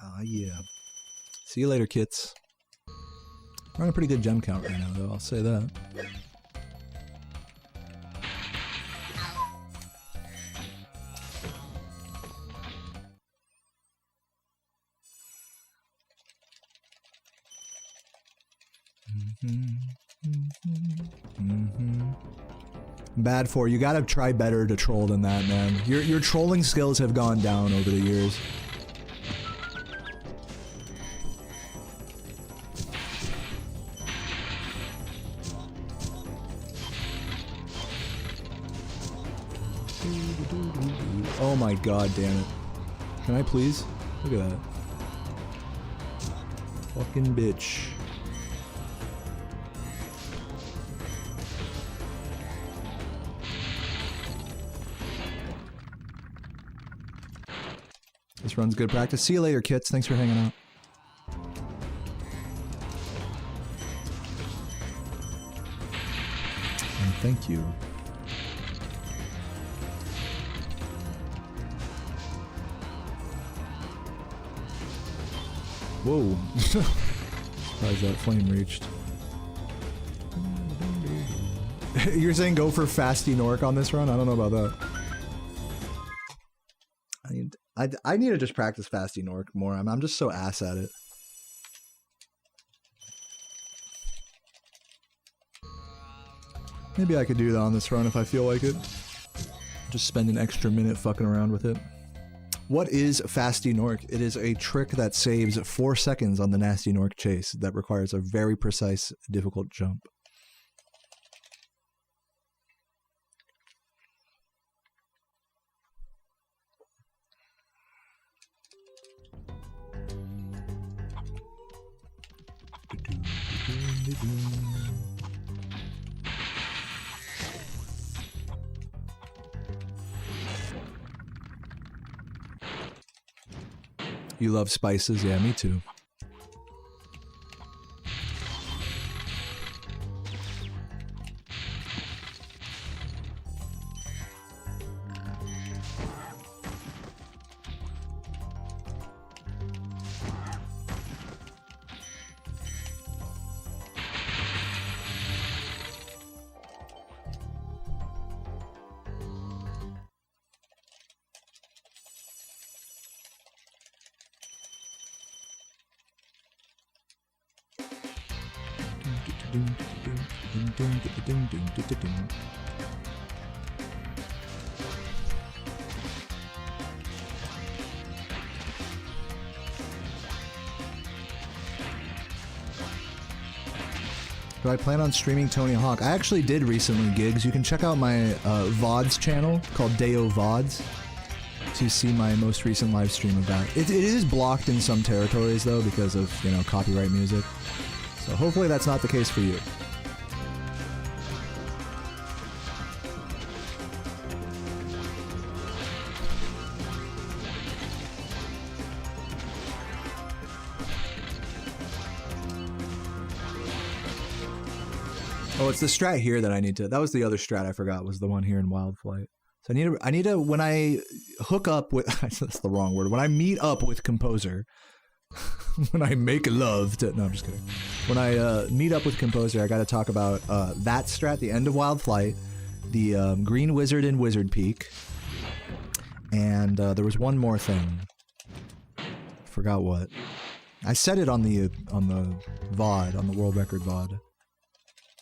Ah, yeah. See you later, kits. We're on a pretty good gem count right now, though, I'll say that. Bad for you. Gotta try better to troll than that, man. Your trolling skills have gone down over the years. Oh my god, damn it. Can I please? Look at that. Fucking bitch. This run's good practice. See you later, kits. Thanks for hanging out. And thank you. Whoa. Surprised that flame reached. You're saying go for Gnasty Gnorc on this run? I don't know about that. I need to just practice Gnasty Gnorc more. I'm just so ass at it. Maybe I could do that on this run if I feel like it. Just spend an extra minute fucking around with it. What is Gnasty Gnorc? It is a trick that saves 4 seconds on the Gnasty Gnorc chase that requires a very precise, difficult jump. You love spices? Yeah, me too. Do I plan on streaming Tony Hawk? I actually did recently, Gigs. You can check out my VODs channel called Deo VODs to see my most recent live stream of that. It is blocked in some territories though because of, you know, copyright music. So hopefully that's not the case for you. Oh, it's the strat here that I need to. That was the other strat I forgot, was the one here in Wild Flight. So I need to when I hook up with that's the wrong word. When I meet up with Composer, when I make love to... No, I'm just kidding. When I meet up with Composer, I gotta talk about that strat, the End of Wild Flight, the Green Wizard in Wizard Peak, and there was one more thing. Forgot what. I said it on the VOD, on the World Record VOD.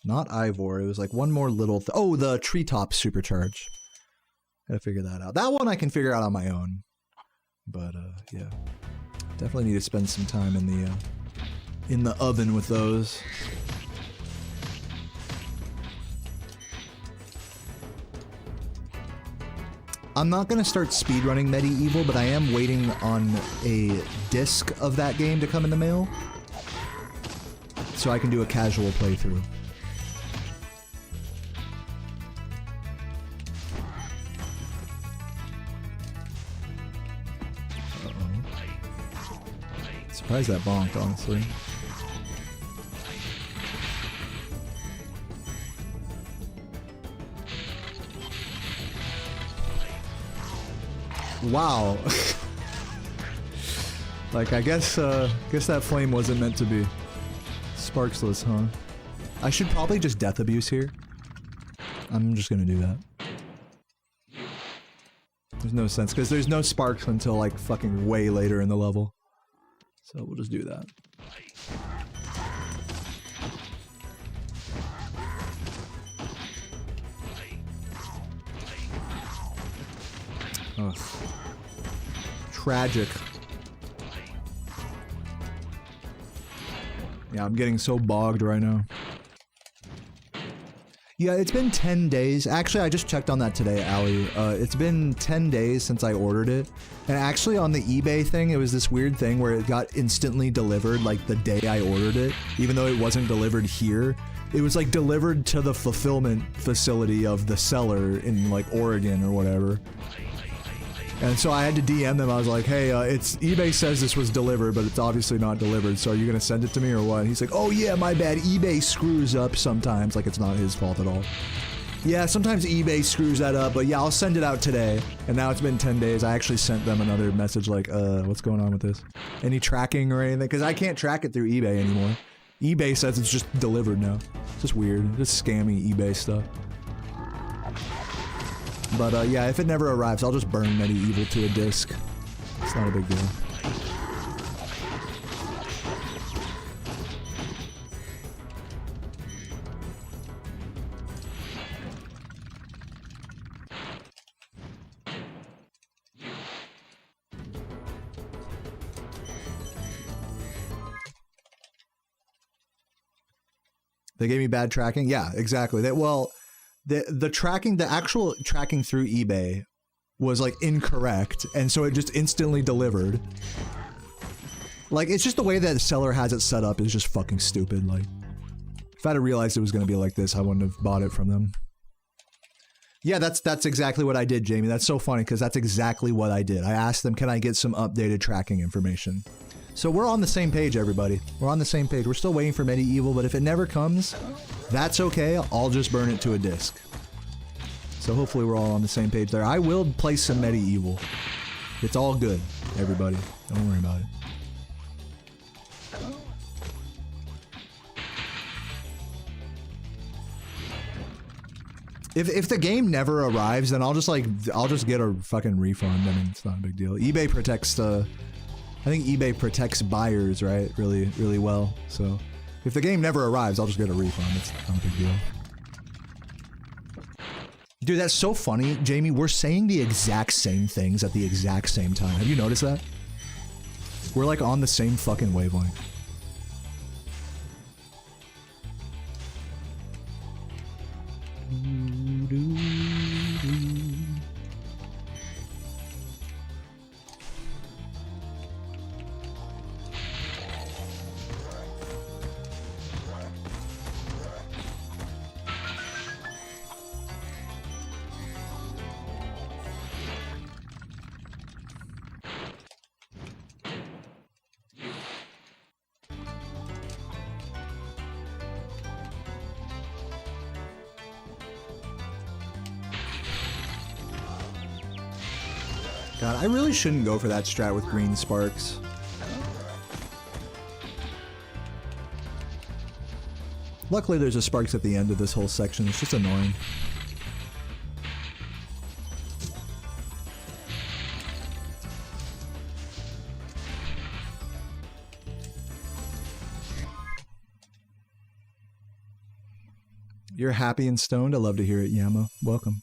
Not Ivor, it was like one more little oh, the Treetop Supercharge. Gotta figure that out. That one I can figure out on my own. But, yeah. Definitely need to spend some time in the oven with those. I'm not gonna start speedrunning Medieval, but I am waiting on a disc of that game to come in the mail. So I can do a casual playthrough. Surprised that bonked, honestly. Wow. Like, I guess that flame wasn't meant to be. Sparksless, huh? I should probably just death abuse here. I'm just gonna do that. There's no sense, because there's no sparks until, like, fucking way later in the level. So we'll just do that. Ugh. Tragic. Yeah, I'm getting so bogged right now. Yeah, it's been 10 days. Actually, I just checked on that today, Ali. It's been 10 days since I ordered it. And actually on the eBay thing, it was this weird thing where it got instantly delivered like the day I ordered it. Even though it wasn't delivered here. It was like delivered to the fulfillment facility of the seller in like Oregon or whatever. And so I had to DM them. I was like, hey, eBay says this was delivered, but it's obviously not delivered. So are you going to send it to me or what? And he's like, oh yeah, my bad. eBay screws up sometimes. Like it's not his fault at all. Yeah, sometimes eBay screws that up, but yeah, I'll send it out today. And now it's been 10 days. I actually sent them another message like, what's going on with this? Any tracking or anything? Because I can't track it through eBay anymore. eBay says it's just delivered now. It's just weird. Just scammy eBay stuff. But yeah, if it never arrives, I'll just burn Medieval to a disc. It's not a big deal. They gave me bad tracking? Yeah, exactly. The tracking, the actual tracking through eBay was like incorrect, and so it just instantly delivered. Like, it's just the way that the seller has it set up is just fucking stupid. Like, if I'd have realized it was gonna be like this, I wouldn't have bought it from them. Yeah, that's exactly what I did, Jamie. That's so funny, because that's exactly what I did. I asked them, can I get some updated tracking information? So we're on the same page, everybody. We're on the same page. We're still waiting for Medieval, but if it never comes, that's okay. I'll just burn it to a disc. So hopefully we're all on the same page there. I will play some Medieval. It's all good, everybody. Don't worry about it. If the game never arrives, then I'll just get a fucking refund. I mean, it's not a big deal. eBay protects I think eBay protects buyers, right? Really, really well. So if the game never arrives, I'll just get a refund. It's not a big deal. Dude, that's so funny, Jamie. We're saying the exact same things at the exact same time. Have you noticed that? We're like on the same fucking wavelength. God, I really shouldn't go for that strat with green sparks. Luckily there's a Sparks at the end of this whole section. It's just annoying. You're happy and stoned? I love to hear it, Yamo. Welcome.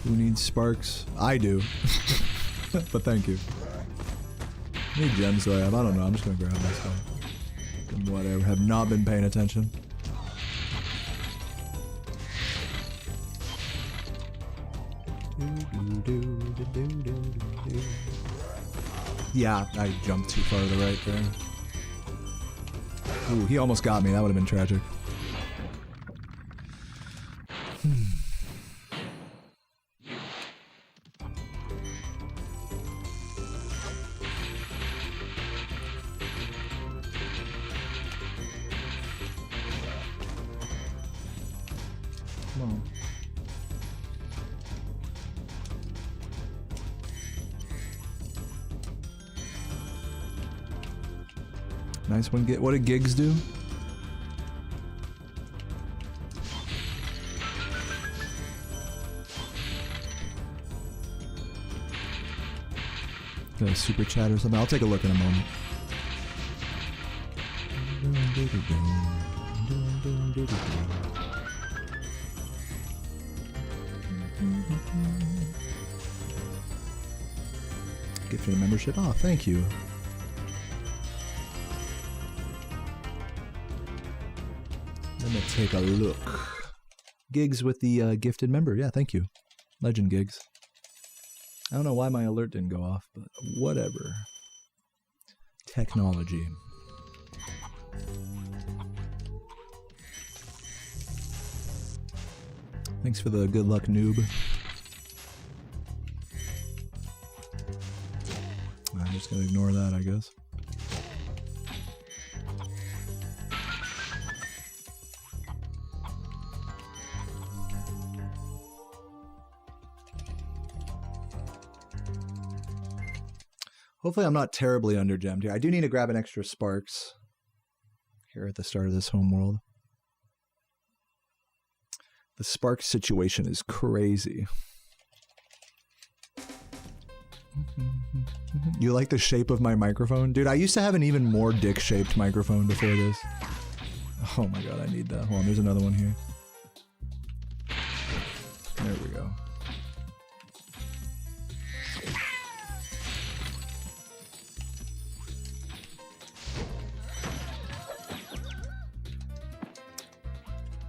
Who needs sparks? I do. But thank you. How many gems do I have? I don't know. I'm just gonna grab this one. Whatever. Have not been paying attention. Yeah, I jumped too far to the right there. Ooh, he almost got me. That would have been tragic. Nice one. What did gigs do? Got a super chat or something? I'll take a look in a moment. Gift for the membership. Oh, thank you. Let me take a look. Gigs with the gifted member. Yeah, thank you. Legend Gigs. I don't know why my alert didn't go off, but whatever. Technology. Thanks for the good luck, noob. I'm just gonna ignore that, I guess. Hopefully I'm not terribly undergemmed here. I do need to grab an extra sparks here at the start of this homeworld. The spark situation is crazy. You like the shape of my microphone? Dude, I used to have an even more dick-shaped microphone before this. Oh my god, I need that. Hold on, there's another one here. There we go.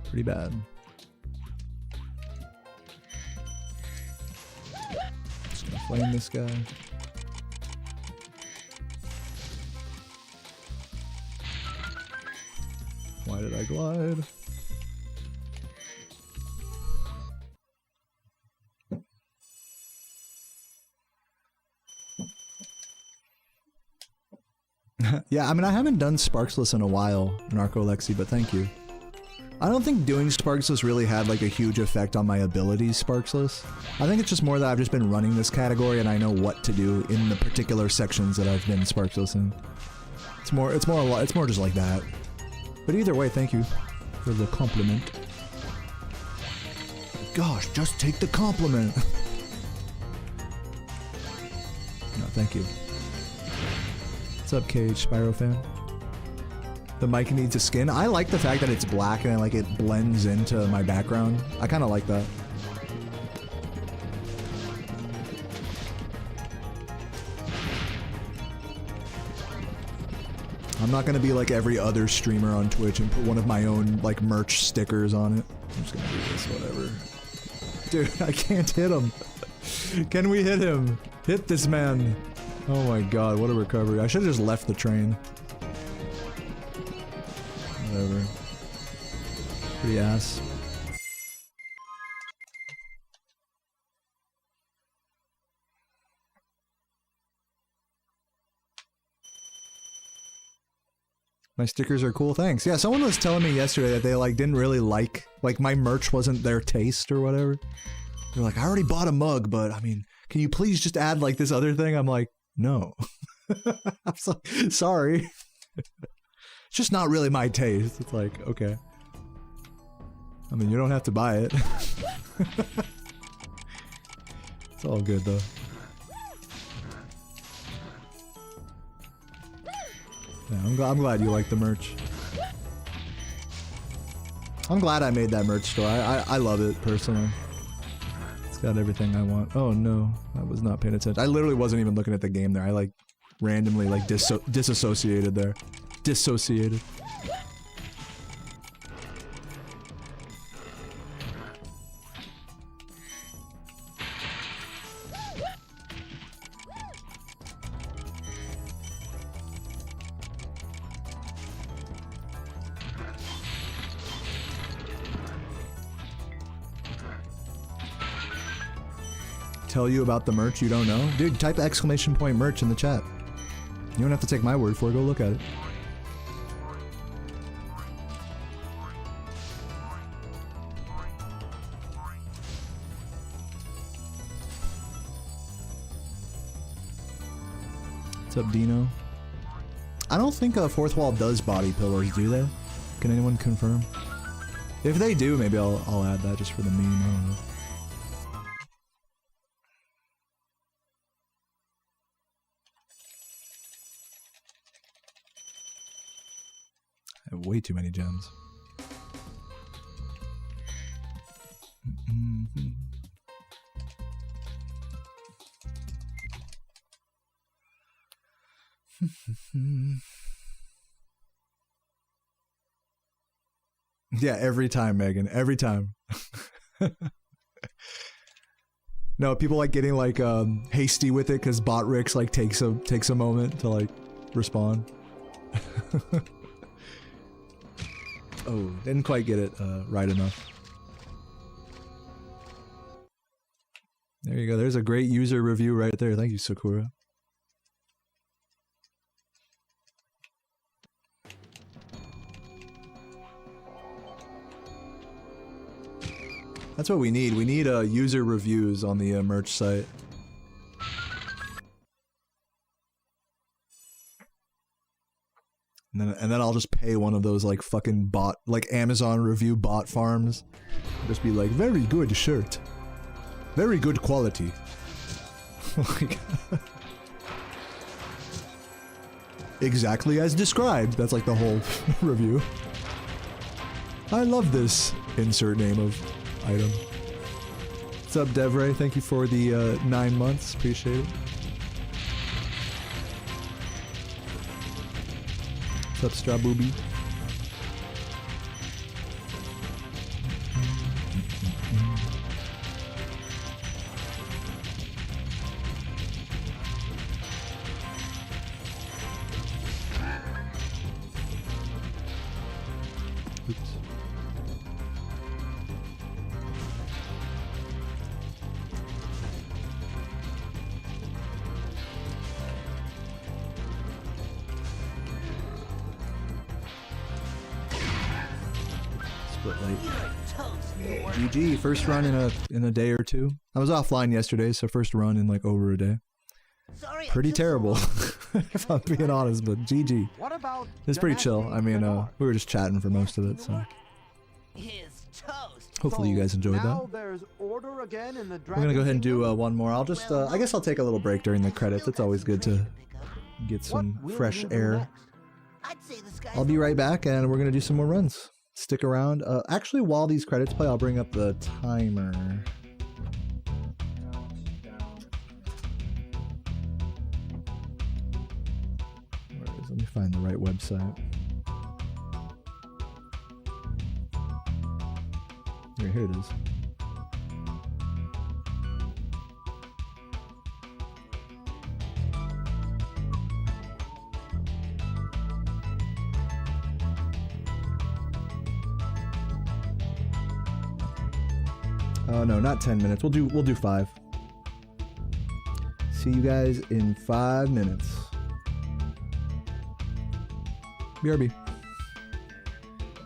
Pretty bad. Just gonna flame this guy. Why did I glide? Yeah, I mean, I haven't done Sparksless in a while, Narcolexi, but thank you. I don't think doing Sparksless really had like a huge effect on my abilities, Sparksless. I think it's just more that I've just been running this category and I know what to do in the particular sections that I've been Sparksless in. It's more just like that. But either way, thank you for the compliment. Gosh, just take the compliment. No, thank you. What's up, Cage, Spyro fan? The mic needs a skin. I like the fact that it's black and like it blends into my background. I kind of like that. I'm not gonna be like every other streamer on Twitch and put one of my own like merch stickers on it. I'm just gonna do this, whatever. Dude, I can't hit him. Can we hit him? Hit this man. Oh my god, what a recovery. I should have just left the train. Whatever. Pretty ass. My stickers are cool, thanks. Yeah, someone was telling me yesterday that they like didn't really like my merch wasn't their taste or whatever. They're like, I already bought a mug, but I mean, can you please just add like this other thing? I'm like, no. I'm so, sorry. It's just not really my taste. It's like, okay. I mean, you don't have to buy it. It's all good though. Yeah, I'm glad you like the merch. I'm glad I made that merch store. I love it personally. It's got everything I want. Oh no, I was not paying attention. I literally wasn't even looking at the game there. I like randomly like disassociated there. Dissociated. Tell you about the merch you don't know? Dude, type exclamation point merch in the chat. You don't have to take my word for it, go look at it. What's up, Dino? I don't think Fourth Wall does body pillars, do they? Can anyone confirm? If they do, maybe I'll add that just for the meme, I don't know. I have way too many gems. Yeah, every time, Megan. Every time. No, people like getting like hasty with it because Bot Ricks like takes a moment to like respond. Oh, didn't quite get it right enough. There you go. There's a great user review right there. Thank you, Sakura. That's what we need. We need user reviews on the merch site. And then I'll just pay one of those like fucking bot, like Amazon review bot farms. Just be like, very good shirt. Very good quality. Like, exactly as described. That's like the whole review. I love this. Insert name of item. What's up, Devray? Thank you for the 9 months. Appreciate it. What's up, Straw Booby? GG, first run in a day or two. I was offline yesterday, so first run in like over a day. Sorry, Pretty terrible, if I'm being honest, but GG. It's pretty chill. I mean, we were just chatting for most of it, so. Hopefully you guys enjoyed that. We're gonna go ahead and do one more. I'll just, I guess I'll take a little break during the credits. It's always good to get some fresh air. I'll be right back, and we're gonna do some more runs. Stick around. Actually, while these credits play, I'll bring up the timer. Where is it? Let me find the right website. Here it is. Oh no, not 10 minutes. We'll do 5. See you guys in 5 minutes. BRB.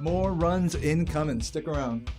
More runs incoming. Stick around.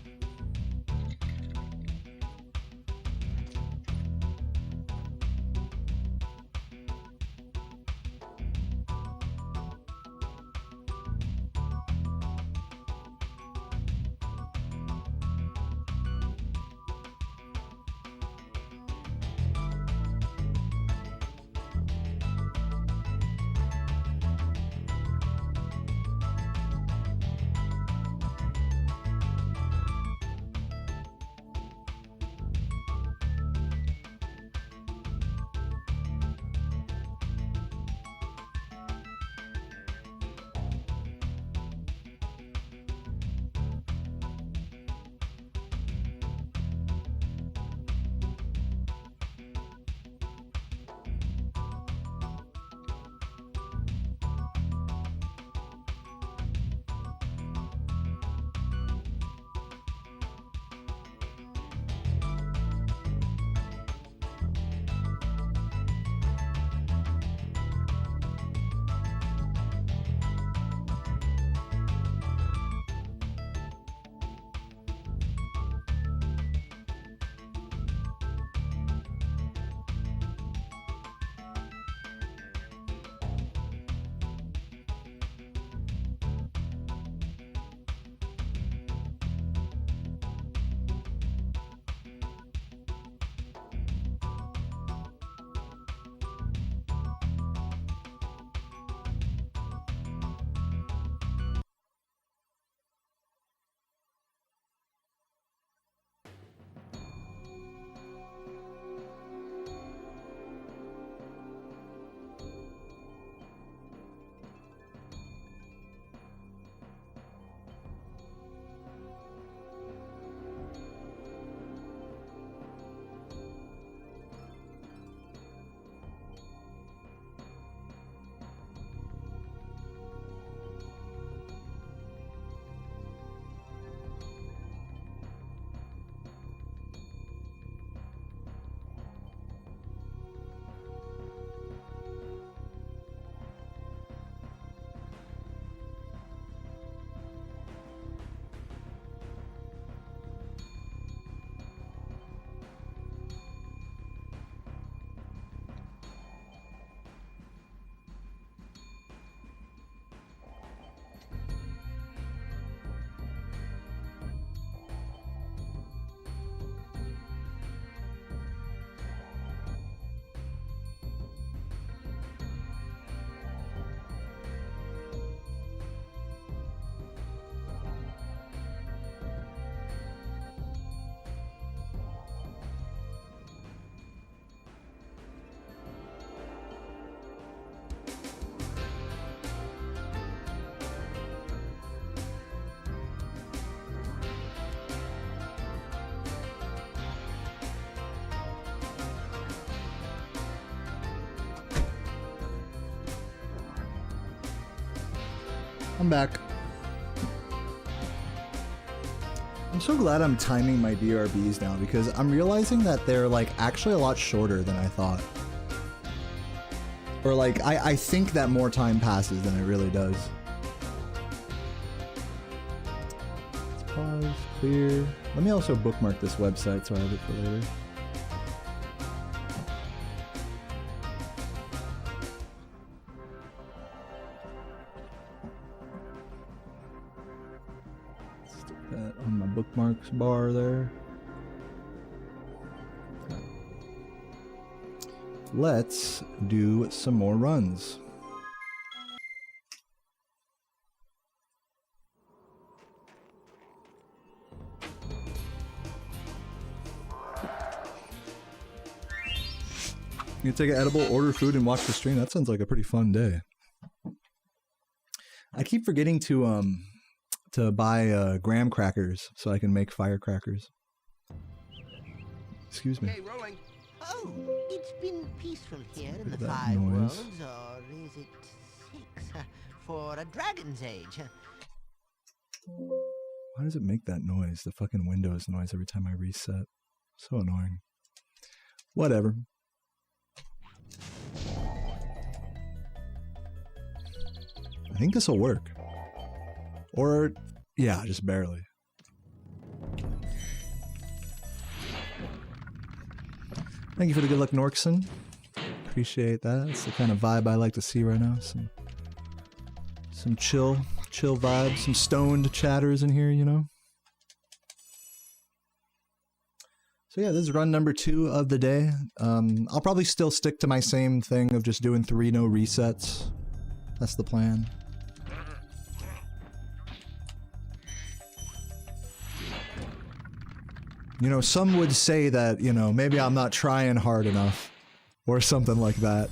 I'm back. I'm so glad I'm timing my BRBs now because I'm realizing that they're like actually a lot shorter than I thought. Or like, I think that more time passes than it really does. Let's pause, clear. Let me also bookmark this website so I have it for later. On my bookmarks bar there. Okay. Let's do some more runs. You take an edible, order food, and watch the stream. That sounds like a pretty fun day. I keep forgetting to buy graham crackers so I can make firecrackers. Excuse me. Okay, rolling. Oh, it's been peaceful here in the That 5 noise. worlds, or is it 6? For a dragon's age. Why does it make that noise? The fucking Windows noise every time I reset. So annoying. Whatever. I think this will work. Or, yeah, just barely. Thank you for the good luck, Norkson. Appreciate that. That's the kind of vibe I like to see right now. Some chill vibes, some stoned chatters in here, you know? So yeah, this is run number 2 of the day. I'll probably still stick to my same thing of just doing 3 no resets. That's the plan. You know, some would say that, you know, maybe I'm not trying hard enough or something like that.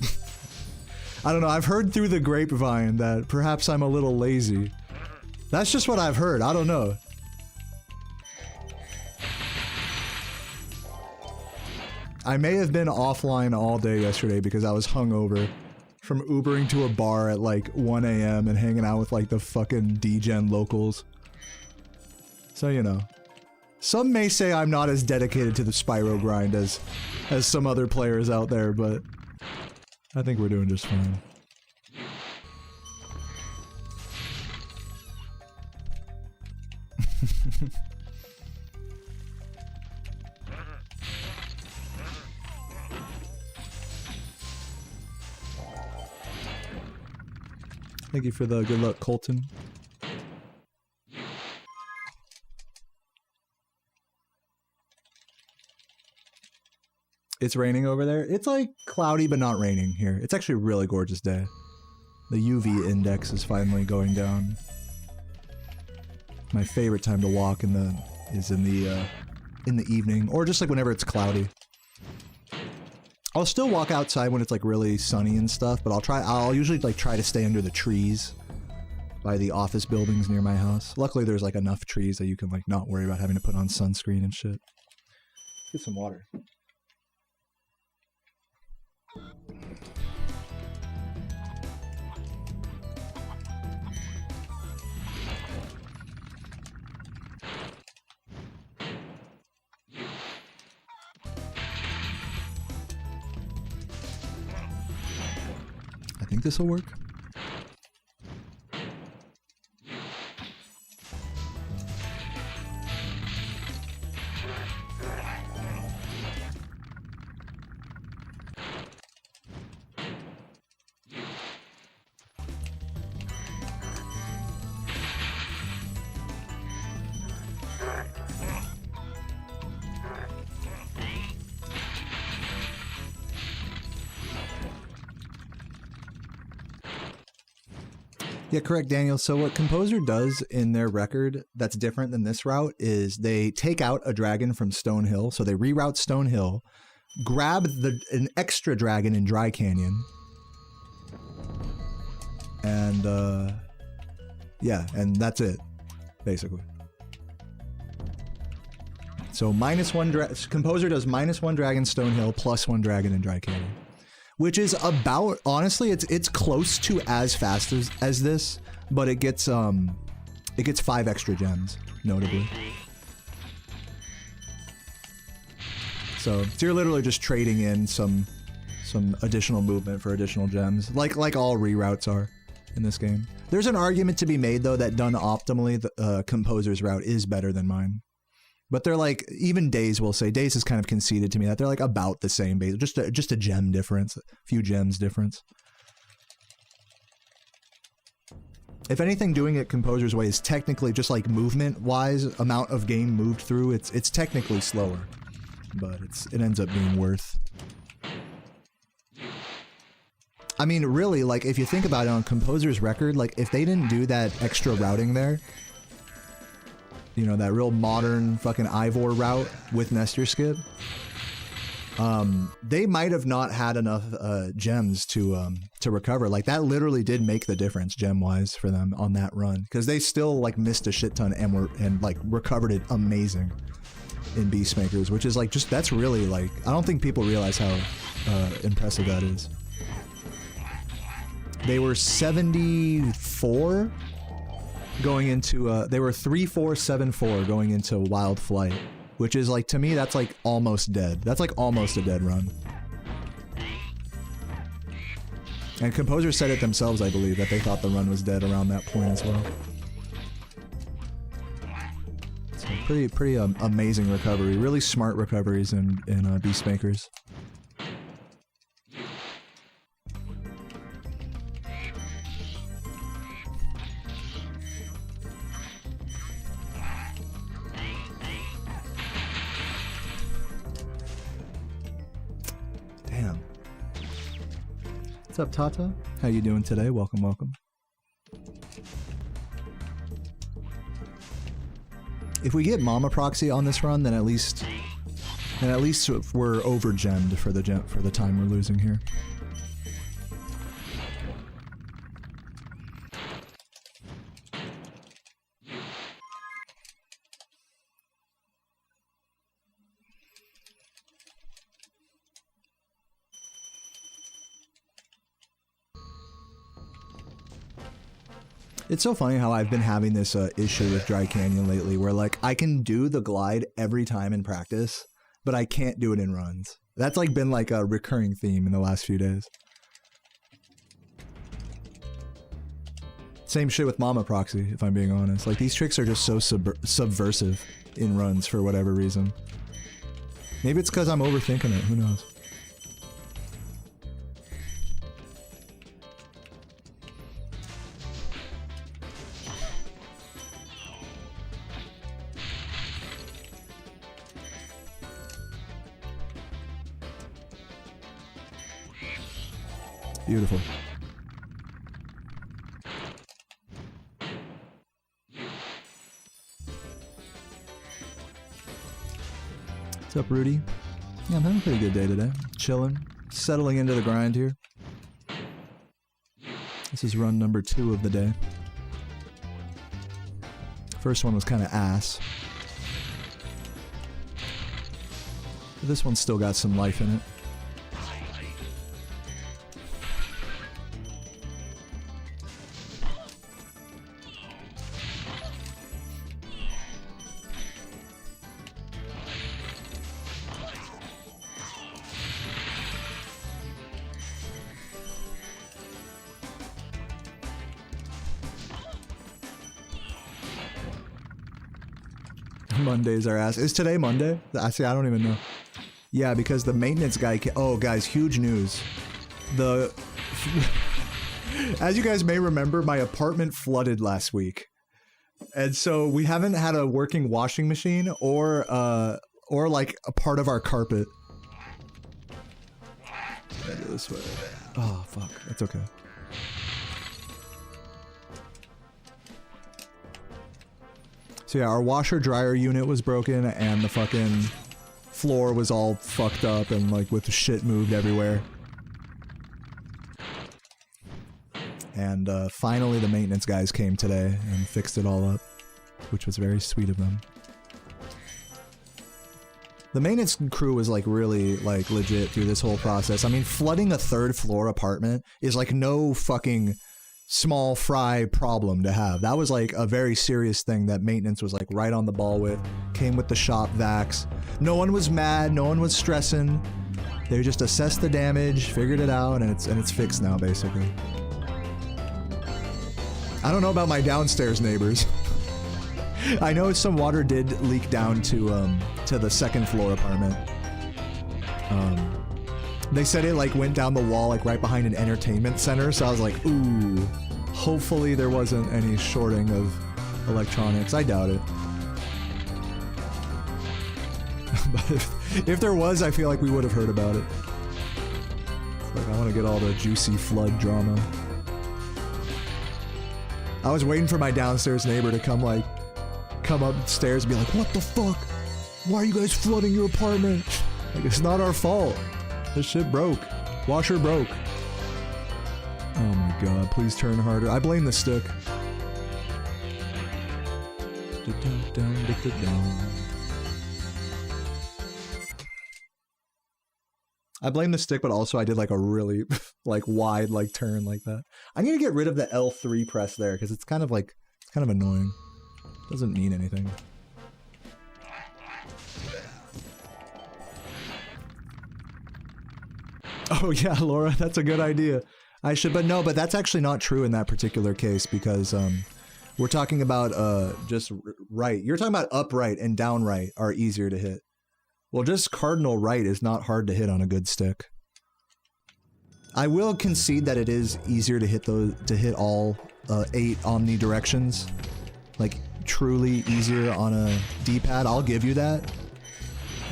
I don't know, I've heard through the grapevine that perhaps I'm a little lazy. That's just what I've heard, I don't know. I may have been offline all day yesterday because I was hungover from Ubering to a bar at like 1 AM and hanging out with like the fucking D-Gen locals. So, you know. Some may say I'm not as dedicated to the Spyro grind as some other players out there, but I think we're doing just fine. Thank you for the good luck, Colton. It's raining over there. It's like cloudy but not raining here. It's actually a really gorgeous day. The UV index is finally going down. My favorite time to walk is in the evening, or just like whenever it's cloudy. I'll still walk outside when it's like really sunny and stuff, but I'll usually like try to stay under the trees by the office buildings near my house. Luckily there's like enough trees that you can like not worry about having to put on sunscreen and shit. Get some water. I think this will work. Yeah, correct, Daniel. So what Composer does in their record that's different than this route is they take out a dragon from Stone Hill. So they reroute Stone Hill, grab an extra dragon in Dry Canyon, and yeah, and that's it, basically. So Composer does -1 dragon Stone Hill, +1 dragon in Dry Canyon. Which is about, honestly, it's close to as fast as this, but it gets 5 extra gems, notably. So you're literally just trading in some additional movement for additional gems, like all reroutes are in this game. There's an argument to be made though that done optimally, the Composer's route is better than mine. But they're like, even Days will say, Days has kind of conceded to me that they're like about the same base, just a gem difference, a few gems difference. If anything, doing it Composer's way is technically just like movement-wise, amount of game moved through, it's technically slower, but it ends up being worth. I mean, really, like if you think about it on Composer's record, like if they didn't do that extra routing there, you know, that real modern fucking Ivor route with Nestor Skip, they might have not had enough gems to recover. Like that literally did make the difference gem-wise for them on that run, because they still like missed a shit ton and like recovered it amazing in Beastmakers, which is like that's really like, I don't think people realize how impressive that is. They were 74 going into they were 3-4-7-4 going into Wild Flight, which is like, to me, that's like almost dead. That's like almost a dead run. And composers said it themselves, I believe, that they thought the run was dead around that point as well. So pretty amazing recovery. Really smart recoveries in Beastmakers. Damn. What's up, Tata? How you doing today? Welcome, welcome. If we get Mama Proxy on this run, then at least we're over gemmed for the time we're losing here. It's so funny how I've been having this issue with Dry Canyon lately, where like I can do the glide every time in practice, but I can't do it in runs. That's like been like a recurring theme in the last few days. Same shit with Mama Proxy, if I'm being honest. Like these tricks are just so subversive in runs for whatever reason. Maybe it's because I'm overthinking it, who knows. Beautiful. What's up, Rudy? Yeah, I'm having a pretty good day today. Chilling, settling into the grind here. This is run number 2 of the day. First one was kind of ass. But this one's still got some life in it. Mondays are ass. Is today Monday? I don't even know. Yeah, because the maintenance guy oh, guys, huge news. As you guys may remember, my apartment flooded last week. And so we haven't had a working washing machine or like a part of our carpet. This way. Oh, fuck. That's okay. So yeah, our washer dryer unit was broken and the fucking floor was all fucked up and like with the shit moved everywhere. And finally the maintenance guys came today and fixed it all up, which was very sweet of them. The maintenance crew was like really like legit through this whole process. I mean, flooding a 3rd floor apartment is like no fucking small fry problem to have. That was like a very serious thing that maintenance was like right on the ball with. Came with the shop vacs. No one was mad, no one was stressing. They just assessed the damage, figured it out, and it's fixed now basically. I don't know about my downstairs neighbors. I know some water did leak down to the 2nd floor apartment. They said it like went down the wall like right behind an entertainment center, so I was like, ooh, hopefully there wasn't any shorting of electronics. I doubt it. But if there was, I feel like we would have heard about it. It's like I want to get all the juicy flood drama. I was waiting for my downstairs neighbor to come upstairs and be like, what the fuck? Why are you guys flooding your apartment? Like, it's not our fault. This shit broke. Washer broke. Oh my god, please turn harder. I blame the stick. I blame the stick, but also I did like a really like wide like turn like that. I need to get rid of the L3 press there because it's kind of like, it's kind of annoying. Doesn't mean anything. Oh yeah, Laura, that's a good idea. I should, but no, but that's actually not true in that particular case because we're talking about just right. You're talking about upright and downright are easier to hit. Well, just cardinal right is not hard to hit on a good stick. I will concede that it is easier to hit all 8 omnidirections. Like truly easier on a D-pad. I'll give you that.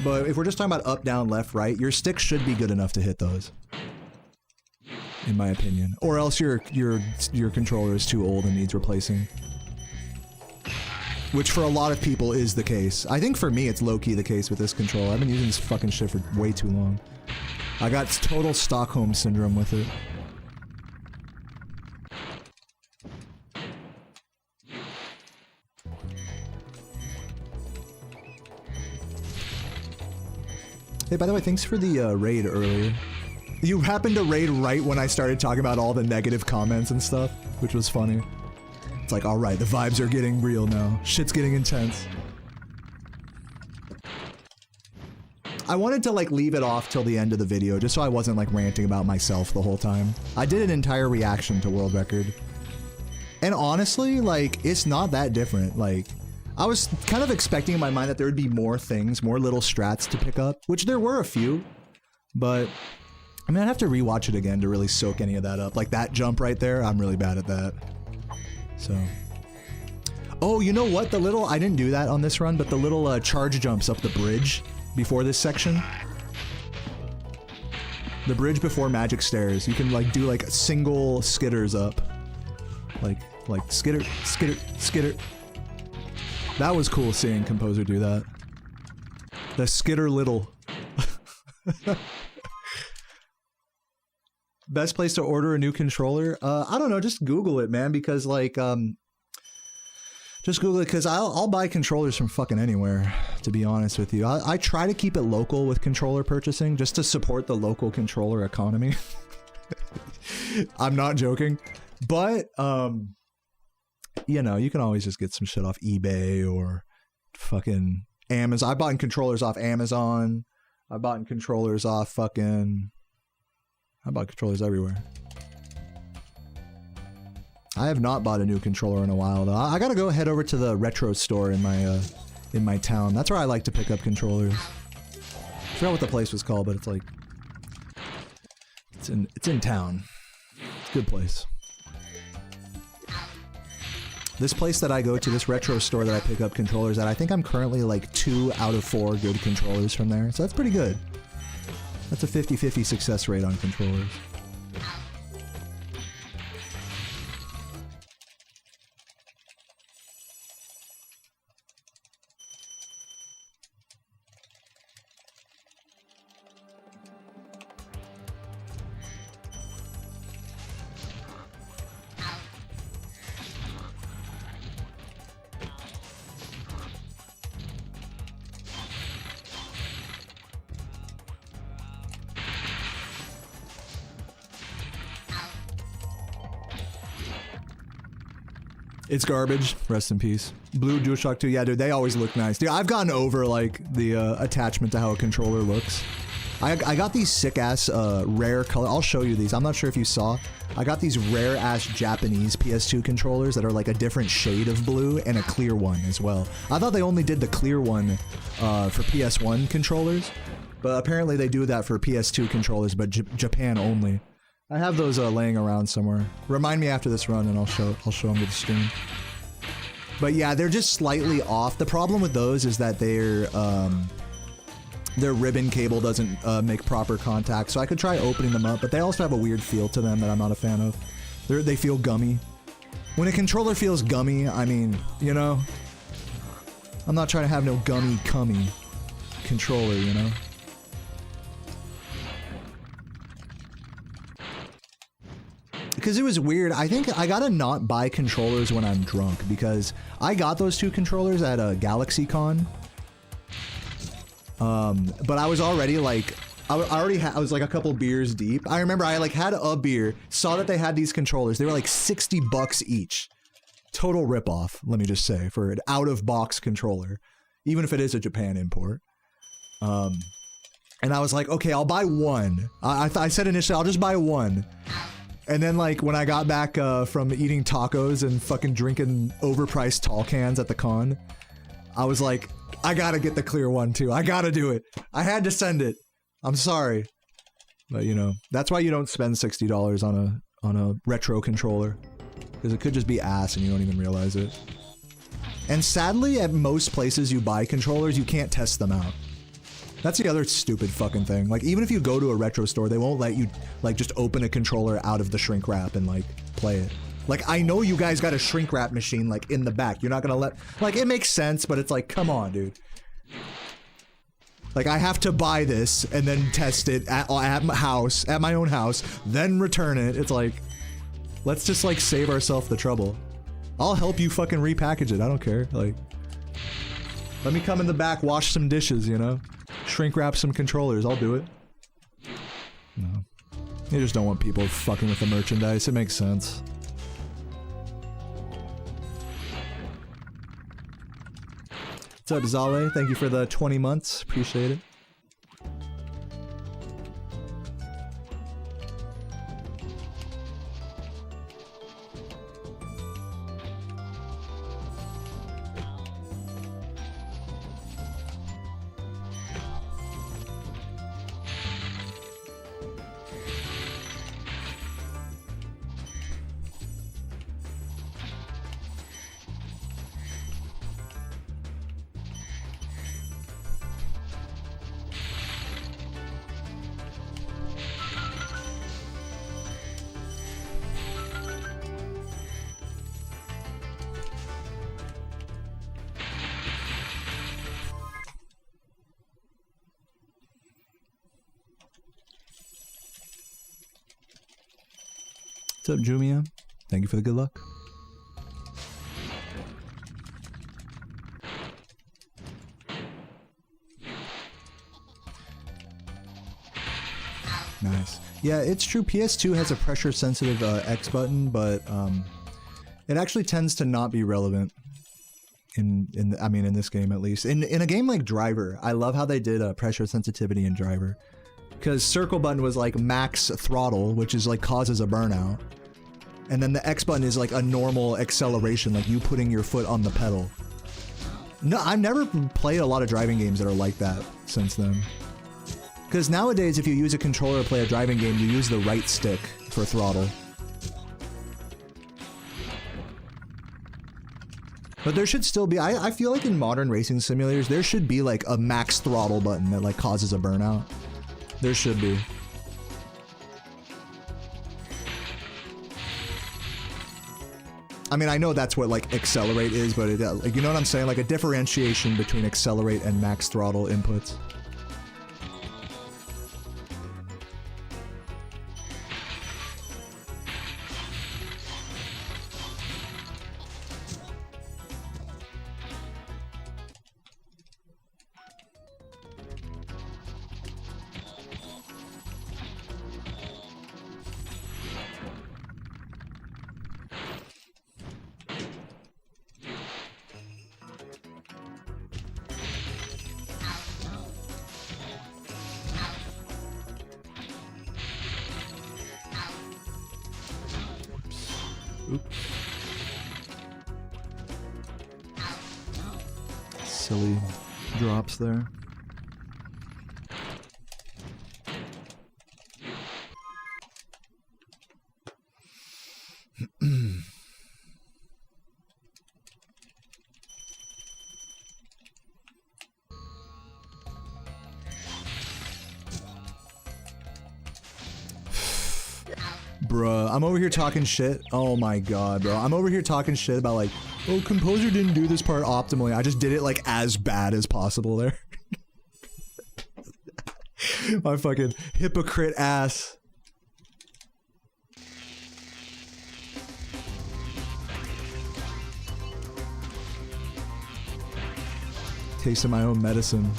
But if we're just talking about up, down, left, right, your stick should be good enough to hit those. In my opinion. Or else your controller is too old and needs replacing. Which for a lot of people is the case. I think for me it's low-key the case with this controller. I've been using this fucking shit for way too long. I got total Stockholm syndrome with it. Hey, by the way, thanks for the raid earlier. You happened to raid right when I started talking about all the negative comments and stuff, which was funny. It's like, alright, the vibes are getting real now. Shit's getting intense. I wanted to like leave it off till the end of the video, just so I wasn't like ranting about myself the whole time. I did an entire reaction to World Record. And honestly, like, it's not that different. Like, I was kind of expecting in my mind that there would be more things, more little strats to pick up, which there were a few, but I mean, I'd have to rewatch it again to really soak any of that up. Like that jump right there, I'm really bad at that. So. Oh, you know what? The little, I didn't do that on this run, but the little charge jumps up the bridge before this section. The bridge before Magic Stairs. You can like do like single skitters up. Like skitter, skitter, skitter. That was cool seeing Composer do that. The skitter little. Best place to order a new controller? I don't know, just Google it, man, because like, just Google it, because I'll buy controllers from fucking anywhere, to be honest with you. I try to keep it local with controller purchasing, just to support the local controller economy. I'm not joking. But, you know, you can always just get some shit off eBay or fucking Amazon. I bought controllers off Amazon. I bought controllers off fucking... I bought controllers everywhere. I have not bought a new controller in a while, though. I gotta go head over to the retro store in my town. That's where I like to pick up controllers. I forgot what the place was called, but it's like... It's in town. It's a good place. This place that I go to, this retro store that I pick up controllers at, I think I'm currently like 2 out of 4 good controllers from there, so that's pretty good. That's a 50-50 success rate on controllers. It's garbage. Rest in peace. Blue DualShock 2. Yeah, dude, they always look nice. Dude, I've gotten over, like, the attachment to how a controller looks. I got these sick-ass rare color... I'll show you these. I'm not sure if you saw. I got these rare-ass Japanese PS2 controllers that are, like, a different shade of blue and a clear one as well. I thought they only did the clear one for PS1 controllers, but apparently they do that for PS2 controllers, but Japan only. I have those laying around somewhere. Remind me after this run and I'll show them to the stream. But yeah, they're just slightly off. The problem with those is that their ribbon cable doesn't make proper contact, so I could try opening them up, but they also have a weird feel to them that I'm not a fan of. They feel gummy. When a controller feels gummy, I mean, you know, I'm not trying to have no gummy controller, you know? Because it was weird. I think I gotta not buy controllers when I'm drunk, because I got those 2 controllers at a GalaxyCon. But I was already like, I was like a couple beers deep. I remember I like had a beer, saw that they had these controllers. They were like $60 each. Total ripoff, let me just say, for an out-of-box controller, even if it is a Japan import. And I was like, okay, I'll buy one. I said initially, I'll just buy one. And then like when I got back from eating tacos and fucking drinking overpriced tall cans at the con, I was like, I gotta get the clear one too. I gotta do it. I had to send it. I'm sorry. But you know, that's why you don't spend $60 on a retro controller. Because it could just be ass and you don't even realize it. And sadly, at most places you buy controllers, you can't test them out. That's the other stupid fucking thing. Like, even if you go to a retro store, they won't let you, like, just open a controller out of the shrink wrap and, like, play it. Like, I know you guys got a shrink wrap machine, like, in the back. You're not gonna let... Like, it makes sense, but it's like, come on, dude. Like, I have to buy this and then test it at my house, at my own house, then return it. It's like, let's just, like, save ourselves the trouble. I'll help you fucking repackage it. I don't care. Like, let me come in the back, wash some dishes, you know? Shrink wrap some controllers, I'll do it. No. You just don't want people fucking with the merchandise, it makes sense. What's up, Zale? Thank you for the 20 months, appreciate it. What's up, Jumia? Thank you for the good luck. Nice. Yeah, it's true. PS2 has a pressure-sensitive X button, but it actually tends to not be relevant in this game at least. In a game like Driver, I love how they did pressure sensitivity in Driver. Because circle button was like max throttle, which is like causes a burnout. And then the X button is like a normal acceleration, like you putting your foot on the pedal. No, I've never played a lot of driving games that are like that since then. Because nowadays, if you use a controller to play a driving game, you use the right stick for throttle. But there should still be, I feel like in modern racing simulators, there should be like a max throttle button that like causes a burnout. There should be. I mean, I know that's what like accelerate is, but it, like, you know what I'm saying? Like a differentiation between accelerate and max throttle inputs. Oops. Silly drops there. Bruh, I'm over here talking shit. Oh my god, bro. I'm over here talking shit about like, oh, Composer didn't do this part optimally. I just did it like as bad as possible there. My fucking hypocrite ass. Tasting my own medicine.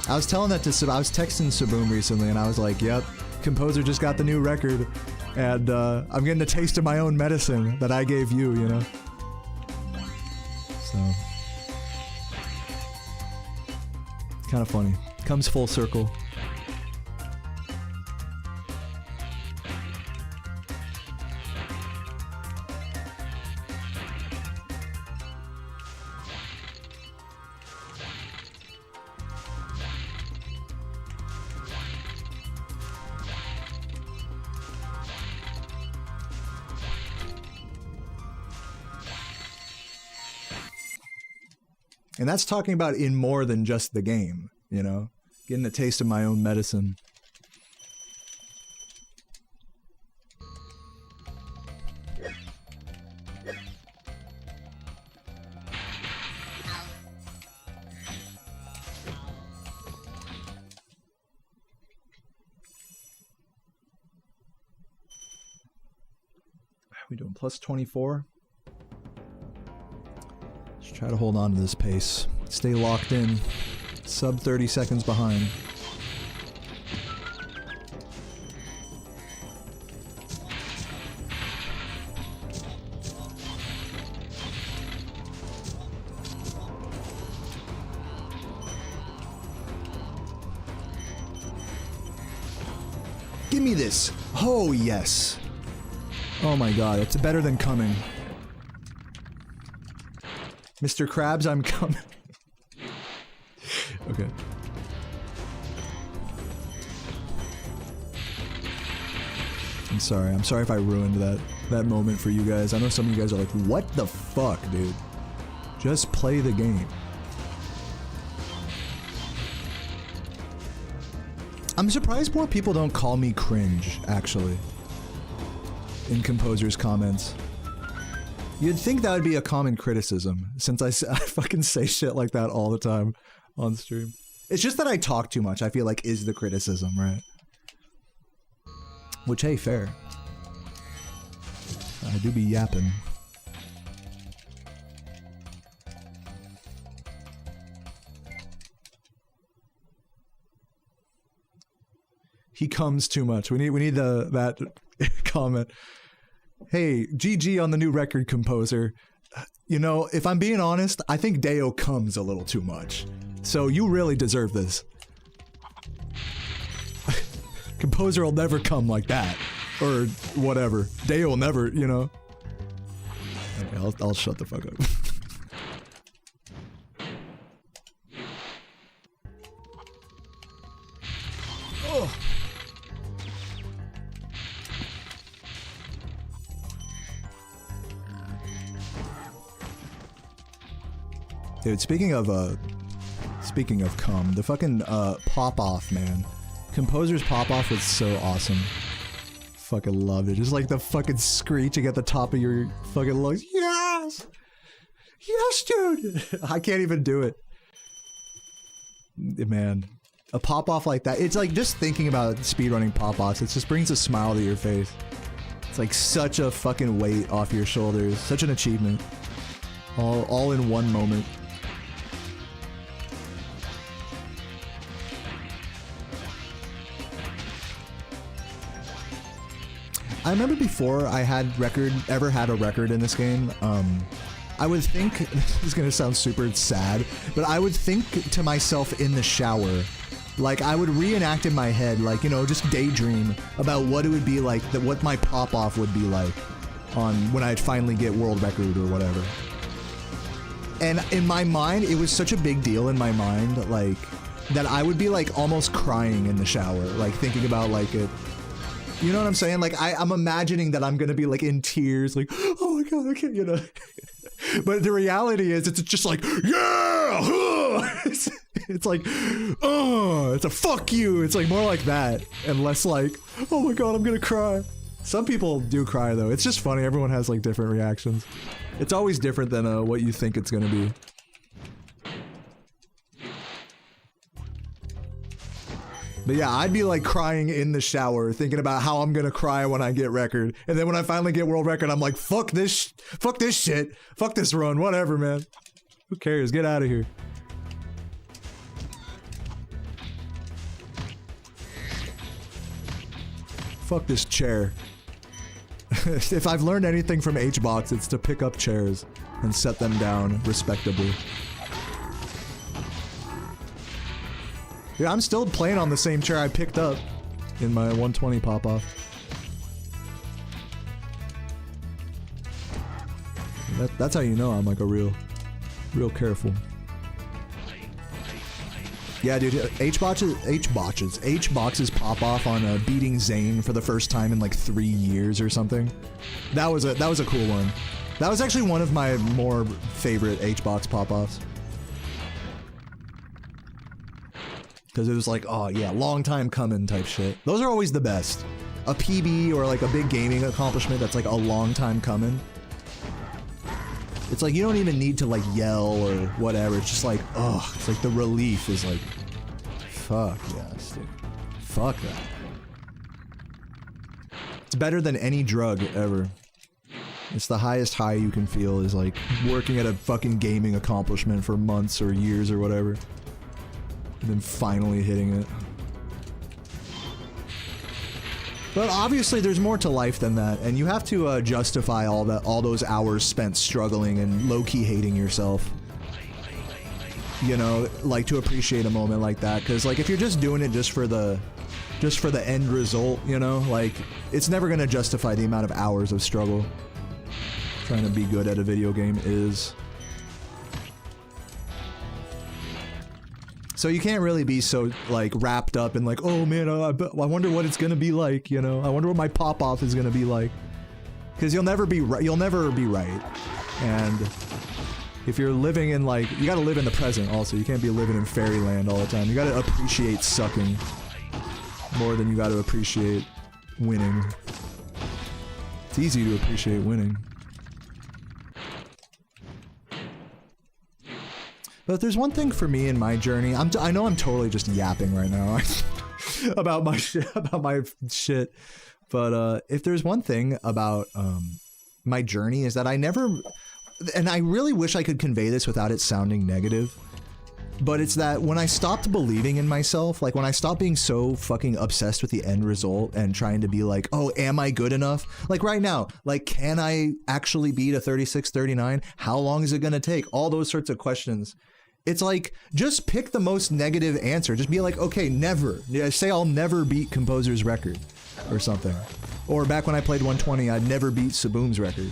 I was telling that to I was texting Saboom recently and I was like, yep, Composer just got the new record and I'm getting a taste of my own medicine that I gave you, you know? So. Kind of funny. Comes full circle. And that's talking about in more than just the game, you know? Getting a taste of my own medicine. Are we doing plus 24? Try to hold on to this pace. Stay locked in. Sub 30 seconds behind. Give me this. Oh, yes. Oh my god, it's better than coming. Mr. Krabs, I'm coming. Okay. I'm sorry if I ruined that moment for you guys. I know some of you guys are like, what the fuck, dude? Just play the game. I'm surprised more people don't call me cringe, actually. In Composer's comments. You'd think that would be a common criticism, since I fucking say shit like that all the time on stream. It's just that I talk too much, I feel like is the criticism, right? Which, hey, fair. I do be yapping. He comes too much. We need that comment. Hey, GG on the new record, Composer. You know, if I'm being honest, I think Deo comes a little too much. So you really deserve this. Composer will never come like that. Or whatever. Deo will never, you know. Okay, I'll shut the fuck up. Oh. Dude, speaking of cum, the fucking pop-off, man. Composer's pop-off was so awesome. Fucking loved it. Just like the fucking screeching at the top of your fucking lungs. Yes! Yes, dude! I can't even do it. Man. A pop-off like that. It's like just thinking about speedrunning pop-offs, it just brings a smile to your face. It's like such a fucking weight off your shoulders. Such an achievement. All in one moment. I remember before I ever had a record in this game, I would think, this is gonna sound super sad, but I would think to myself in the shower, like I would reenact in my head, like, you know, just daydream about what it would be like, what my pop-off would be like on when I'd finally get world record or whatever. And in my mind, it was such a big deal in my mind, like, that I would be like almost crying in the shower, like thinking about like it. You know what I'm saying? Like, I'm imagining that I'm gonna be, like, in tears, like, oh my god, I can't, you know. But the reality is, it's just like, yeah! It's like, oh, it's a fuck you! It's like more like that, and less like, oh my god, I'm gonna cry. Some people do cry, though. It's just funny, everyone has, like, different reactions. It's always different than what you think it's gonna be. But yeah, I'd be like crying in the shower, thinking about how I'm gonna cry when I get record. And then when I finally get world record, I'm like, fuck this shit. Fuck this run, whatever, man. Who cares? Get out of here. Fuck this chair. If I've learned anything from HBox, it's to pick up chairs and set them down respectably. Yeah, I'm still playing on the same chair I picked up in my 120 pop-off. That's how you know I'm like a real careful. Yeah, dude, H-boxes pop off on beating Zane for the first time in like 3 years or something. That was a cool one. That was actually one of my more favorite H-box pop-offs. Because it was like, oh yeah, long time coming type shit. Those are always the best. A PB or like a big gaming accomplishment that's like a long time coming. It's like you don't even need to like yell or whatever. It's just like, oh, it's like the relief is like, fuck yes, dude. Fuck that. It's better than any drug ever. It's the highest high you can feel is like working at a fucking gaming accomplishment for months or years or whatever. And then finally hitting it. But obviously there's more to life than that, and you have to justify all those hours spent struggling and low-key hating yourself. You know, like to appreciate a moment like that, because like if you're just doing it just for the end result, you know, like it's never gonna justify the amount of hours of struggle trying to be good at a video game is. So you can't really be so like wrapped up in like, oh man, I wonder what it's gonna be like, you know. I wonder what my pop-off is gonna be like, because you'll never be right. You'll never be right. And if you're living in like, you gotta live in the present also. You can't be living in fairyland all the time. You gotta appreciate sucking more than you gotta appreciate winning. It's easy to appreciate winning. But there's one thing for me in my journey. I know I'm totally just yapping right now about my shit. But if there's one thing about my journey is that I never, and I really wish I could convey this without it sounding negative, but it's that when I stopped believing in myself, like when I stopped being so fucking obsessed with the end result and trying to be like, oh, am I good enough? Like right now, like, can I actually beat a 36-39? How long is it gonna take? All those sorts of questions. It's like, just pick the most negative answer. Just be like, okay, never. Yeah, say I'll never beat Composer's record or something. Or back when I played 120, I'd never beat Saboom's record.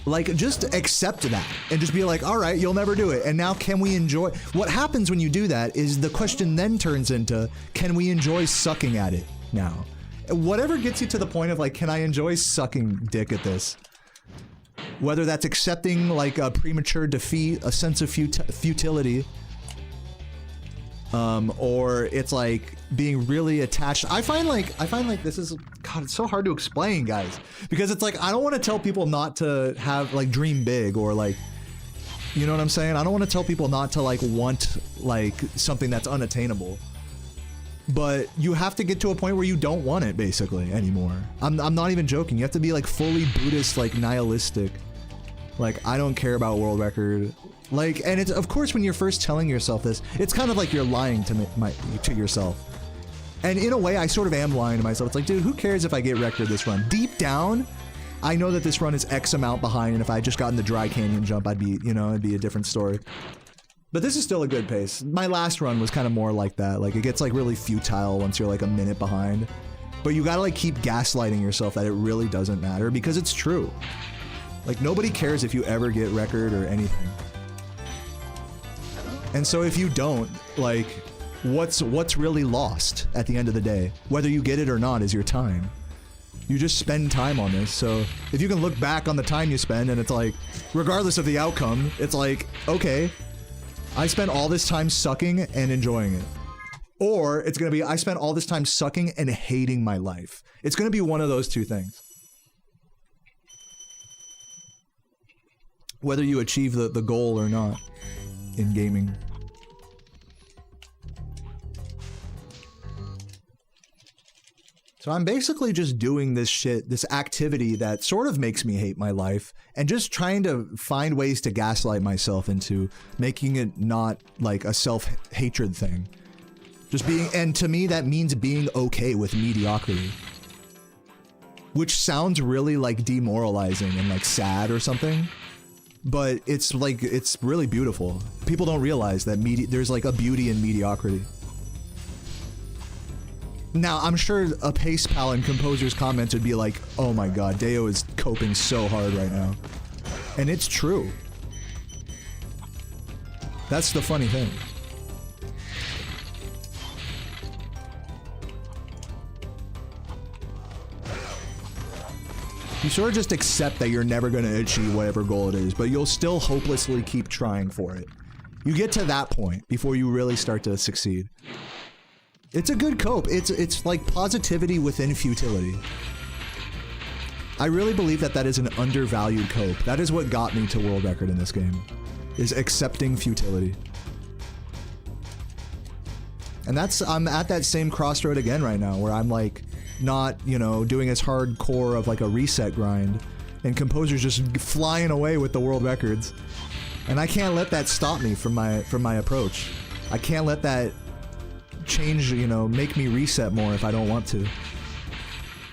Like, just accept that and just be like, all right, you'll never do it. And now can we enjoy? What happens when you do that is the question then turns into, can we enjoy sucking at it now? Whatever gets you to the point of like, can I enjoy sucking dick at this? Whether that's accepting like a premature defeat, a sense of futility, or it's like being really attached. I find like this is, God, it's so hard to explain, guys, because it's like I don't want to tell people not to have like dream big or like, you know what I'm saying? I don't want to tell people not to like want like something that's unattainable. But you have to get to a point where you don't want it, basically, anymore. I'm not even joking. You have to be, like, fully Buddhist, like, nihilistic. Like, I don't care about world record. Like, and it's, of course, when you're first telling yourself this, it's kind of like you're lying to yourself. And in a way, I sort of am lying to myself. It's like, dude, who cares if I get record this run? Deep down, I know that this run is X amount behind, and if I had just gotten the Dry Canyon jump, I'd be, you know, it'd be a different story. But this is still a good pace. My last run was kind of more like that. Like, it gets, like, really futile once you're, like, a minute behind. But you gotta, like, keep gaslighting yourself that it really doesn't matter, because it's true. Like, nobody cares if you ever get record or anything. And so if you don't, like, what's really lost at the end of the day? Whether you get it or not is your time. You just spend time on this, so if you can look back on the time you spend and it's like, regardless of the outcome, it's like, okay, I spent all this time sucking and enjoying it. Or it's gonna be, I spent all this time sucking and hating my life. It's gonna be one of those two things. Whether you achieve the goal or not in gaming. So I'm basically just doing this shit, this activity that sort of makes me hate my life, and just trying to find ways to gaslight myself into making it not like a self-hatred thing. Just being, and to me that means being okay with mediocrity. Which sounds really like demoralizing and like sad or something. but it's like, it's really beautiful. People don't realize that there's like a beauty in mediocrity. Now, I'm sure a Pace Pal and Composer's comments would be like, oh my god, Deo is coping so hard right now. And it's true. That's the funny thing. You sort of just accept that you're never going to achieve whatever goal it is, but you'll still hopelessly keep trying for it. You get to that point before you really start to succeed. It's a good cope. It's like positivity within futility. I really believe that that is an undervalued cope. That is what got me to world record in this game, is accepting futility. And I'm at that same crossroad again right now, where I'm like, not, you know, doing as hardcore of like a reset grind, and Composer's just flying away with the world records. And I can't let that stop me from my approach. I can't let that change, you know, make me reset more if I don't want to.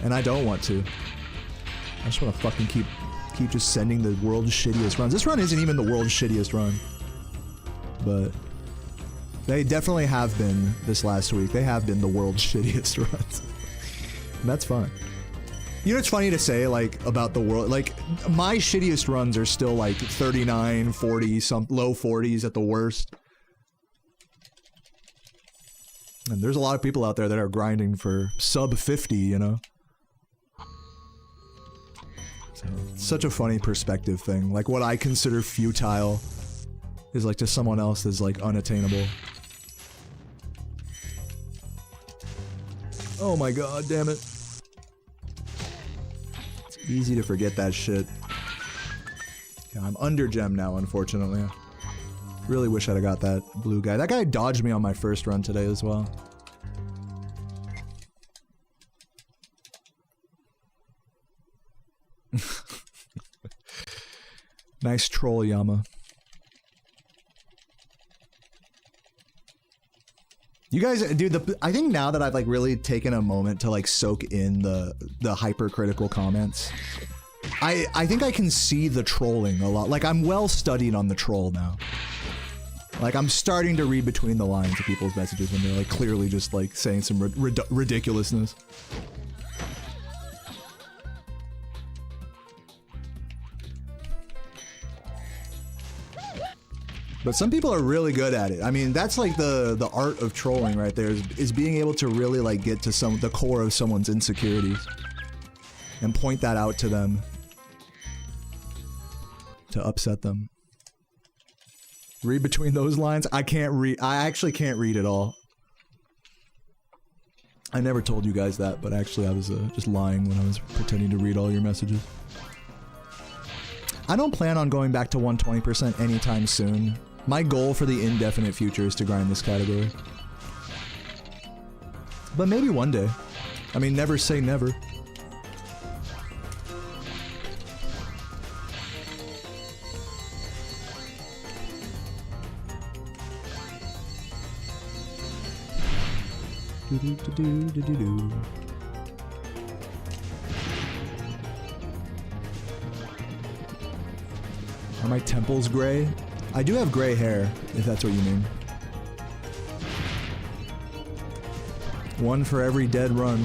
And I don't want to. I just want to fucking keep just sending the world's shittiest runs. This run isn't even the world's shittiest run. But they definitely have been this last week. They have been the world's shittiest runs. And that's fine. You know, it's funny to say, like, about the world, like, my shittiest runs are still, like, 39, 40, low 40s at the worst. And there's a lot of people out there that are grinding for sub 50, you know? So, it's such a funny perspective thing. Like, what I consider futile is, like, to someone else is, like, unattainable. Oh my god, damn it. It's easy to forget that shit. Yeah, I'm under gem now, unfortunately. Really wish I'd have got that blue guy. That guy dodged me on my first run today as well. Nice troll, Yama. You guys, dude, I think now that I've like really taken a moment to like soak in the hypercritical comments, I think I can see the trolling a lot. Like, I'm well studied on the troll now. Like, I'm starting to read between the lines of people's messages when they're like clearly just like saying some ridiculousness. But some people are really good at it. I mean, that's like the art of trolling right there, is being able to really like get to the core of someone's insecurities and point that out to them to upset them. Read between those lines? I can't read. I actually can't read at all. I never told you guys that, but actually I was just lying when I was pretending to read all your messages. I don't plan on going back to 120% anytime soon. My goal for the indefinite future is to grind this category. But maybe one day. I mean, never say never. Do-do-do-do-do-do-do. Are my temples gray? I do have gray hair, if that's what you mean. One for every dead run.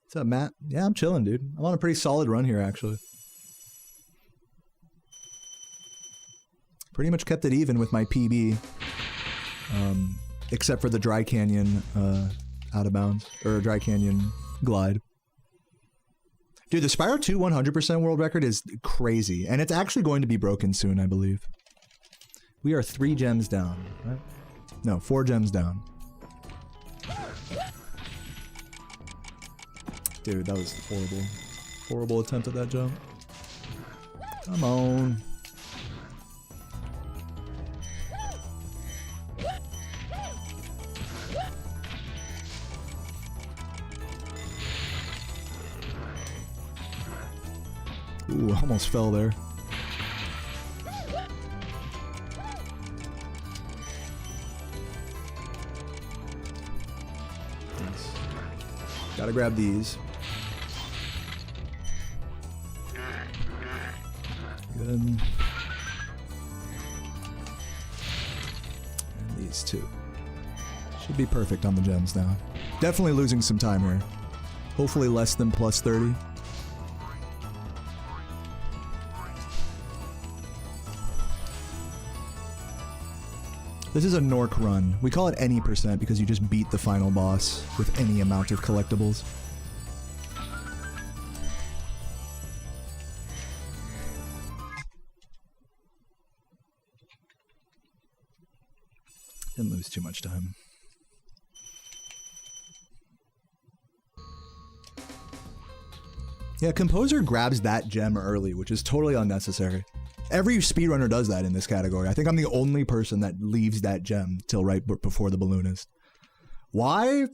What's up, Matt? Yeah, I'm chilling, dude. I'm on a pretty solid run here, actually. Pretty much kept it even with my PB. Except for the Dry Canyon out of bounds, or Dry Canyon glide. Dude, the Spyro 2 100% world record is crazy, and it's actually going to be broken soon, I believe. We are 3 gems down, right? No, 4 gems down. Dude, that was horrible. Horrible attempt at that jump. Come on. Ooh, almost fell there. Gotta grab these. Good. And these two. Should be perfect on the gems now. Definitely losing some time here. Hopefully less than plus 30. This is a Gnorc run. We call it any percent because you just beat the final boss with any amount of collectibles. Didn't lose too much time. Yeah, Composer grabs that gem early, which is totally unnecessary. Every speedrunner does that in this category. I think I'm the only person that leaves that gem till right before the balloonist. Why?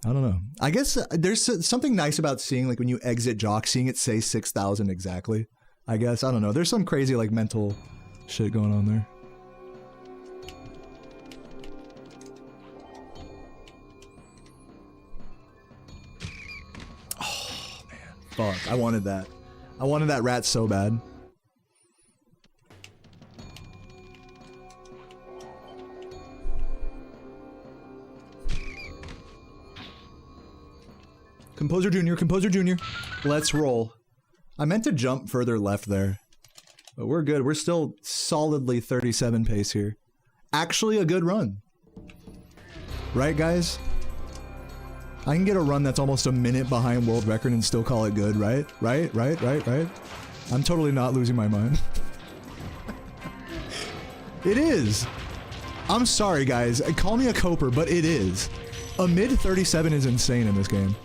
I don't know. I guess there's something nice about seeing, like, when you exit Jock, seeing it say 6,000 exactly. I guess. I don't know. There's some crazy, like, mental shit going on there. Oh, man. Fuck. I wanted that. I wanted that rat so bad. Composer Junior, Composer Junior. Let's roll. I meant to jump further left there. But we're good. We're still solidly 37 pace here. Actually a good run. Right, guys? I can get a run that's almost a minute behind world record and still call it good, right? Right? I'm totally not losing my mind. It is. I'm sorry, guys. Call me a coper, but it is. A mid 37 is insane in this game.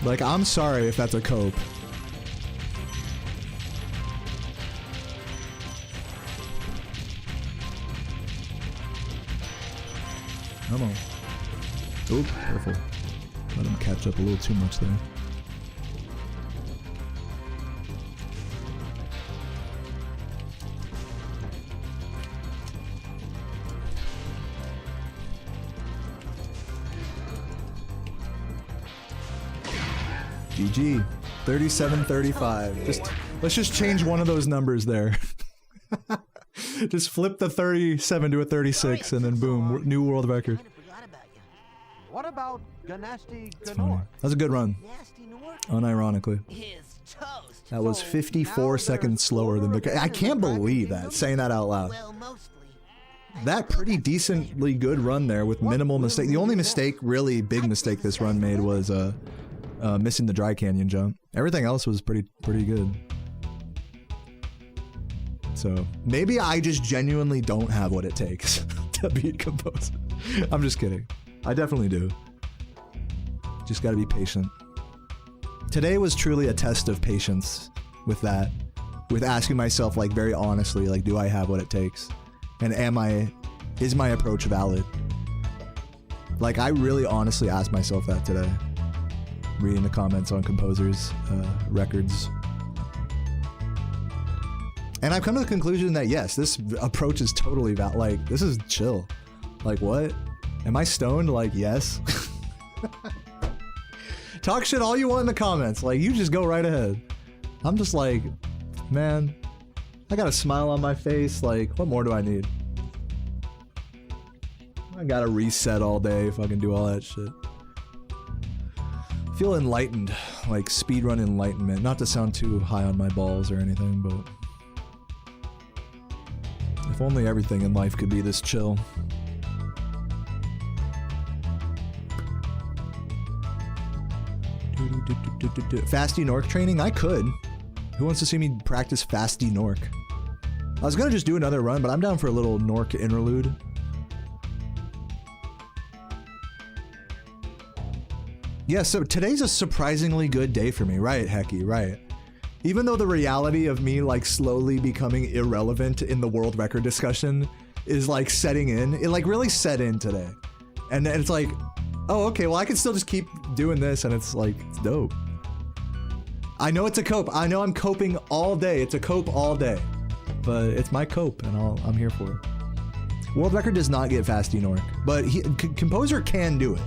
Like, I'm sorry if that's a cope. Come on. Oop, careful. Let him catch up a little too much there. GG. 37-35. Let's just change one of those numbers there. Just flip the 37 to a 36 and then boom, new world record. What about Gnasty Gnorc? That was a good run. Unironically. That was 54 seconds slower than the... I can't believe that, saying that out loud. That pretty decently good run there with minimal mistake. The only mistake, really big mistake this run made was missing the dry canyon jump. Everything else was pretty good. So maybe I just genuinely don't have what it takes to beat Composer. I'm just kidding. I definitely do. Just gotta be patient. Today was truly a test of patience with that. With asking myself, like, very honestly, like, do I have what it takes? And is my approach valid? Like, I really honestly asked myself that today. Reading the comments on Composer's records. And I've come to the conclusion that yes, this approach is totally valid. Like, this is chill. Like, what? Am I stoned? Like, yes. Talk shit all you want in the comments. Like, you just go right ahead. I'm just like, man, I got a smile on my face. Like, what more do I need? I gotta reset all day if I can do all that shit. Feel enlightened, like speedrun enlightenment. Not to sound too high on my balls or anything, but if only everything in life could be this chill. Fasty Gnorc training? I could. Who wants to see me practice Fasty Gnorc? I was gonna just do another run, but I'm down for a little Gnorc interlude. Yeah, so today's a surprisingly good day for me, right, Hecky, right? Even though the reality of me, like, slowly becoming irrelevant in the world record discussion is, like, setting in, it, like, really set in today. And it's like, oh, okay, well, I can still just keep doing this, and it's, like, it's dope. I know it's a cope. I know I'm coping all day. It's a cope all day. but it's my cope, and I'm here for it. World record does not get Gnasty Gnorc, but Composer can do it.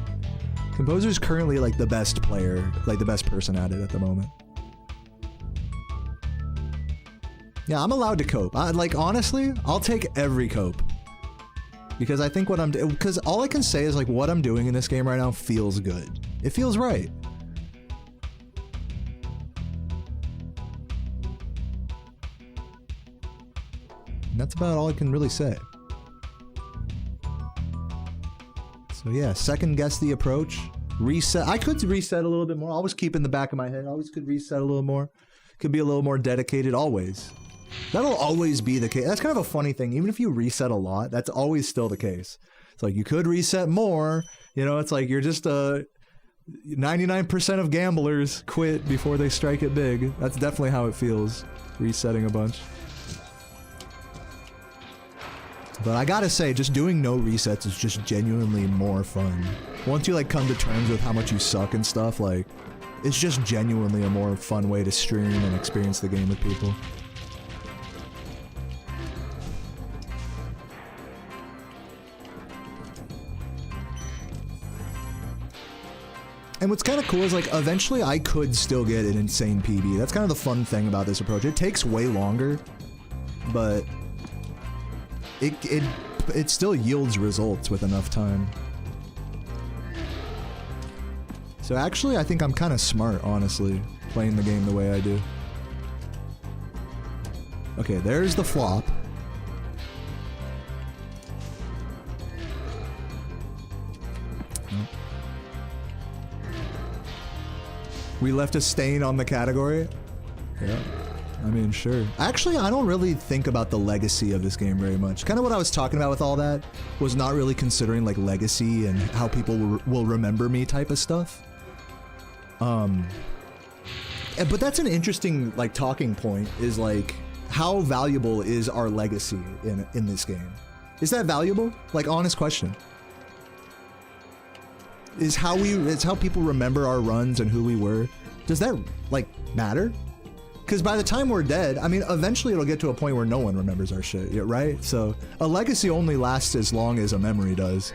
Composer's currently like the best player, like the best person at it at the moment. Yeah, I'm allowed to cope. Like honestly, I'll take every cope. Because I think what I'm doing, because all I can say is like what I'm doing in this game right now feels good. It feels right. And that's about all I can really say. So yeah, second guess the approach. Reset. I could reset a little bit more. Always keep in the back of my head. Always could reset a little more. Could be a little more dedicated, always. That'll always be the case. That's kind of a funny thing. Even if you reset a lot, that's always still the case. It's like you could reset more. You know, it's like you're just 99% of gamblers quit before they strike it big. That's definitely how it feels, resetting a bunch. But I gotta say, just doing no resets is just genuinely more fun. Once you like come to terms with how much you suck and stuff, like, it's just genuinely a more fun way to stream and experience the game with people. And what's kind of cool is like eventually I could still get an insane PB. That's kind of the fun thing about this approach. It takes way longer, but it still yields results with enough time. So actually I think I'm kind of smart, honestly, playing the game the way I do. Okay, there's the flop. We left a stain on the category? Yeah. I mean, sure. Actually, I don't really think about the legacy of this game very much. Kind of what I was talking about with all that was not really considering like legacy and how people will remember me type of stuff. But that's an interesting like talking point, is like how valuable is our legacy in this game? Is that valuable? Like, honest question. Is how people remember our runs and who we were. Does that like matter? Because by the time we're dead, I mean, eventually it'll get to a point where no one remembers our shit, right? So a legacy only lasts as long as a memory does,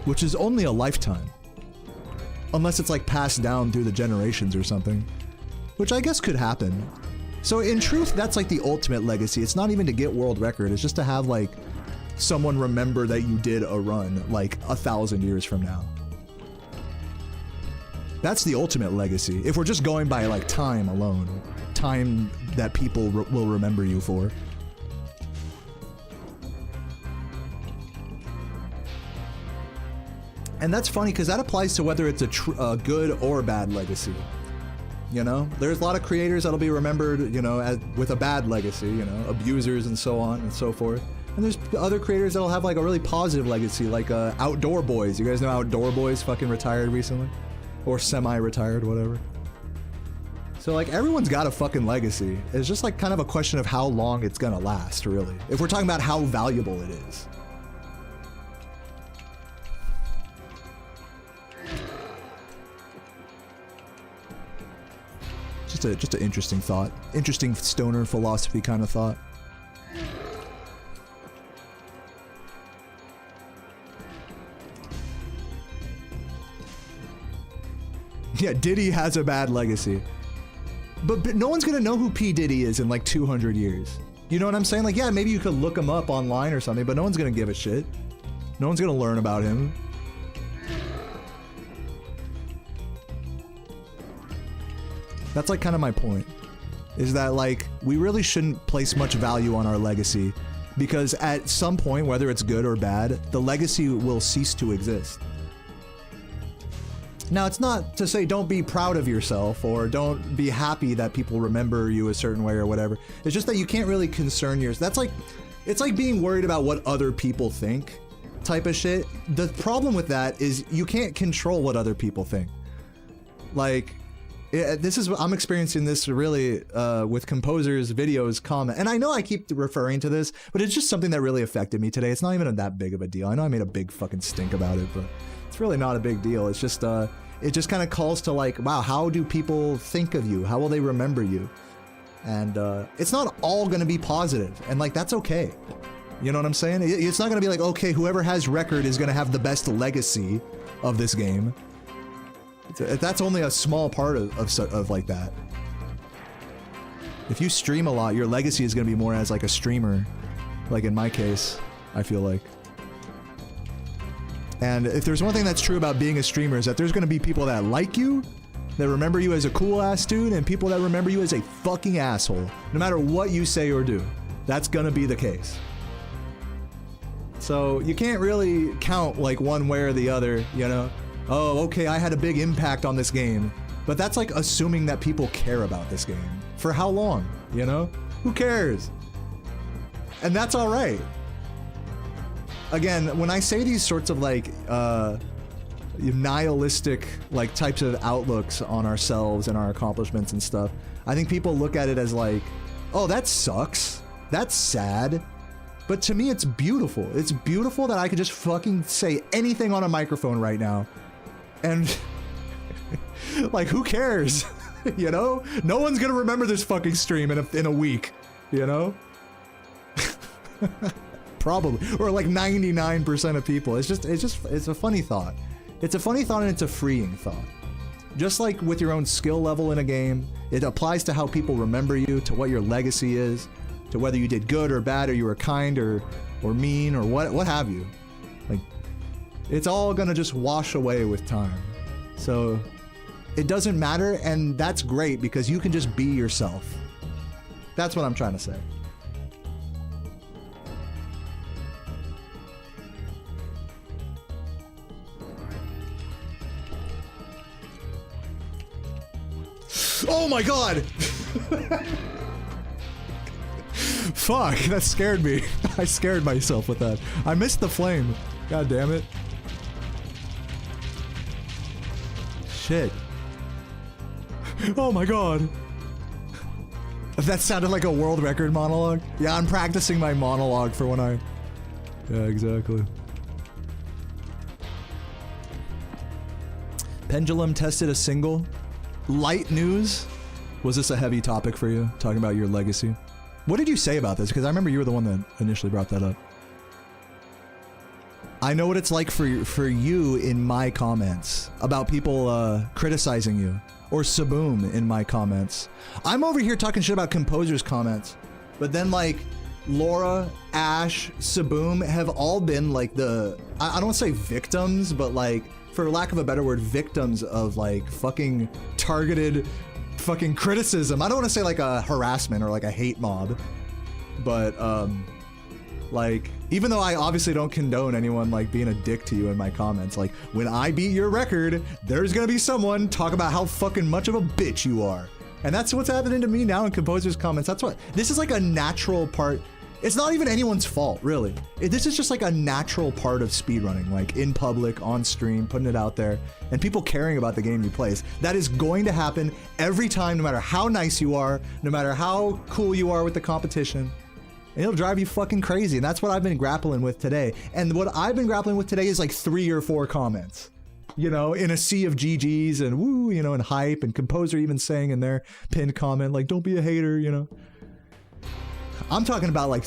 which is only a lifetime. Unless it's like passed down through the generations or something, which I guess could happen. So in truth, that's like the ultimate legacy. It's not even to get world record. It's just to have like someone remember that you did a run like 1,000 years from now. That's the ultimate legacy. If we're just going by like time alone, time that people will remember you for. And that's funny because that applies to whether it's a good or bad legacy. You know, there's a lot of creators that'll be remembered, you know, with a bad legacy, you know, abusers and so on and so forth. And there's other creators that'll have like a really positive legacy, like Outdoor Boys. You guys know Outdoor Boys fucking retired recently? Or semi-retired, whatever. So like everyone's got a fucking legacy. It's just like kind of a question of how long it's gonna last, really. If we're talking about how valuable it is. Just an interesting thought. Interesting stoner philosophy kind of thought. Yeah, Diddy has a bad legacy. But no one's gonna know who P. Diddy is in like 200 years. You know what I'm saying? Like, yeah, maybe you could look him up online or something, but no one's gonna give a shit. No one's gonna learn about him. That's like kind of my point. Is that like, we really shouldn't place much value on our legacy, because at some point, whether it's good or bad, the legacy will cease to exist. Now, it's not to say don't be proud of yourself or don't be happy that people remember you a certain way or whatever. It's just that you can't really concern yourself. That's like, it's like being worried about what other people think type of shit. The problem with that is you can't control what other people think. Like, I'm experiencing this really with Composer's videos comment. And I know I keep referring to this, but it's just something that really affected me today. It's not even that big of a deal. I know I made a big fucking stink about it, but it's really not a big deal. It's just, it just kind of calls to like, wow, how do people think of you? How will they remember you? And it's not all gonna be positive, and like that's okay. You know what I'm saying? It's not gonna be like, okay, whoever has record is gonna have the best legacy of this game. That's only a small part of like that. If you stream a lot, your legacy is gonna be more as like a streamer, like in my case, I feel like. And if there's one thing that's true about being a streamer is that there's gonna be people that like you, that remember you as a cool ass dude, and people that remember you as a fucking asshole, no matter what you say or do. That's gonna be the case. So you can't really count like one way or the other, you know? Oh, okay, I had a big impact on this game. But that's like assuming that people care about this game. For how long, you know? Who cares? And that's alright. Again, when I say these sorts of like, nihilistic like types of outlooks on ourselves and our accomplishments and stuff, I think people look at it as like, oh, that sucks. That's sad. But to me, it's beautiful. It's beautiful that I could just fucking say anything on a microphone right now. And like, who cares? You know? No one's gonna remember this fucking stream in a week, you know? Probably. Or like 99% of people. It's a funny thought. It's a funny thought and it's a freeing thought. Just like with your own skill level in a game, it applies to how people remember you, to what your legacy is, to whether you did good or bad, or you were kind or mean, or what have you. Like, it's all gonna just wash away with time. So, it doesn't matter, and that's great because you can just be yourself. That's what I'm trying to say. Oh my god! Fuck, that scared me. I scared myself with that. I missed the flame. God damn it. Shit. Oh my god. That sounded like a world record monologue. Yeah, I'm practicing my monologue for when I... Yeah, exactly. Pendulum tested a single. Light news? Was this a heavy topic for you, talking about your legacy? What did you say about this? Because I remember you were the one that initially brought that up. I know what it's like for you in my comments about people criticizing you, or Saboom in my comments. I'm over here talking shit about Composer's comments, but then like Laura, Ash, Saboom have all been like I don't want to say victims, but like, for lack of a better word, victims of like fucking targeted fucking criticism. I don't want to say like a harassment or like a hate mob, but like, even though I obviously don't condone anyone like being a dick to you in my comments, like when I beat your record, there's gonna be someone talk about how fucking much of a bitch you are. And that's what's happening to me now in Composer's comments. That's what, this is like a natural part. It's not even anyone's fault, really. This is just like a natural part of speedrunning, like in public, on stream, putting it out there, and people caring about the game you play. That is going to happen every time, no matter how nice you are, no matter how cool you are with the competition. And it'll drive you fucking crazy, and that's what I've been grappling with today. And what I've been grappling with today is like 3 or 4 comments. You know, in a sea of GGs and woo, you know, and hype, and Composer even saying in their pinned comment, like, don't be a hater, you know. I'm talking about like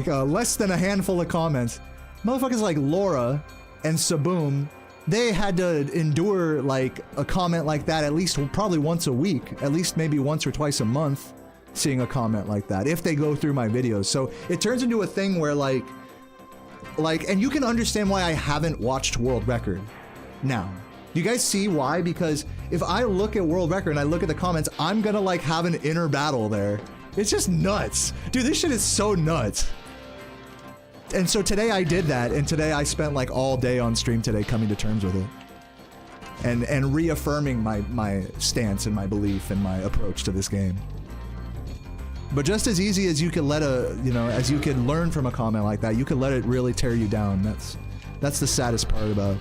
less than a handful of comments. Motherfuckers like Laura and Saboom, they had to endure like a comment like that at least probably once a week, at least maybe once or twice a month, seeing a comment like that if they go through my videos. So it turns into a thing where like, and you can understand why I haven't watched World Record now. Do you guys see why? Because if I look at World Record and I look at the comments, I'm gonna like have an inner battle there. It's just nuts. Dude, this shit is so nuts. And so today I did that, and today I spent like all day on stream today coming to terms with it. And reaffirming my stance and my belief and my approach to this game. But just as easy as you could let as you could learn from a comment like that, you could let it really tear you down. That's the saddest part about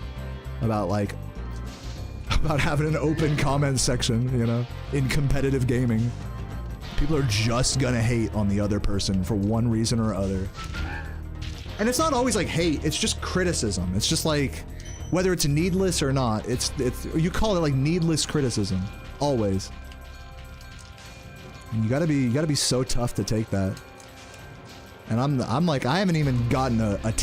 having an open comment section, you know, in competitive gaming. People are just gonna hate on the other person for one reason or other. And it's not always like hate, it's just criticism. It's just like, whether it's needless or not, it's you call it like needless criticism, always. And you gotta be so tough to take that. And I'm like, I haven't even gotten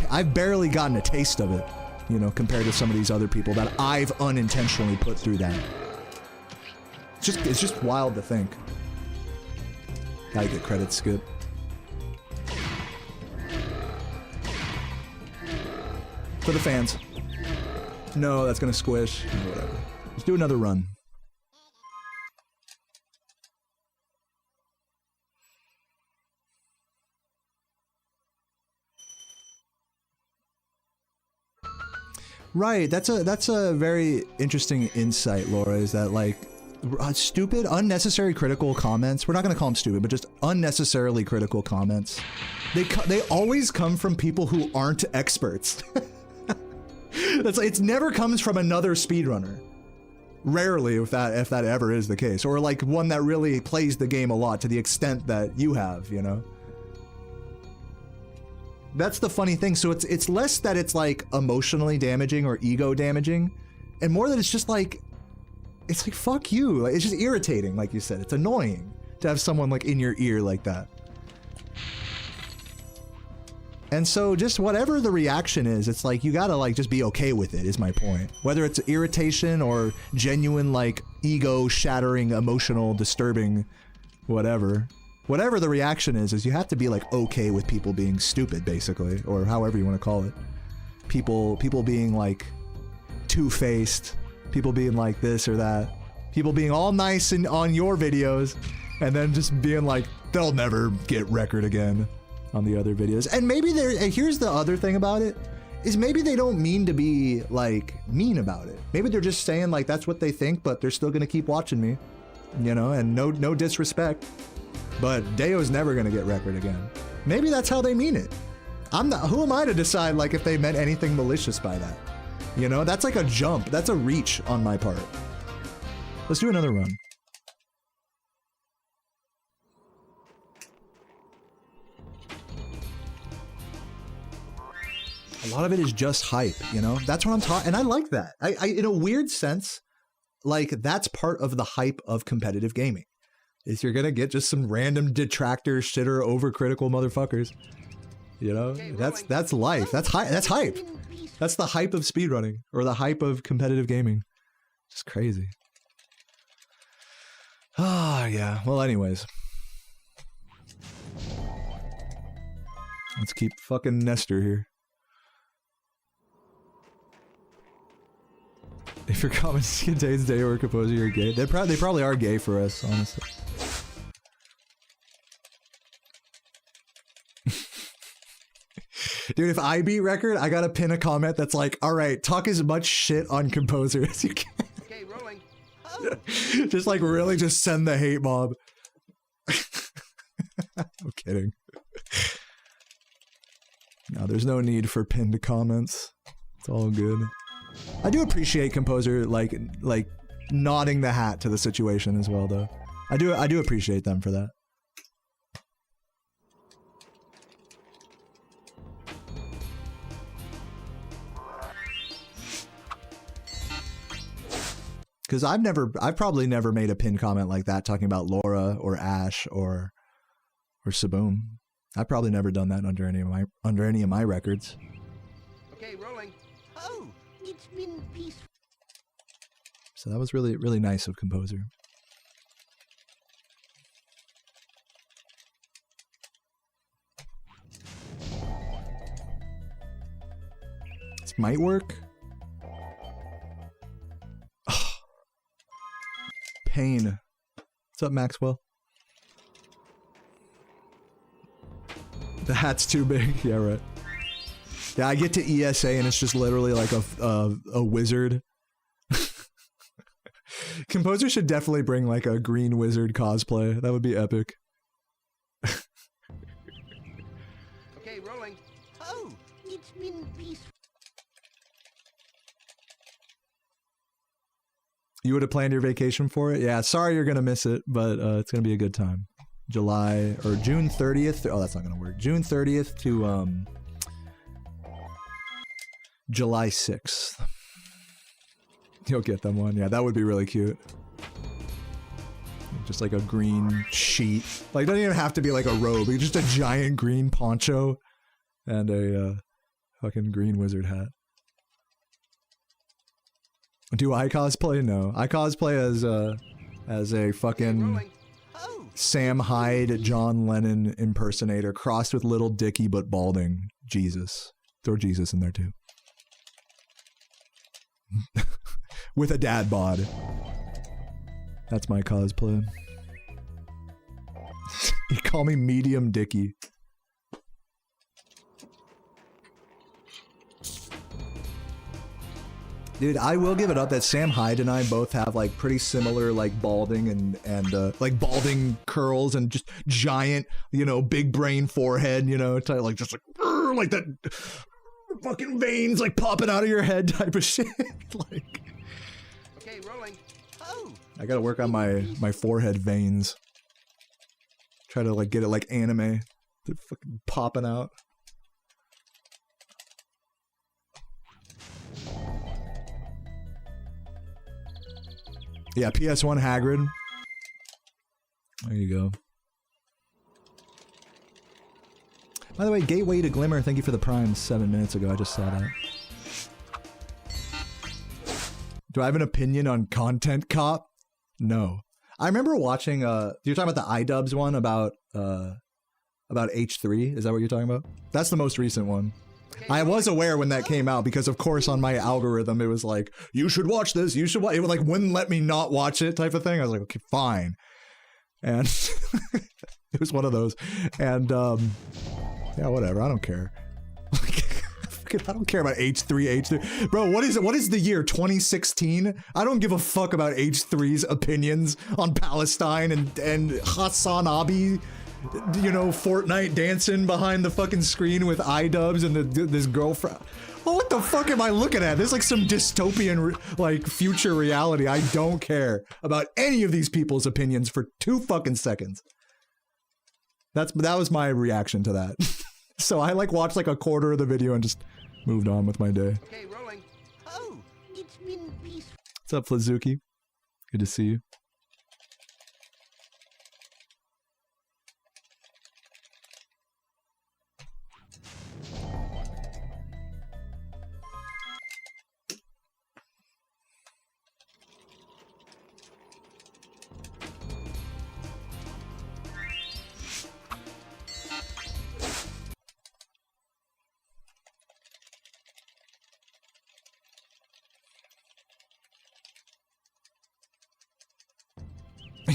I've barely gotten a taste of it, you know, compared to some of these other people that I've unintentionally put through that. It's just wild to think. Gotta get credit, Skip. For the fans. No, that's gonna squish. No, whatever. Let's do another run. Right, that's a very interesting insight, Laura, is that like stupid, unnecessary critical comments, we're not gonna call them stupid, but just unnecessarily critical comments, they always come from people who aren't experts. That's like, it never comes from another speedrunner. Rarely, if that ever is the case, or like one that really plays the game a lot to the extent that you have, you know? That's the funny thing. So it's less that it's like emotionally damaging or ego damaging, and more that it's like fuck you. It's just irritating, like you said. It's annoying to have someone like in your ear like that. And so just whatever the reaction is, it's like you gotta like just be okay with it, is my point. Whether it's irritation or genuine like ego shattering, emotional, disturbing, whatever. Whatever the reaction is you have to be like okay with people being stupid, basically, or however you want to call it. People being like two-faced, people being like this or that, people being all nice and on your videos, and then just being like they'll never get record again on the other videos. And maybe here's the other thing about it, is maybe they don't mean to be like mean about it. Maybe they're just saying like that's what they think, but they're still gonna keep watching me, you know, and no disrespect. But Deo's never gonna get record again. Maybe that's how they mean it. Who am I to decide like if they meant anything malicious by that? You know, that's like a jump. That's a reach on my part. Let's do another run. A lot of it is just hype, you know? That's what I'm talking, and I like that. I in a weird sense, like that's part of the hype of competitive gaming. Is you're gonna get just some random detractor, shitter, overcritical motherfuckers. You know, that's life. That's hype. That's hype. That's the hype of speedrunning, or the hype of competitive gaming. Just crazy. Ah, yeah. Well, anyways, let's keep fucking Nestor here. If your comments contains day or composer, you're gay. They probably are gay for us, honestly. Dude, if I beat record, I gotta pin a comment that's like, all right, talk as much shit on composer as you can. Okay, rolling. Oh, Just like really just send the hate mob. I'm kidding. No, there's no need for pinned comments. It's all good. I do appreciate composer like nodding the hat to the situation as well, though. I do appreciate them for that. Because I've probably never made a pinned comment like that talking about Laura or Ash or Saboom. I've probably never done that under any of my records. Okay, rolling. oh, It's been peaceful. So that was really, really nice of composer. This might work. Pain. What's up, Maxwell? The hat's too big. Yeah, right. Yeah, I get to ESA and it's just literally like a wizard. Composer should definitely bring like a green wizard cosplay. That would be epic. Okay, rolling. oh, It's been peaceful. You would have planned your vacation for it? Yeah, sorry you're gonna miss it, but it's gonna be a good time. July or June 30th. Oh, that's not gonna work. June 30th to July 6th. You'll get them one. Yeah, that would be really cute. Just like a green sheet. Like, it doesn't even have to be like a robe. It's just a giant green poncho and a fucking green wizard hat. Do I cosplay? No. I cosplay as a fucking Sam Hyde, John Lennon impersonator crossed with Little Dicky but balding. Jesus. Throw Jesus in there too. With a dad bod. That's my cosplay. You call me Medium Dicky. Dude, I will give it up that Sam Hyde and I both have like pretty similar like balding and like balding curls and just giant, you know, big brain forehead, you know, like just like that fucking veins like popping out of your head type of shit. Like, Okay, rolling. Oh, I gotta work on my forehead veins. Try to like get it like anime. They're fucking popping out. Yeah, PS1 Hagrid. There you go. By the way, Gateway to Glimmer, thank you for the Prime 7 minutes ago. I just saw that. Do I have an opinion on Content Cop? No. I remember watching, you're talking about the iDubbbz one about H3? Is that what you're talking about? That's the most recent one. I was aware when that came out because, of course, on my algorithm, it was like, you should watch this, you should watch it. It like wouldn't let me not watch it type of thing. I was like, okay, fine. And it was one of those. And, yeah, whatever. I don't care. I don't care about H3. Bro, what is the year? 2016? I don't give a fuck about H3's opinions on Palestine and Hassan Abi, you know, Fortnite dancing behind the fucking screen with iDubbbz and this girlfriend. Well, what the fuck am I looking at? This is like some dystopian, like, future reality. I don't care about any of these people's opinions for 2 fucking seconds. That was my reaction to that. So I like watched like a quarter of the video and just moved on with my day. Okay, rolling. oh, It's been peaceful. What's up, Flazuki? Good to see you.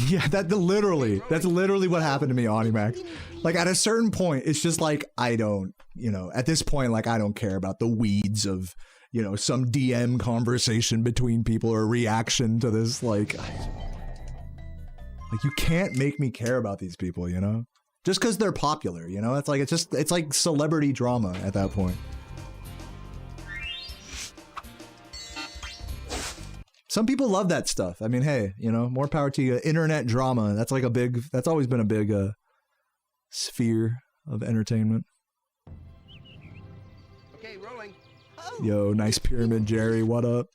Yeah, that's literally what happened to me, Onimax. Like, at a certain point, it's just like, I don't, you know, at this point, like, I don't care about the weeds of, you know, some DM conversation between people or reaction to this, like, you can't make me care about these people, you know? Just because they're popular, you know? It's like, it's like celebrity drama at that point. Some people love that stuff. I mean, hey, you know, more power to you. Internet drama. That's like that's always been a big sphere of entertainment. Okay, rolling. oh. Yo, nice pyramid, Jerry. What up?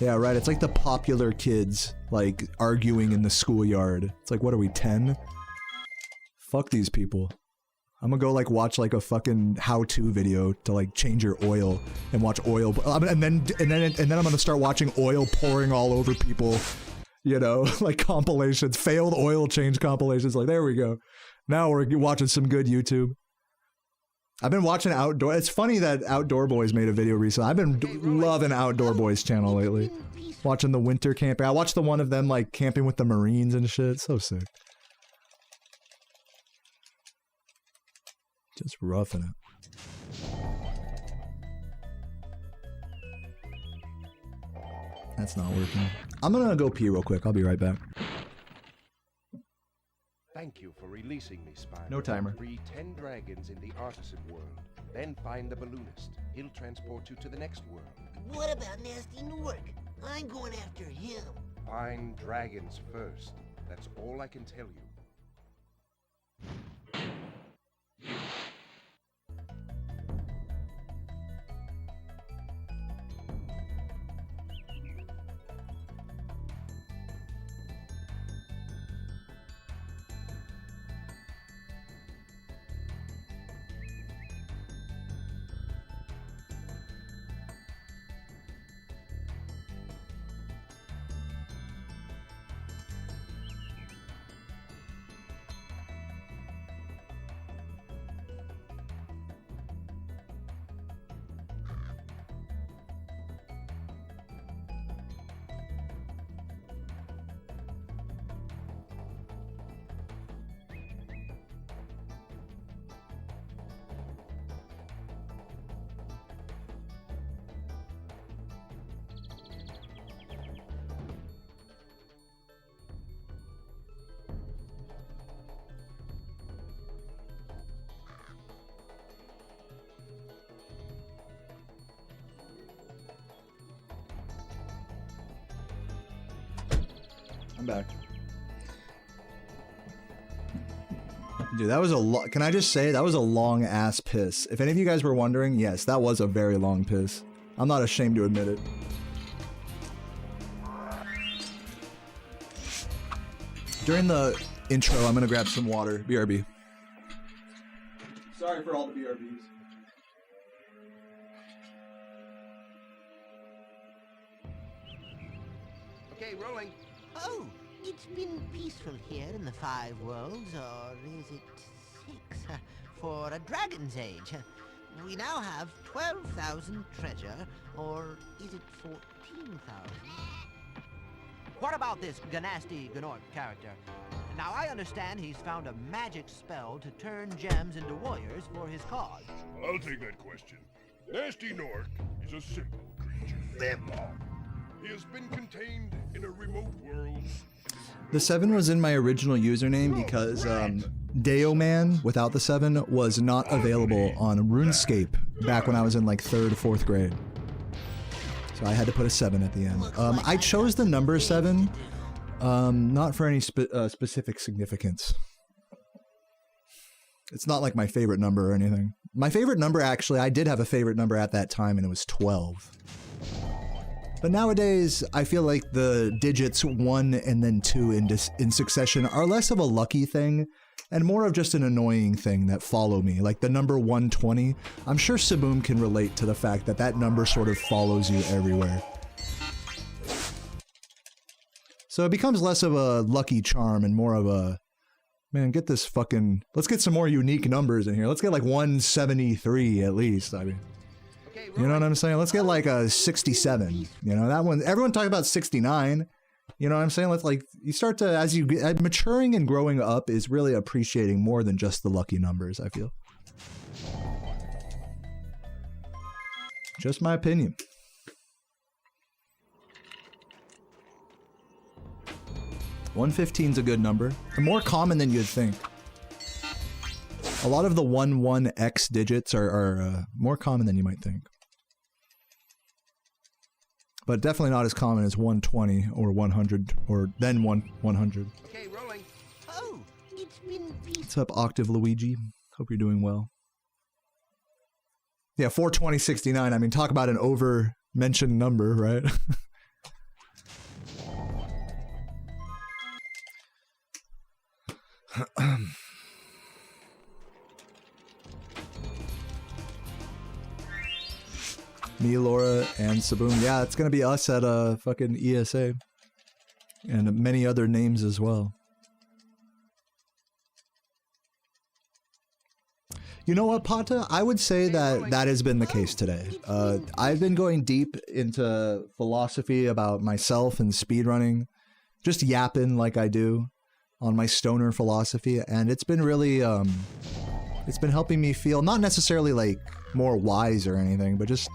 Yeah, right. It's like the popular kids, like, arguing in the schoolyard. It's like, what are we, 10? Fuck these people. I'm gonna go like watch like a fucking how-to video to like change your oil and watch oil, and then I'm gonna start watching oil pouring all over people, you know, like compilations, failed oil change compilations. Like, there we go. Now we're watching some good YouTube. I've been watching Outdoor. It's funny that Outdoor Boys made a video recently. I've been loving Outdoor Boys channel lately. Watching the winter camping. I watched the one of them like camping with the Marines and shit. So sick. Just roughing it. That's not working. I'm gonna go pee real quick. I'll be right back. Thank you for releasing me, Spyro. No timer. Free 10 dragons in the artisan world. Then find the balloonist. He'll transport you to the next world. What about Gnasty Gnorc? I'm going after him. Find dragons first. That's all I can tell you. I'm back. Dude, that was a can I just say, that was a long ass piss. If any of you guys were wondering, yes, that was a very long piss. I'm not ashamed to admit it. During the intro, I'm gonna grab some water. BRB. Sorry for all the BRBs. Okay, rolling. Oh, it's been peaceful here in the Five Worlds, or is it 6? For a Dragon's Age. We now have 12,000 treasure, or is it 14,000? What about this Gnasty Gnorc character? Now, I understand he's found a magic spell to turn gems into warriors for his cause. I'll take that question. Gnasty Gnorc is a simple creature. He has been contained in a remote world. The 7 was in my original username because Deo Man without the 7 was not available on RuneScape back when I was in like 3rd, 4th grade. So I had to put a 7 at the end. I chose the number 7 not for any specific significance. It's not like my favorite number or anything. My favorite number, actually, I did have a favorite number at that time, and it was 12. But nowadays, I feel like the digits 1 and then 2 in succession are less of a lucky thing and more of just an annoying thing that follow me. Like the number 120, I'm sure Saboom can relate to the fact that that number sort of follows you everywhere. So it becomes less of a lucky charm and more of a, man, get this fucking, let's get some more unique numbers in here. Let's get like 173 at least, I mean. You know what I'm saying? Let's get like a 67. You know, that one, everyone talk about 69. You know what I'm saying? Let's like, you start to, as you get, maturing and growing up is really appreciating more than just the lucky numbers, I feel. Just my opinion. $115's a good number. More common than you'd think. A lot of the 1-1-X digits are more common than you might think. But definitely not as common as 120 or 100 or then 100. Okay, rolling. Oh, it's been peaceful. What's up, Octave Luigi? Hope you're doing well. Yeah, 42069. I mean, talk about an over-mentioned number, right? Me, Laura, and Saboom. Yeah, it's gonna be us at fucking ESA. And many other names as well. You know what, Pata? I would say that that has been the case today. I've been going deep into philosophy about myself and speedrunning. Just yapping like I do on my stoner philosophy. And it's been really, it's been helping me feel not necessarily like more wise or anything, but just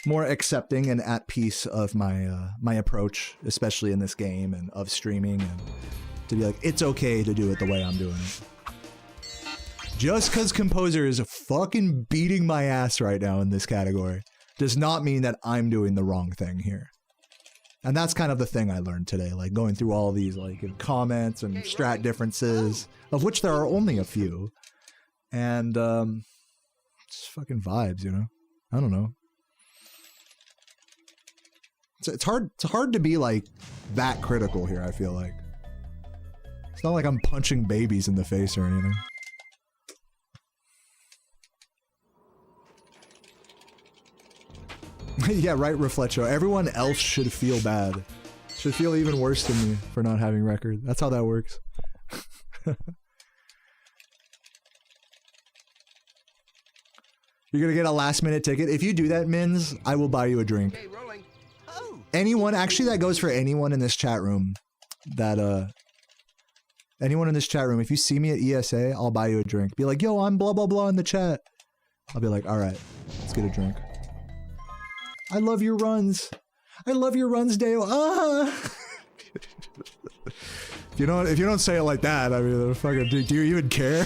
more accepting and at peace of my my approach, especially in this game and of streaming, and to be like, it's okay to do it the way I'm doing it. Just because Composer is fucking beating my ass right now in this category does not mean that I'm doing the wrong thing here. And that's kind of the thing I learned today, like going through all these like comments and strat differences, of which there are only a few. And just fucking vibes, you know? I don't know. It's hard to be like that critical here, I feel like. It's not like I'm punching babies in the face or anything. Yeah, right, Reflecho. Everyone else should feel bad. Should feel even worse than me for not having record. That's how that works. You're gonna get a last minute ticket. If you do that, Mins, I will buy you a drink. Okay, rolling. Oh, Anyone, actually that goes for anyone in this chat room that, anyone in this chat room, if you see me at ESA, I'll buy you a drink. Be like, yo, I'm blah, blah, blah in the chat. I'll be like, all right, let's get a drink. I love your runs. I love your runs, Dale. Ah! If you don't say it like that, I mean, fucking, do you even care?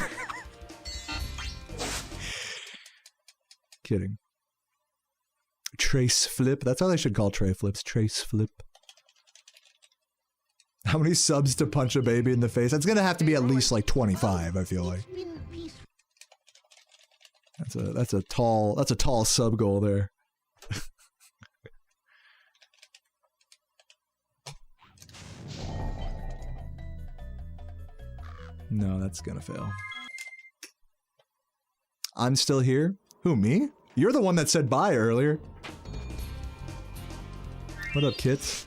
Kidding. Trace flip. That's how they should call tray flips. Trace flip. How many subs to punch a baby in the face? That's gonna have to be at least like 25, I feel like. That's a tall sub goal there. No, that's gonna fail. I'm still here? Who, me? You're the one that said bye earlier. What up, kits?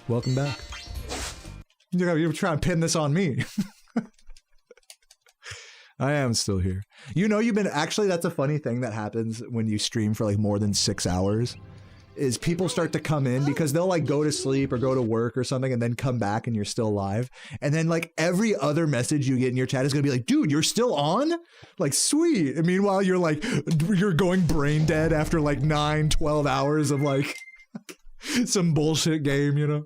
Welcome back. You're trying to pin this on me. I am still here. You know, you've been actually, that's a funny thing that happens when you stream for like more than 6 hours. Is people start to come in because they'll like go to sleep or go to work or something and then come back and you're still live. And then like every other message you get in your chat is gonna be like, dude, you're still on? Like, sweet. And meanwhile, you're like, you're going brain dead after like 9, 12 hours of like some bullshit game, you know?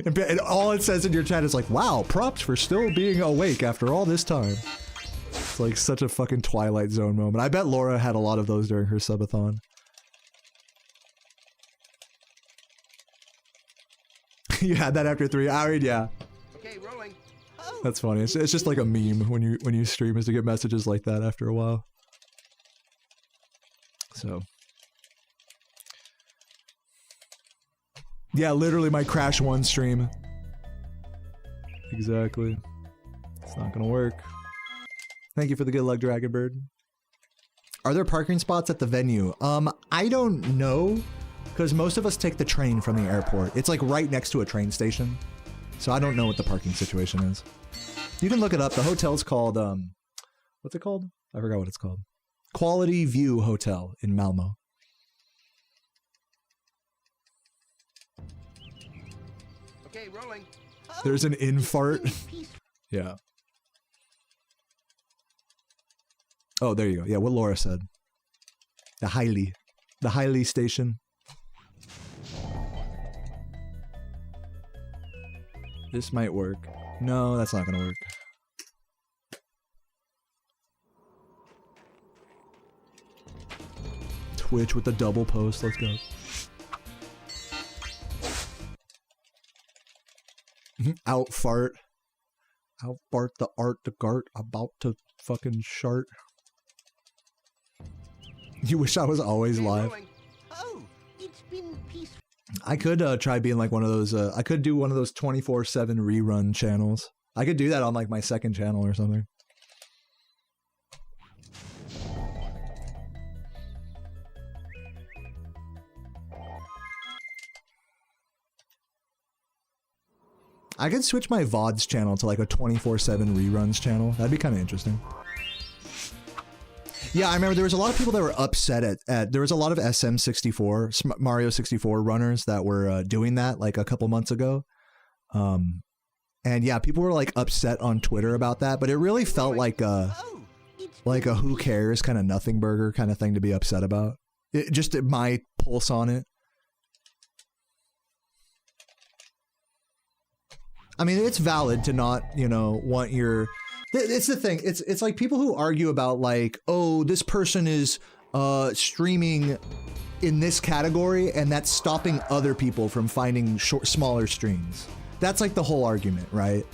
And all it says in your chat is like, wow, props for still being awake after all this time. It's like such a fucking Twilight Zone moment. I bet Laura had a lot of those during her subathon. You had that after 3 hours, yeah. Okay, rolling. That's funny. It's just like a meme when you stream, is to get messages like that after a while. So. Yeah, literally my Crash 1 stream. Exactly. It's not gonna work. Thank you for the good luck, Dragonbird. Are there parking spots at the venue? I don't know. Because most of us take the train from the airport. It's like right next to a train station. So I don't know what the parking situation is. You can look it up. The hotel's called, what's it called? I forgot what it's called. Quality View Hotel in Malmo. Okay, rolling. There's an infart. Yeah. Oh, there you go. Yeah, what Laura said. The Hailey station. This might work. No, that's not gonna work. Twitch with the double post, let's go. Out fart. Out fart the art the gart about to fucking shart. You wish I was always live. Oh, it's been peaceful. I could try being like one of those, I could do one of those 24/7 rerun channels. I could do that on like my second channel or something. I could switch my VODs channel to like a 24/7 reruns channel. That'd be kind of interesting. Yeah, I remember there was a lot of people that were upset at there was a lot of SM64, Mario 64 runners that were doing that like a couple months ago. And yeah, people were like upset on Twitter about that, but it really felt like a who cares kind of nothing burger kind of thing to be upset about. Just my pulse on it. I mean, it's valid to not, you know, want your... It's the thing. It's like people who argue about like, oh, this person is streaming in this category and that's stopping other people from finding smaller streams. That's like the whole argument, right?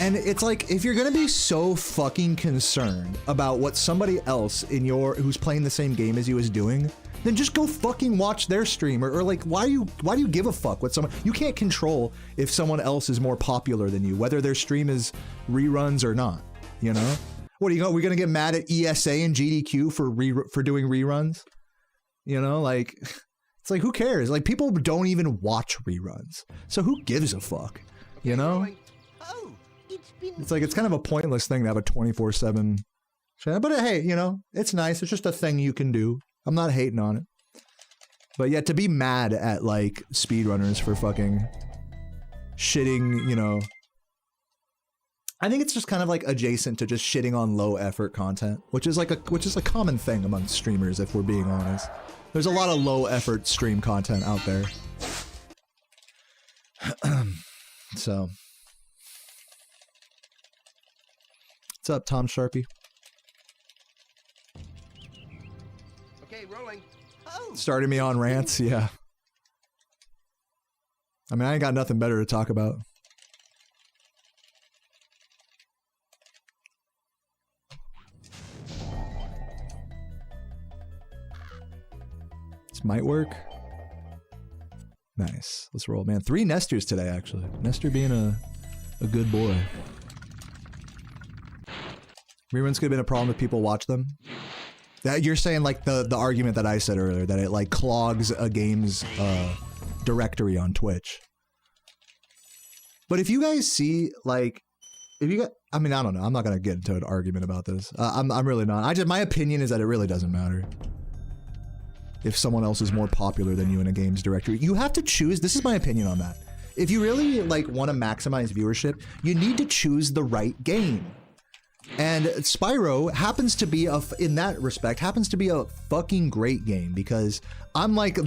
And it's like, if you're gonna be so fucking concerned about what somebody else in who's playing the same game as you is doing, then just go fucking watch their stream, or like, why do you give a fuck what someone? You can't control if someone else is more popular than you, whether their stream is reruns or not. You know, what are you going? We're gonna get mad at ESA and GDQ for doing reruns? You know, like, it's like, who cares? Like, people don't even watch reruns, so who gives a fuck? You know, it's like, it's kind of a pointless thing to have a 24/7 channel. But hey, you know, it's nice. It's just a thing you can do. I'm not hating on it. But yeah, to be mad at like speedrunners for fucking shitting, you know, I think it's just kind of like adjacent to just shitting on low effort content, which is a common thing among streamers, if we're being honest. There's a lot of low effort stream content out there. So, what's up, Tom Sharpie? Okay, rolling. Starting me on rants, yeah. I mean, I ain't got nothing better to talk about. This might work. Nice. Let's roll, man. 3 Nesters today, actually. Nestor being a good boy. Reruns could have been a problem if people watch them. That you're saying like the argument that I said earlier, that it like clogs a game's directory on Twitch. But if you guys see like, if you got, I mean, I don't know. I'm not gonna get into an argument about this. I'm really not. My opinion is that it really doesn't matter. If someone else is more popular than you in a game's directory, you have to choose. This is my opinion on that. If you really like want to maximize viewership, you need to choose the right game. And Spyro happens to be in that respect, happens to be a fucking great game because I'm like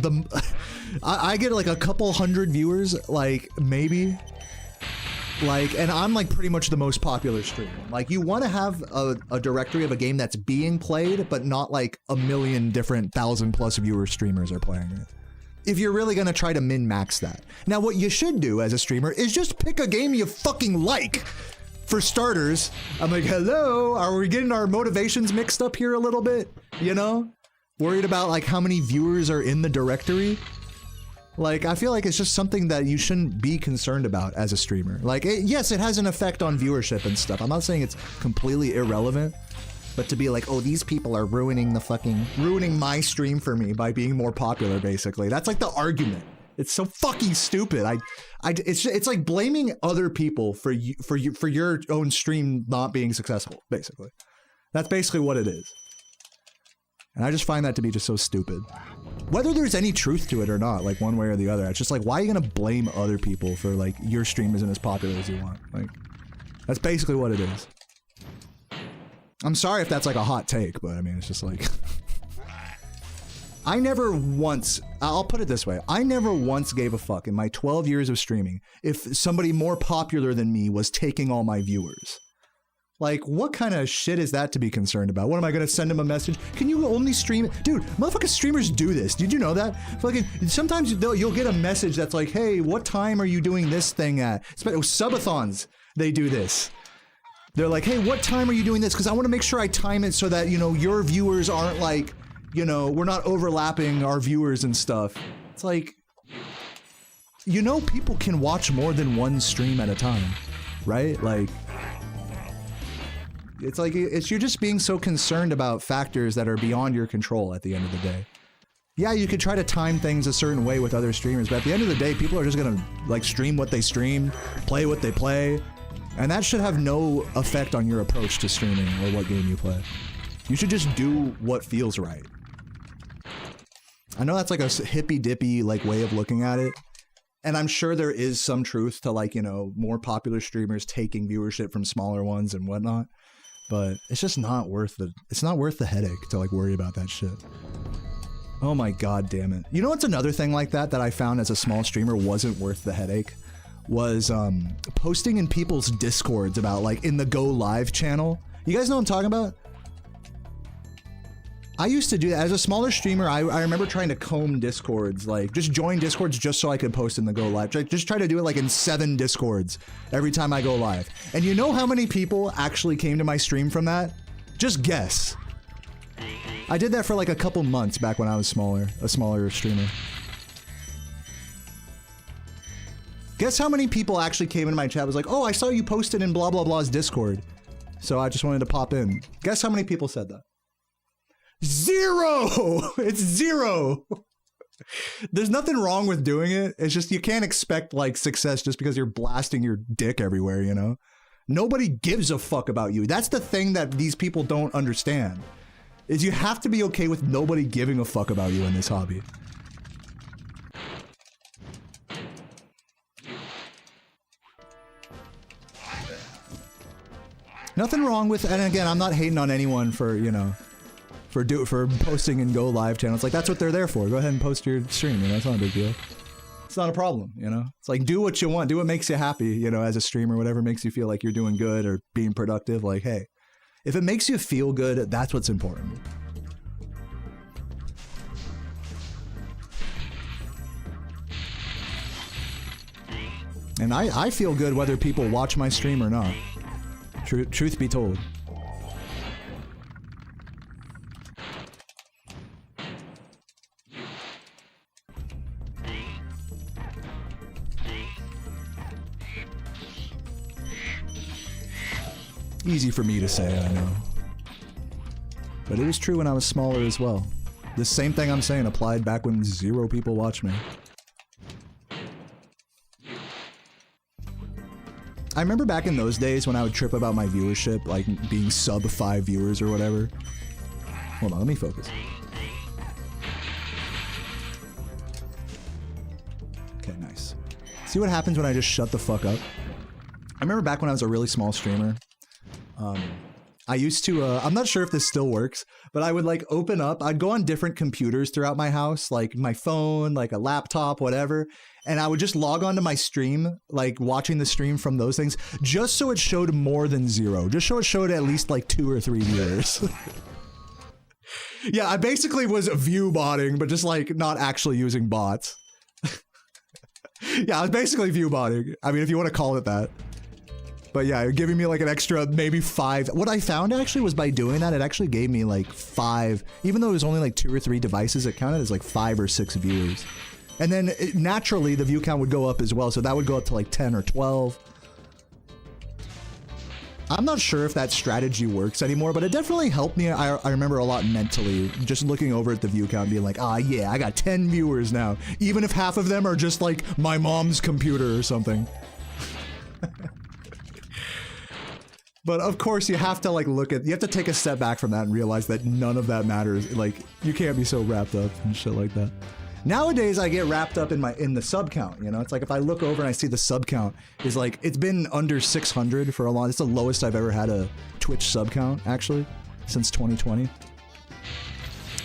I get like a couple hundred viewers, like maybe. Like, and I'm like pretty much the most popular streamer. Like, you want to have a directory of a game that's being played, but not like a million different 1,000+ viewer streamers are playing it. If you're really going to try to min-max that. Now, what you should do as a streamer is just pick a game you fucking like. For starters, I'm like, hello, are we getting our motivations mixed up here a little bit? You know? Worried about like how many viewers are in the directory? Like, I feel like it's just something that you shouldn't be concerned about as a streamer. Like, yes, it has an effect on viewership and stuff. I'm not saying it's completely irrelevant, but to be like, oh, these people are ruining my stream for me by being more popular, basically. That's like the argument. It's so fucking stupid. It's like blaming other people for your own stream not being successful, basically. That's basically what it is. And I just find that to be just so stupid. Whether there's any truth to it or not, like one way or the other, it's just like, why are you gonna blame other people for like your stream isn't as popular as you want? Like, that's basically what it is. I'm sorry if that's like a hot take, but I mean, it's just like, I never once, I'll put it this way, I never once gave a fuck in my 12 years of streaming if somebody more popular than me was taking all my viewers. Like, what kind of shit is that to be concerned about? What am I gonna send him a message? Can you only stream? Dude, motherfucking streamers do this. Did you know that? Fucking, sometimes you'll get a message that's like, hey, what time are you doing this thing at? Subathons, they do this. They're like, hey, what time are you doing this? Because I want to make sure I time it so that, you know, your viewers aren't like, you know, we're not overlapping our viewers and stuff. It's like, you know, people can watch more than one stream at a time, right? Like, it's like, you're just being so concerned about factors that are beyond your control at the end of the day. Yeah, you could try to time things a certain way with other streamers, but at the end of the day, people are just gonna like stream what they stream, play what they play, and that should have no effect on your approach to streaming or what game you play. You should just do what feels right. I know that's like a hippy-dippy like way of looking at it, and I'm sure there is some truth to like, you know, more popular streamers taking viewership from smaller ones and whatnot. But it's just not worth the headache to like worry about that shit. Oh my god damn it. You know what's another thing like that I found as a small streamer wasn't worth the headache? Was posting in people's discords about like in the Go Live channel. You guys know what I'm talking about? I used to do that as a smaller streamer. I remember trying to comb discords, like just join discords just so I could post in the Go Live. Just try to do it like in 7 discords every time I go live. And you know how many people actually came to my stream from that? Just guess. I did that for like a couple months back when I was a smaller streamer. Guess how many people actually came into my chat, was like, oh, I saw you posted in blah blah blah's Discord, so I just wanted to pop in. Guess how many people said that? 0! It's 0! There's nothing wrong with doing it. It's just you can't expect like success just because you're blasting your dick everywhere, you know? Nobody gives a fuck about you. That's the thing that these people don't understand. Is you have to be okay with nobody giving a fuck about you in this hobby. Nothing wrong with, and again, I'm not hating on anyone for, you know, for posting and Go Live channels. Like, that's what they're there for. Go ahead and post your stream, you know, it's not a big deal. It's not a problem, you know? It's like, do what you want, do what makes you happy, you know, as a streamer, whatever makes you feel like you're doing good or being productive. Like, hey, if it makes you feel good, that's what's important. And I feel good whether people watch my stream or not. Truth be told. Easy for me to say, I know. But it was true when I was smaller as well. The same thing I'm saying applied back when 0 people watched me. I remember back in those days when I would trip about my viewership, like being sub 5 viewers or whatever. Hold on, let me focus. Okay, nice. See what happens when I just shut the fuck up? I remember back when I was a really small streamer. I used to, I'm not sure if this still works, but I would like open up, I'd go on different computers throughout my house, like my phone, like a laptop, whatever. And I would just log onto my stream, like watching the stream from those things, just so it showed more than 0. Just so it showed at least like 2 or 3 viewers. Yeah, I basically was view botting, but just like not actually using bots. Yeah, I was basically view botting. I mean, if you want to call it that. But yeah, giving me like an extra maybe 5. What I found actually was by doing that, it actually gave me like 5, even though it was only like 2 or 3 devices, it counted as like 5 or 6 views. And then naturally the view count would go up as well, so that would go up to like 10 or 12. I'm not sure if that strategy works anymore, but it definitely helped me. I remember a lot mentally, just looking over at the view count and being like, ah, yeah, I got 10 viewers now, even if half of them are just like my mom's computer or something. But of course you have to like you have to take a step back from that and realize that none of that matters. Like, you can't be so wrapped up and shit like that. Nowadays I get wrapped up in the sub count, you know? It's like if I look over and I see the sub count is like, it's been under 600 for a long, it's the lowest I've ever had a Twitch sub count actually, since 2020.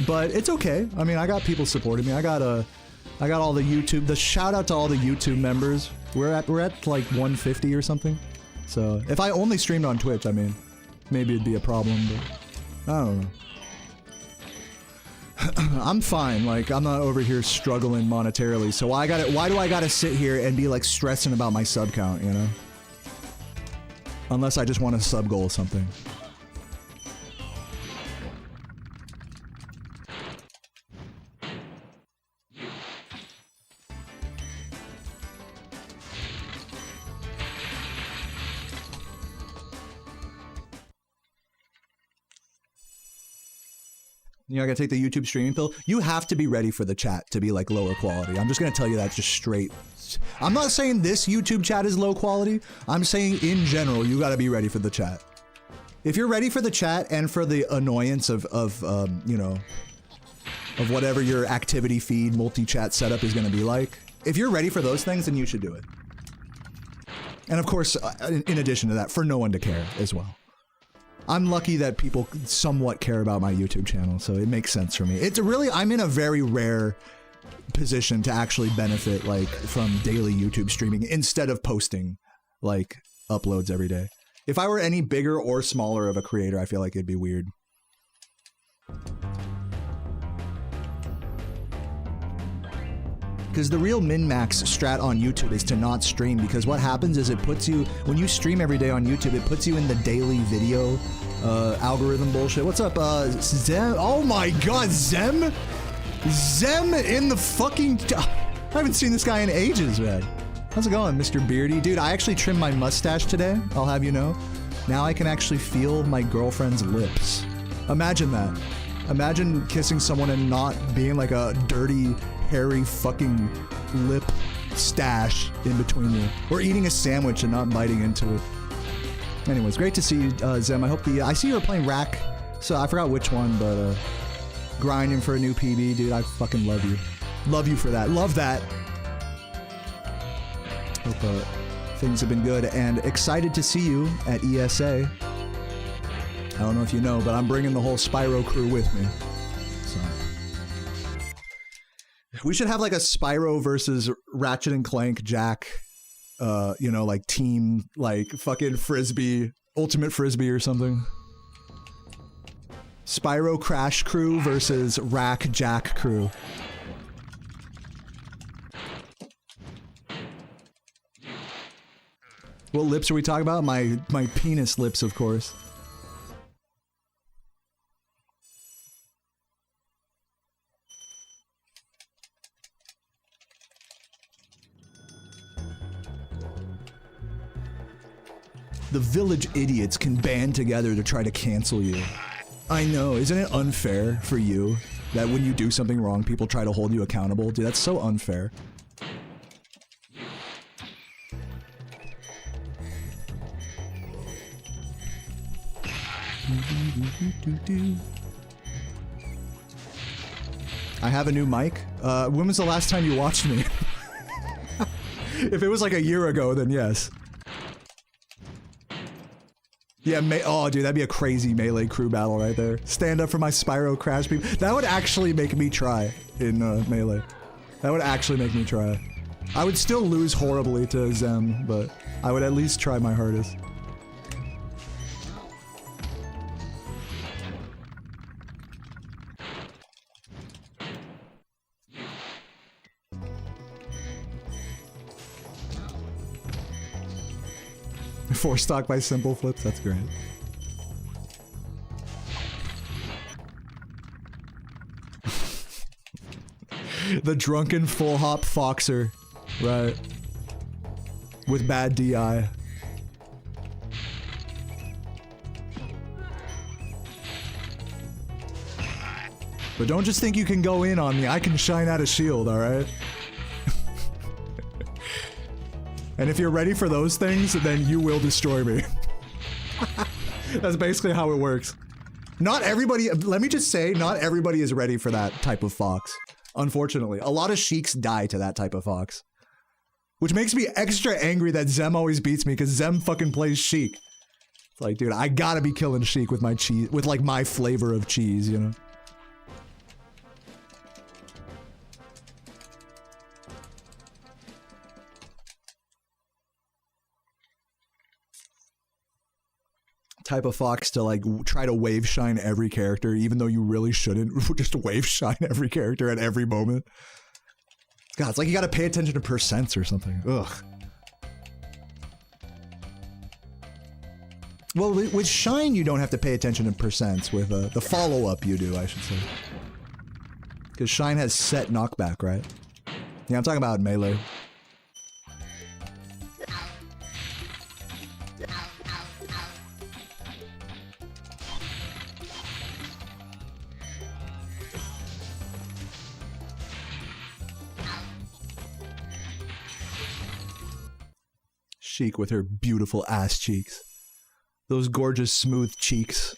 But it's okay. I mean, I got people supporting me. I got all the YouTube, the shout out to all the YouTube members. We're at like 150 or something. So if I only streamed on Twitch, I mean, maybe it'd be a problem, but I don't know. I'm fine, like, I'm not over here struggling monetarily, so why do I gotta sit here and be like stressing about my sub count, you know? Unless I just want to sub goal something. You know, I gotta take the YouTube streaming pill. You have to be ready for the chat to be like lower quality. I'm just gonna tell you that just straight. I'm not saying this YouTube chat is low quality. I'm saying in general, you gotta be ready for the chat. If you're ready for the chat and for the annoyance of you know, of whatever your activity feed multi-chat setup is gonna be like, if you're ready for those things, then you should do it. And of course, in addition to that, for no one to care as well. I'm lucky that people somewhat care about my YouTube channel, so it makes sense for me. It's really, I'm in a very rare position to actually benefit, like, from daily YouTube streaming instead of posting, like, uploads every day. If I were any bigger or smaller of a creator, I feel like it'd be weird. Because the real min-max strat on YouTube is to not stream, because what happens is it puts you, when you stream every day on YouTube, it puts you in the daily video algorithm bullshit. What's up, Zem? Oh my god, Zem? Zem in the fucking... I haven't seen this guy in ages, man. How's it going, Mr. Beardy? Dude, I actually trimmed my mustache today, I'll have you know. Now I can actually feel my girlfriend's lips. Imagine that. Imagine kissing someone and not being like a dirty, hairy fucking lip stash in between you. Or eating a sandwich and not biting into it. Anyways, great to see you, Zem. I hope I see you were playing Rack, so I forgot which one, but grinding for a new PB, dude, I fucking love you. Love you for that. Love that. Hope things have been good, and excited to see you at ESA. I don't know if you know, but I'm bringing the whole Spyro crew with me. So we should have like a Spyro versus Ratchet and Clank Jack, you know, like team, like fucking Frisbee, Ultimate Frisbee or something. Spyro Crash Crew versus Rack Jack Crew. What lips are we talking about? My penis lips, of course. The village idiots can band together to try to cancel you. I know, isn't it unfair for you that when you do something wrong, people try to hold you accountable? Dude, that's so unfair. I have a new mic. When was the last time you watched me? If it was like a year ago, then yes. Yeah, oh dude, that'd be a crazy melee crew battle right there. Stand up for my Spyro crash beam. That would actually make me try in melee. That would actually make me try. I would still lose horribly to Zem, but I would at least try my hardest. Four stock by Simple Flips, that's great. The drunken full hop foxer, right? With bad DI. But don't just think you can go in on me, I can shine out a shield, alright? And if you're ready for those things, then you will destroy me. That's basically how it works. Not everybody, let me just say, not everybody is ready for that type of fox. Unfortunately. A lot of Sheiks die to that type of fox. Which makes me extra angry that Zem always beats me, because Zem fucking plays Sheik. It's like, dude, I gotta be killing Sheik with my cheese, with like my flavor of cheese, you know? Type of fox to like try to wave shine every character, even though you really shouldn't. Just wave shine every character at every moment. God, it's like you gotta pay attention to percents or something. Ugh. Well, with shine you don't have to pay attention to percents. With the follow-up you do, I should say. Because shine has set knockback, right? Yeah, I'm talking about melee. Sheik with her beautiful ass cheeks. Those gorgeous smooth cheeks.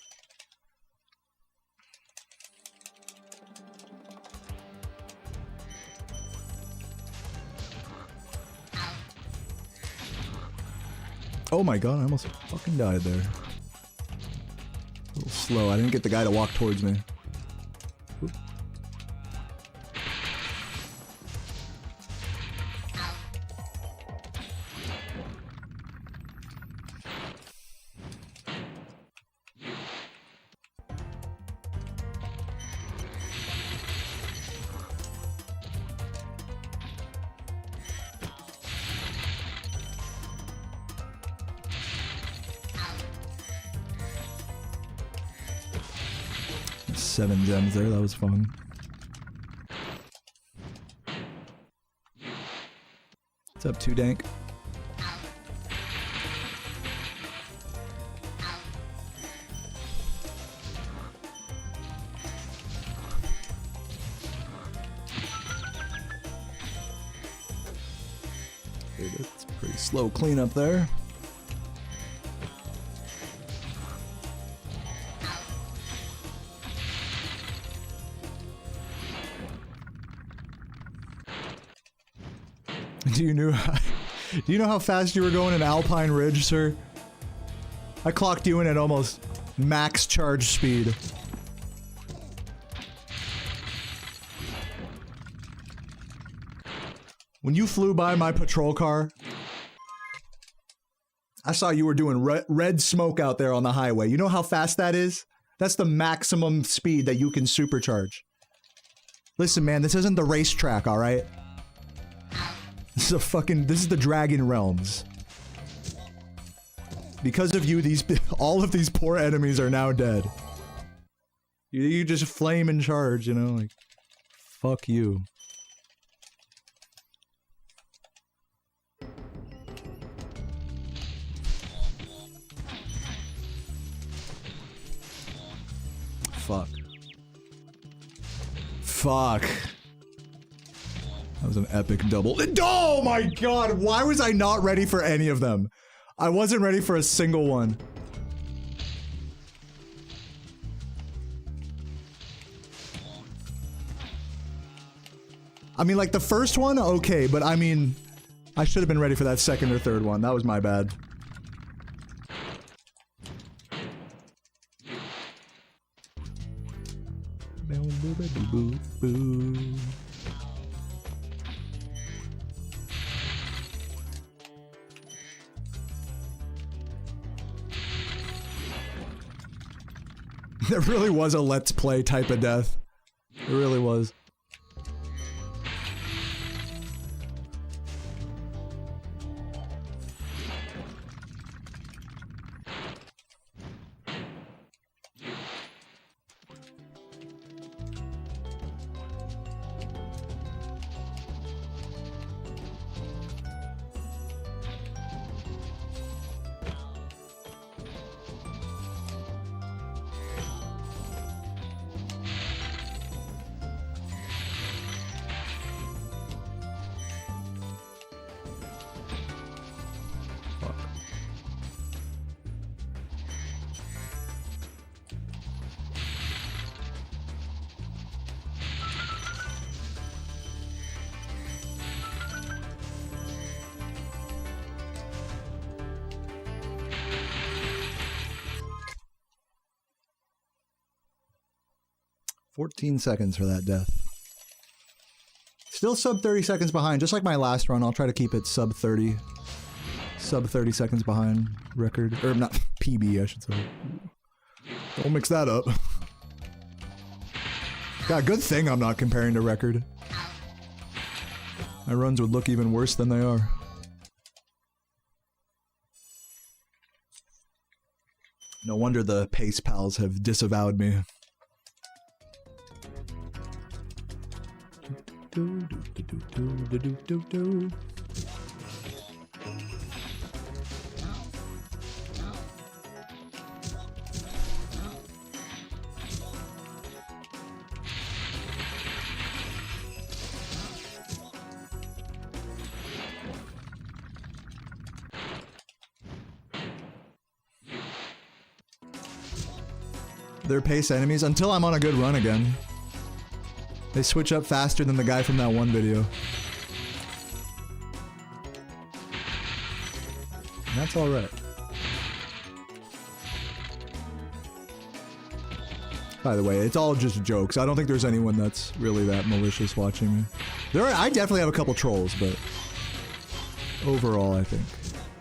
Oh my god, I almost fucking died there. A little slow, I didn't get the guy to walk towards me. Oop. 7 gems there, that was fun. What's up, 2Dank? Okay, that's pretty slow cleanup there. Do you know how fast you were going in Alpine Ridge, sir? I clocked you in at almost max charge speed. When you flew by my patrol car, I saw you were doing red smoke out there on the highway. You know how fast that is? That's the maximum speed that you can supercharge. Listen, man, this isn't the racetrack, alright? This is the Dragon Realms. Because of you, all of these poor enemies are now dead. You just flame in charge, you know, like, fuck you. Fuck. Fuck. That was an epic double. Oh my god, why was I not ready for any of them? I wasn't ready for a single one. I mean, like, the first one, okay, but I mean, I should have been ready for that second or third one. That was my bad. There really was a let's play type of death. It really was. $14 seconds for that death. Still sub 30 seconds behind, just like my last run. I'll try to keep it sub 30. Sub 30 seconds behind record. Or not, PB, I should say. Don't mix that up. God, good thing I'm not comparing to record. My runs would look even worse than they are. No wonder the Pace Pals have disavowed me. They're pace enemies until I'm on a good run again. They switch up faster than the guy from that one video. And that's alright. By the way, it's all just jokes. I don't think there's anyone that's really that malicious watching me. I definitely have a couple trolls, but overall, I think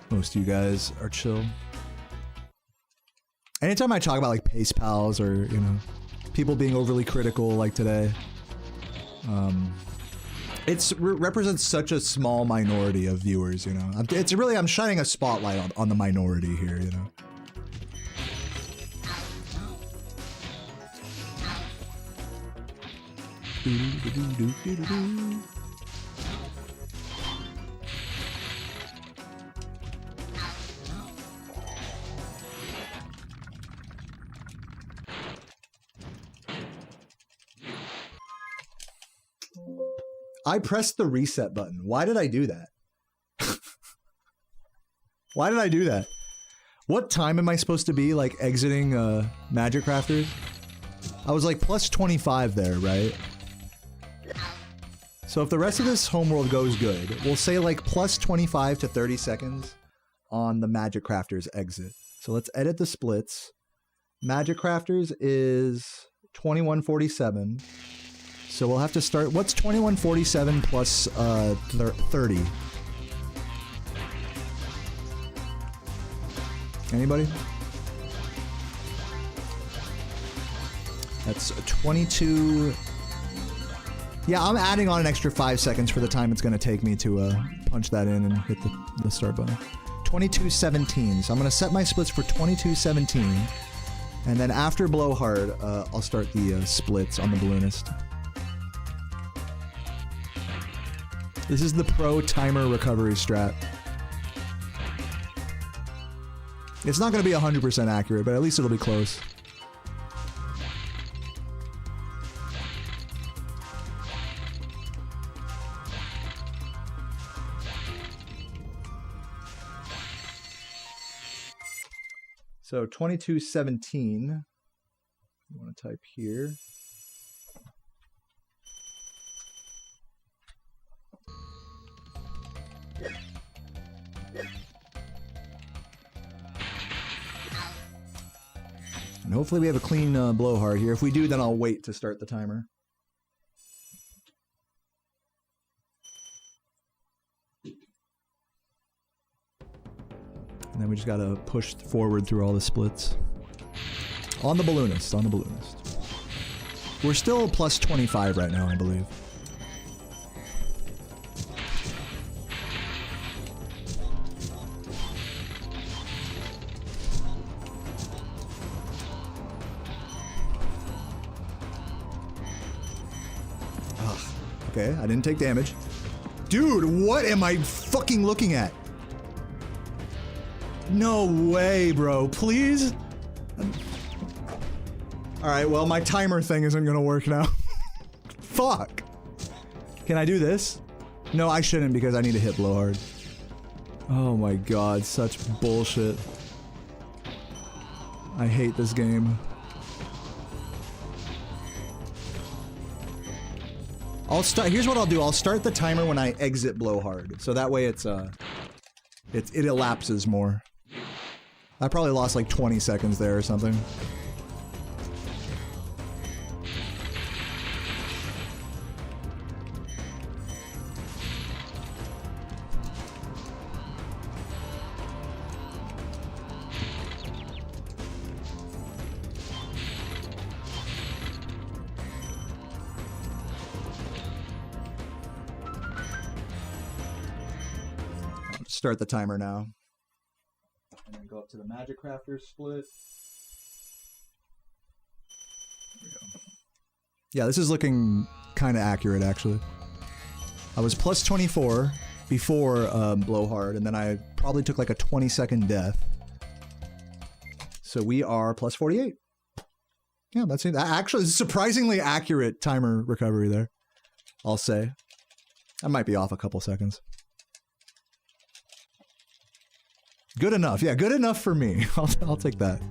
most of you guys are chill. Anytime I talk about like Pace Pals or, you know, people being overly critical like today, it represents such a small minority of viewers, you know. It's really, I'm shining a spotlight on the minority here, you know. I pressed the reset button. Why did I do that? Why did I do that? What time am I supposed to be, like, exiting, Magic Crafters? I was, like, plus 25 there, right? So if the rest of this homeworld goes good, we'll say, like, plus 25 to 30 seconds on the Magic Crafters exit. So let's edit the splits. Magic Crafters is 2147. So we'll have to start. What's 2147 plus 30? Anybody? That's 22. Yeah, I'm adding on an extra 5 seconds for the time it's going to take me to punch that in and hit the start button. 22:17. So I'm gonna set my splits for 22:17, and then after Blowhard, I'll start the splits on the balloonist. This is the pro timer recovery strat. It's not gonna be 100% accurate, but at least it'll be close. So 22:17, you want to type here. And hopefully we have a clean blowhard here. If we do, then I'll wait to start the timer. And then we just gotta push forward through all the splits. On the balloonist, on the balloonist. We're still plus 25 right now, I believe. Ugh. Okay, I didn't take damage. Dude, what am I fucking looking at? No way, bro. Please? Alright, well, my timer thing isn't gonna work now. Fuck. Can I do this? No, I shouldn't because I need to hit Blowhard. Oh my god, such bullshit. I hate this game. I'll start. Here's what I'll do. I'll start the timer when I exit Blowhard. So that way it elapses more. I probably lost like 20 seconds there or something. I'll start the timer now. And then go up to the Magic Crafter split. There we go. Yeah, this is looking kind of accurate, actually. I was plus 24 before Blowhard, and then I probably took like a 20-second death. So we are plus 48. Yeah, that's it. Actually, it's a surprisingly accurate timer recovery there, I'll say. I might be off a couple seconds. Good enough. Yeah, good enough for me. I'll take that.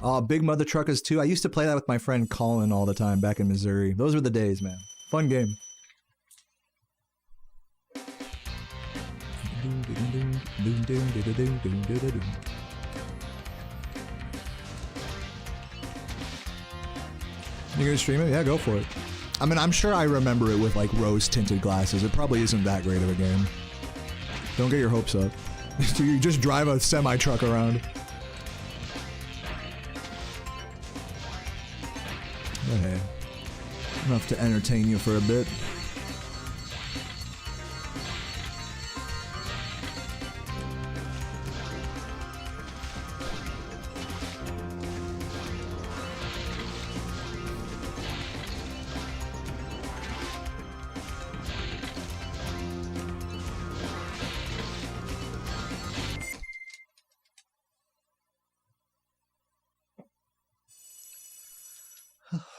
Oh, Big Mother Truckers 2. I used to play that with my friend Colin all the time back in Missouri. Those were the days, man. Fun game. You gonna stream it? Yeah, go for it. I mean, I'm sure I remember it with like rose-tinted glasses. It probably isn't that great of a game. Don't get your hopes up. You just drive a semi-truck around. Okay. Enough to entertain you for a bit.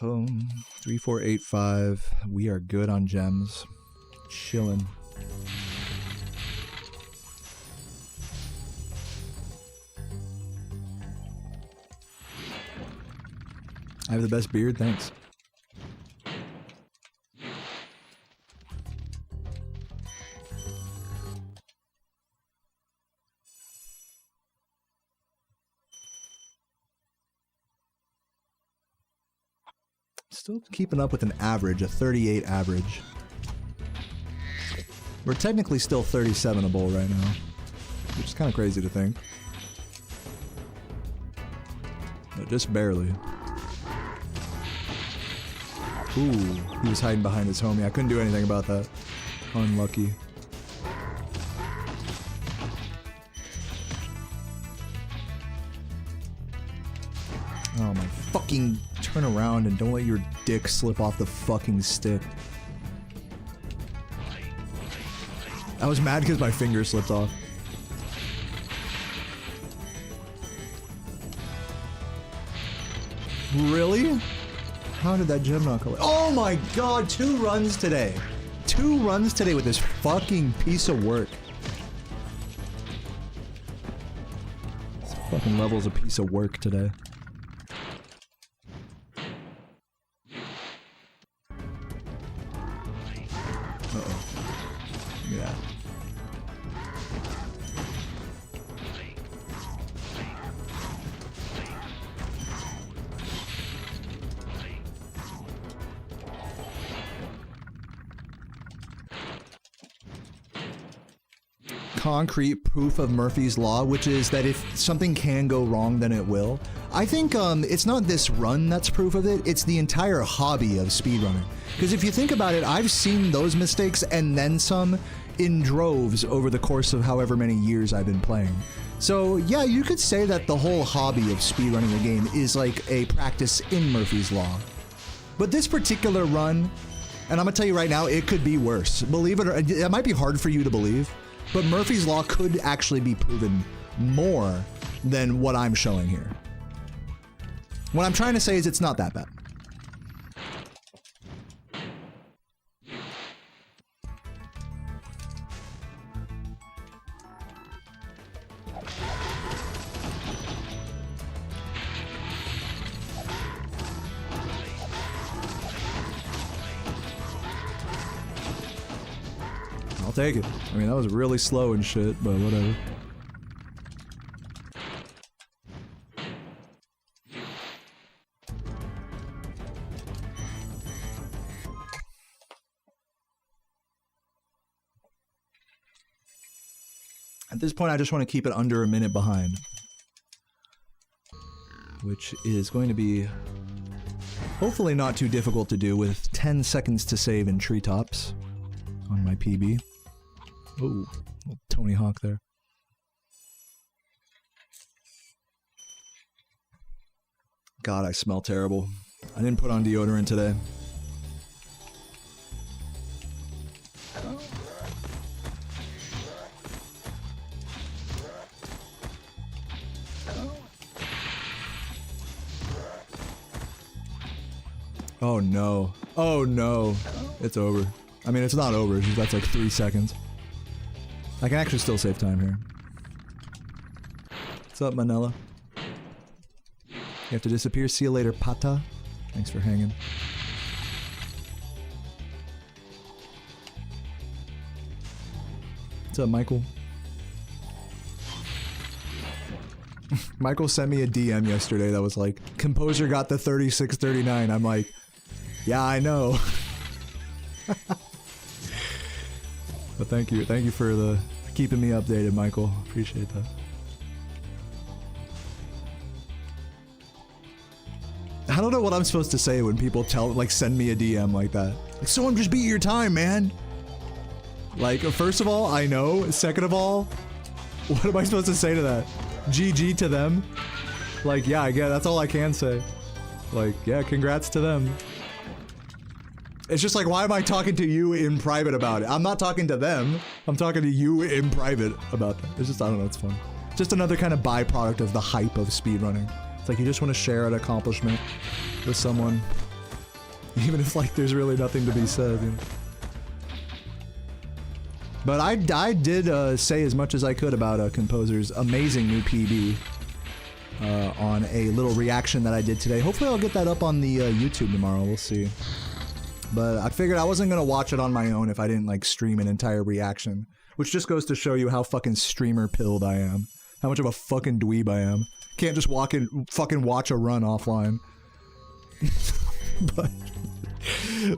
Home 3485. We are good on gems. Chillin'. I have the best beard, thanks. Still keeping up with an average, a 38 average. We're technically still 37able right now, which is kind of crazy to think. No, just barely. Ooh, he was hiding behind his homie. I couldn't do anything about that. Unlucky. Oh my fucking, turn around and don't let your dick slip off the fucking stick. I was mad because my finger slipped off. Really? How did that gem not collect? Oh my god, 2 runs today. 2 runs today with this fucking piece of work. This fucking level's a piece of work today. Uh-oh. Yeah. Concrete proof of Murphy's Law, which is that if something can go wrong, then it will. I think it's not this run that's proof of it, it's the entire hobby of speedrunning. Because if you think about it, I've seen those mistakes and then some in droves over the course of however many years I've been playing. So yeah, you could say that the whole hobby of speedrunning a game is like a practice in Murphy's Law. But this particular run, and I'm gonna tell you right now, it could be worse. Believe it or it might be hard for you to believe, but Murphy's Law could actually be proven more than what I'm showing here. What I'm trying to say is it's not that bad. I'll take it. I mean, that was really slow and shit, but whatever. At this point, I just want to keep it under a minute behind. Which is going to be hopefully not too difficult to do with 10 seconds to save in treetops on my PB. Ooh, little Tony Hawk there. God, I smell terrible. I didn't put on deodorant today. Oh no. Oh no. It's over. I mean, it's not over. That's like 3 seconds. I can actually still save time here. What's up, Manila? You have to disappear. See you later, Pata. Thanks for hanging. What's up, Michael? Michael sent me a DM yesterday that was like, Composer got the 3639. I'm like, yeah, I know. But thank you for the keeping me updated, Michael. Appreciate that. I don't know what I'm supposed to say when people send me a DM like that. Like, someone just beat your time, man. Like, first of all, I know. Second of all, what am I supposed to say to that? GG to them? Like, yeah, I get it. That's all I can say. Like, yeah, congrats to them. It's just like, why am I talking to you in private about it? I'm not talking to them. I'm talking to you in private about that. It's just, I don't know, it's fun. Just another kind of byproduct of the hype of speedrunning. It's like you just want to share an accomplishment with someone, even if like there's really nothing to be said. You know? But I did say as much as I could about Composer's amazing new PB. on a little reaction that I did today. Hopefully I'll get that up on the YouTube tomorrow. We'll see. But I figured I wasn't gonna watch it on my own if I didn't like stream an entire reaction, which just goes to show you how fucking streamer pilled I am, how much of a fucking dweeb I am. Can't just walk in, fucking watch a run offline.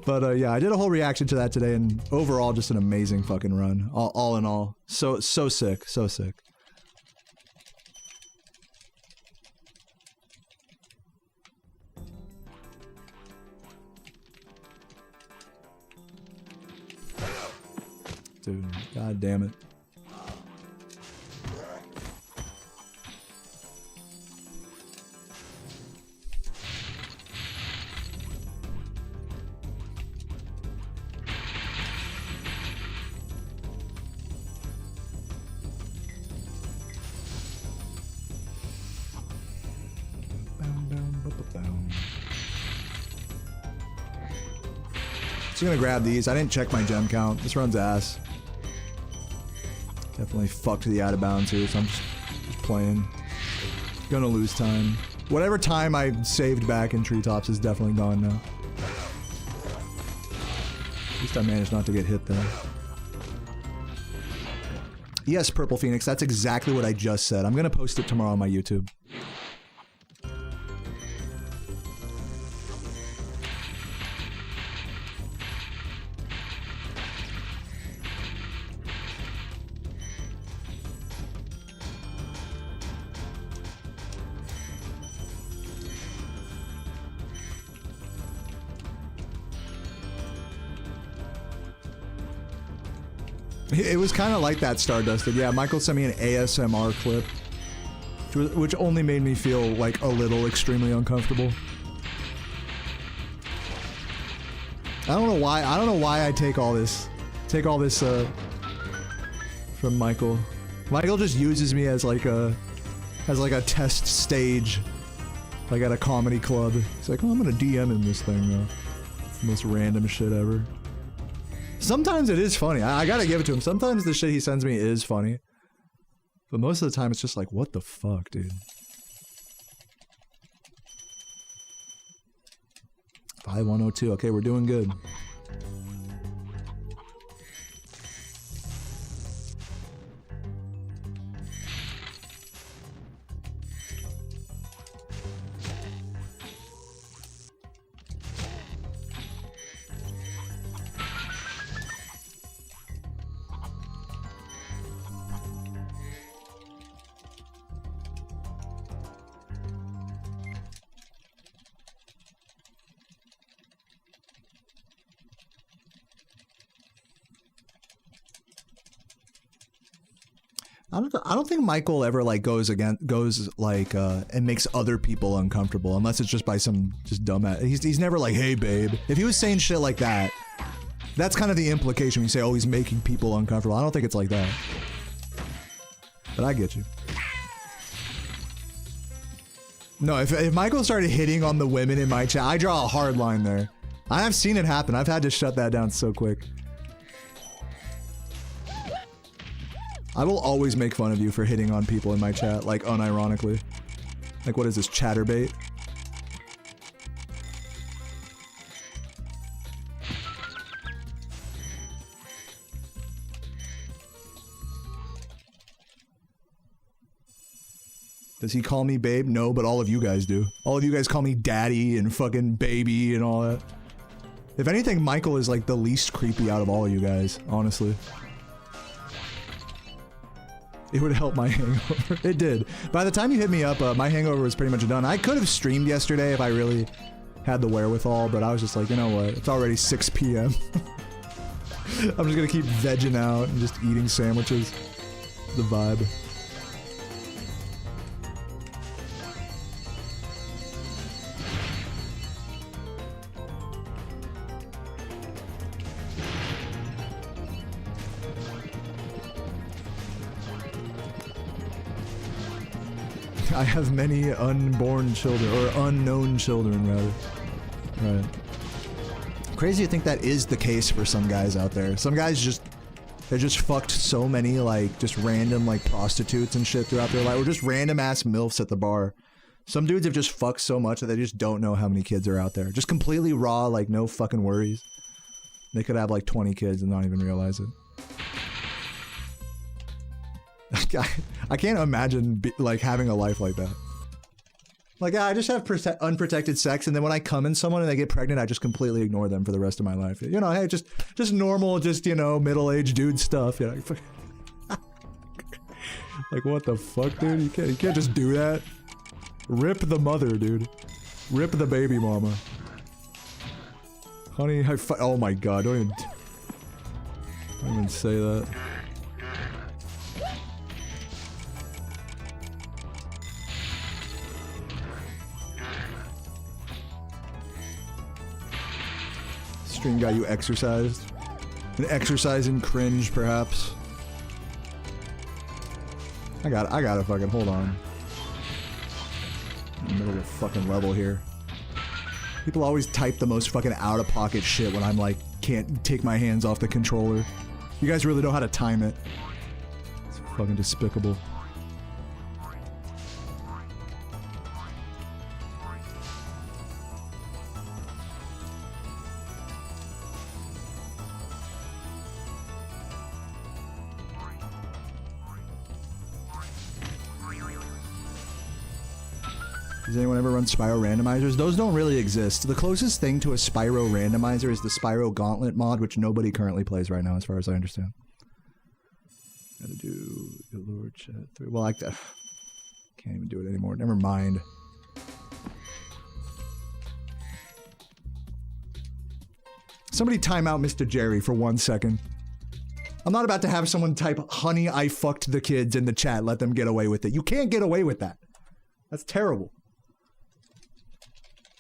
but yeah, I did a whole reaction to that today, and overall, just an amazing fucking run. All in all, so sick, so sick. Dude, god damn it. Just gonna grab these. I didn't check my gem count. This run's ass. Definitely fucked the out of bounds here, so I'm just playing. Gonna lose time. Whatever time I saved back in treetops is definitely gone now. At least I managed not to get hit there. Yes, Purple Phoenix, that's exactly what I just said. I'm gonna post it tomorrow on my YouTube. It was kind of like that, Stardusted. Yeah, Michael sent me an ASMR clip, which only made me feel like a little extremely uncomfortable. I don't know why. I don't know why I take all this from Michael. Michael just uses me as like a test stage, like at a comedy club. He's like, oh, I'm gonna DM in this thing though. It's the most random shit ever. Sometimes it is funny. I gotta give it to him. Sometimes the shit he sends me is funny. But most of the time it's just like, what the fuck, dude? 5102. Okay, we're doing good. I don't think Michael ever like goes like and makes other people uncomfortable unless it's just by some just dumbass. He's never like, hey babe. If he was saying shit like that, that's kind of the implication when you say, oh, he's making people uncomfortable. I don't think it's like that. But I get you. No, if Michael started hitting on the women in my chat, I draw a hard line there. I have seen it happen. I've had to shut that down so quick. I will always make fun of you for hitting on people in my chat, like unironically. Like, what is this, chatterbait? Does he call me babe? No, but all of you guys do. All of you guys call me daddy and fucking baby and all that. If anything, Michael is like the least creepy out of all of you guys, honestly. It would help my hangover. It did. By the time you hit me up, my hangover was pretty much done. I could have streamed yesterday if I really had the wherewithal, but I was just like, you know what? It's already 6 p.m. I'm just gonna keep vegging out and just eating sandwiches. The vibe. I have many unborn children, or unknown children, rather. Right. Crazy to think that is the case for some guys out there. Some guys just, They just fucked so many, like, just random, like, prostitutes and shit throughout their life, or just random ass MILFs at the bar. Some dudes have just fucked so much that they just don't know how many kids are out there. Just completely raw, like, no fucking worries. They could have, like, 20 kids and not even realize it. I can't imagine, like, having a life like that. Like, yeah, I just have unprotected sex, and then when I come in someone and they get pregnant, I just completely ignore them for the rest of my life. You know, hey, just normal, just, you know, middle-aged dude stuff. You know? Like, what the fuck, dude? You can't just do that. Rip the mother, dude. Rip the baby mama. Honey, oh my god, don't even say that. Stream got you exercised. An exercising cringe, perhaps. I gotta fucking hold on. In the middle of a fucking level here. People always type the most fucking out-of-pocket shit when I'm like, can't take my hands off the controller. You guys really know how to time it. It's fucking despicable. Does anyone ever run Spyro randomizers? Those don't really exist. The closest thing to a Spyro randomizer is the Spyro Gauntlet mod, which nobody currently plays right now, as far as I understand. Gotta do Allure Chat 3. Well, I can't even do it anymore. Never mind. Somebody time out Mr. Jerry for 1 second. I'm not about to have someone type, "Honey, I fucked the kids" in the chat. Let them get away with it. You can't get away with that. That's terrible.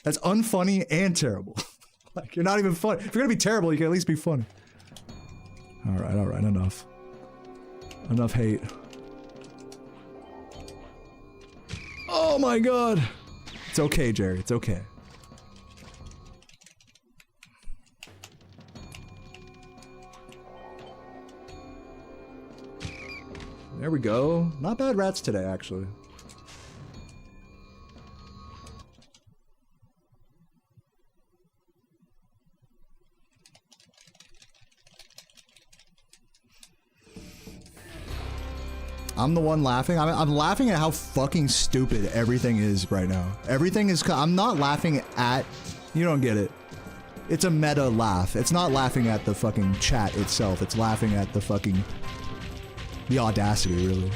That's unfunny and terrible. Like, you're not even fun. If you're gonna be terrible, you can at least be funny. Alright, enough. Enough hate. Oh my god! It's okay, Jerry, it's okay. There we go. Not bad rats today, actually. I'm the one laughing. I'm laughing at how fucking stupid everything is right now. Everything is. I'm not laughing at. You don't get it. It's a meta laugh. It's not laughing at the fucking chat itself. It's laughing at the fucking. The audacity, really.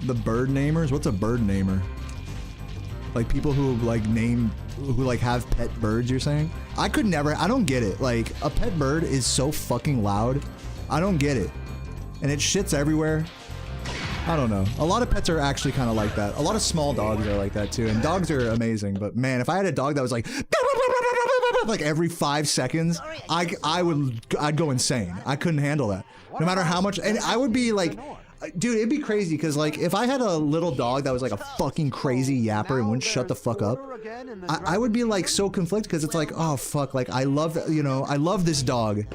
The bird namers? What's a bird namer? Like people who like name, who like have pet birds, you're saying? I could never, I don't get it. Like, a pet bird is so fucking loud. I don't get it. And it shits everywhere. I don't know. A lot of pets are actually kind of like that. A lot of small dogs are like that too. And dogs are amazing. But man, if I had a dog that was like every 5 seconds, I'd go insane. I couldn't handle that. No matter how much, and I would be like, dude, it'd be crazy because, like, if I had a little dog that was like a fucking crazy yapper and wouldn't shut the fuck up, I would be like so conflicted because it's like, oh fuck, like I love, you know, I love this dog,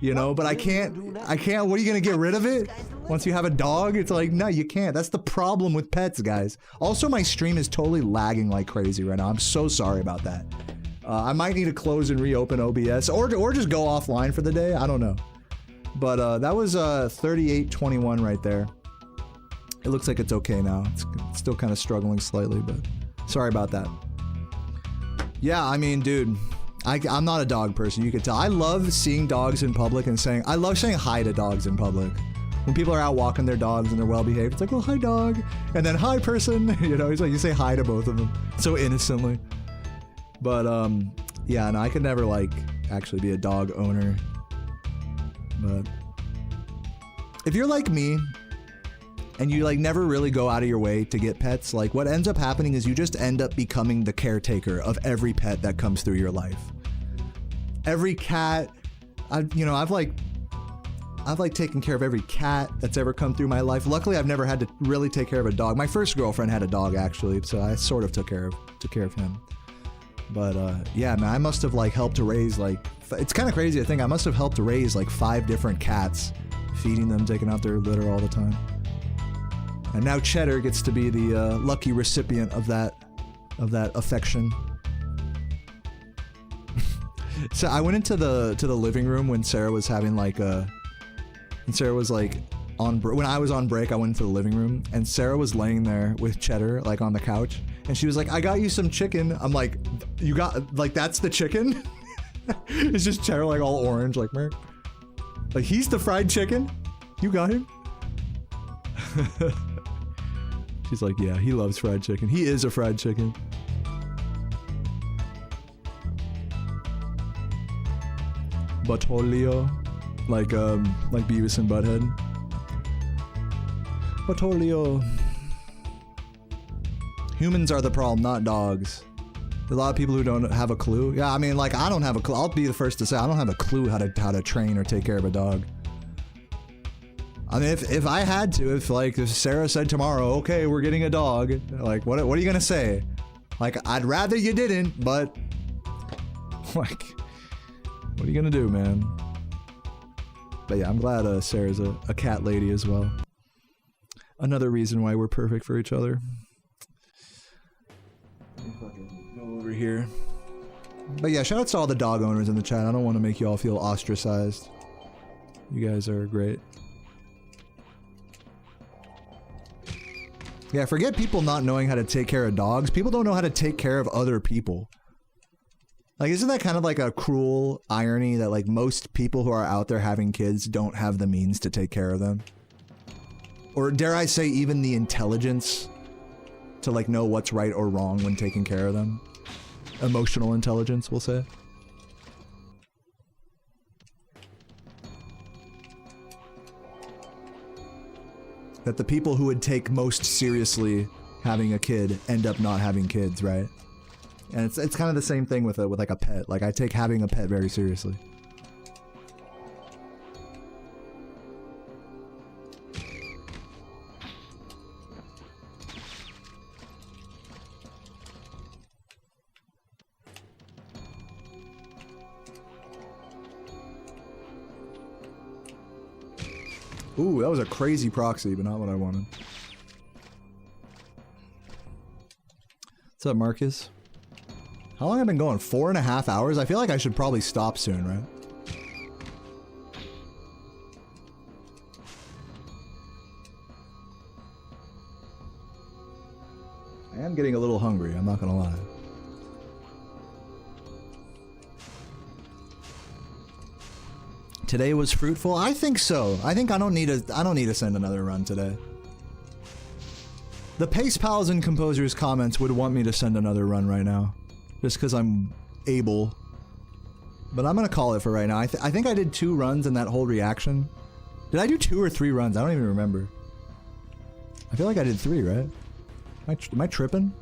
you know, but I can't, what are you gonna get rid of it? Once you have a dog, it's like, no, you can't. That's the problem with pets, guys. Also, my stream is totally lagging like crazy right now. I'm so sorry about that. I might need to close and reopen OBS or just go offline for the day. I don't know. But that was 3821 right there. It looks like it's okay now. It's still kind of struggling slightly, but sorry about that. Yeah, I mean, dude, I'm not a dog person. You can tell. I love seeing dogs in public and I love saying hi to dogs in public. When people are out walking their dogs and they're well behaved, it's like, oh, hi dog. And then hi person, you know, it's like you say hi to both of them so innocently. But yeah, no, I could never like actually be a dog owner. But if you're like me, and you like never really go out of your way to get pets, like what ends up happening is you just end up becoming the caretaker of every pet that comes through your life. Every cat, I've like taken care of every cat that's ever come through my life. Luckily, I've never had to really take care of a dog. My first girlfriend had a dog actually, so I sort of took care of him. But yeah, man, I must have like helped to raise like, it's kind of crazy to think I must have helped to raise like 5 different cats, feeding them, taking out their litter all the time. And now Cheddar gets to be the lucky recipient of that affection. So I went into the living room when Sarah was having like when Sarah was like when I was on break, I went into the living room and Sarah was laying there with Cheddar like on the couch, and she was like, "I got you some chicken." I'm like, "You got like that's the chicken?" It's just Cheddar like all orange, like, Merk. Like he's the fried chicken? You got him? She's like, yeah, he loves fried chicken. He is a fried chicken. Butolio, like Beavis and Butthead. Butolio. Humans are the problem, not dogs. There's a lot of people who don't have a clue. Yeah, I mean, like, I don't have a clue. I'll be the first to say I don't have a clue how to train or take care of a dog. I mean, if I had to, if Sarah said tomorrow, okay, we're getting a dog, like, what are you gonna say? Like, I'd rather you didn't, but like, what are you gonna do, man? But yeah, I'm glad Sarah's a cat lady as well. Another reason why we're perfect for each other. Over here. But yeah, shout out to all the dog owners in the chat. I don't want to make you all feel ostracized. You guys are great. Yeah, forget people not knowing how to take care of dogs. People don't know how to take care of other people. Like, isn't that kind of like a cruel irony that like most people who are out there having kids don't have the means to take care of them? Or dare I say even the intelligence to like know what's right or wrong when taking care of them? Emotional intelligence, we'll say. That the people who would take most seriously having a kid end up not having kids, right? And it's kind of the same thing with like a pet. Like I take having a pet very seriously. Ooh, that was a crazy proxy, but not what I wanted. What's up, Marcus? How long have I been going? 4.5 hours? I feel like I should probably stop soon, right? I am getting a little hungry, I'm not gonna lie. Today was fruitful? I think so. I think I don't need to send another run today. The Pace Pals and Composers comments would want me to send another run right now. Just because I'm able. But I'm gonna call it for right now. I think I did 2 runs in that whole reaction. Did I do 2 or 3 runs? I don't even remember. I feel like I did 3, right? Am I tripping?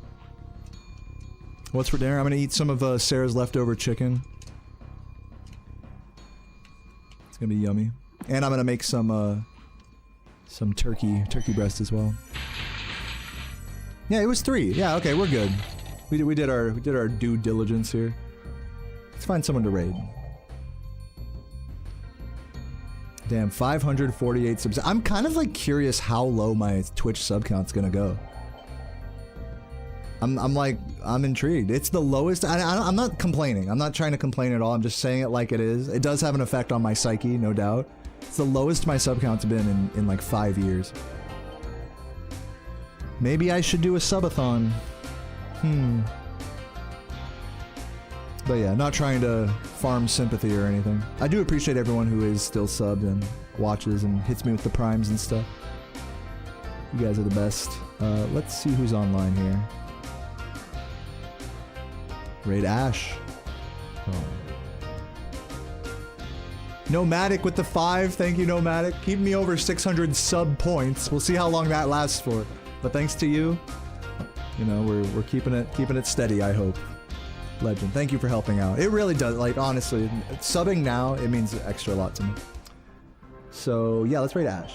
What's for dinner? I'm gonna eat some of Sarah's leftover chicken. It's gonna be yummy. And I'm gonna make some turkey breast as well. Yeah, it was 3. Yeah, okay, we're good. We did our due diligence here. Let's find someone to raid. Damn, 548 subs. I'm kind of like curious how low my Twitch sub count's gonna go. I'm intrigued. It's the lowest. I'm not complaining. I'm not trying to complain at all. I'm just saying it like it is. It does have an effect on my psyche, no doubt. It's the lowest my sub count's been in like 5 years. Maybe I should do a subathon. But yeah, not trying to farm sympathy or anything. I do appreciate everyone who is still subbed and watches and hits me with the primes and stuff. You guys are the best. Let's see who's online here. Raid Ash. Oh. Nomadic with the 5. Thank you, Nomadic. Keep me over 600 sub points. We'll see how long that lasts for. But thanks to you, you know, we're keeping it steady, I hope. Legend. Thank you for helping out. It really does. Like, honestly, subbing now, it means extra lot to me. So, yeah, let's raid Ash.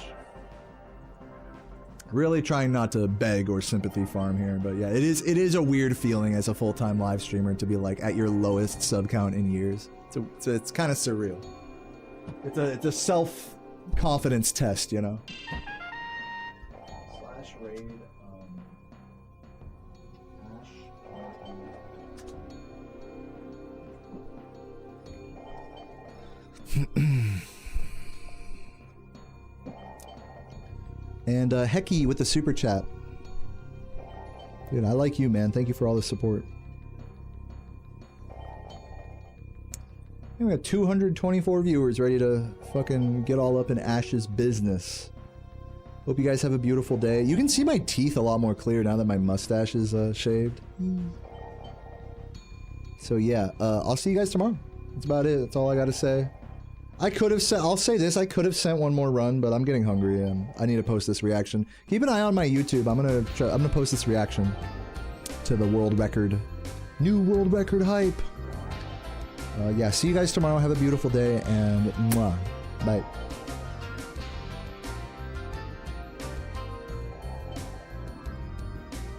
Really trying not to beg or sympathy farm here, but yeah, it is a weird feeling as a full-time live streamer to be like at your lowest sub count in years. It's kind of surreal. It's a self-confidence test, you know. Slash raid Ash. And Hecky with the super chat. Dude, I like you, man. Thank you for all the support. We got 224 viewers ready to fucking get all up in Ash's business. Hope you guys have a beautiful day. You can see my teeth a lot more clear now that my mustache is shaved. So yeah, I'll see you guys tomorrow. That's about it. That's all I gotta say. I could have sent, I'll say this, I could have sent one more run, but I'm getting hungry and I need to post this reaction. Keep an eye on my YouTube. I'm gonna post this reaction to the world record. New world record hype. Yeah, see you guys tomorrow. Have a beautiful day and mwah. Bye.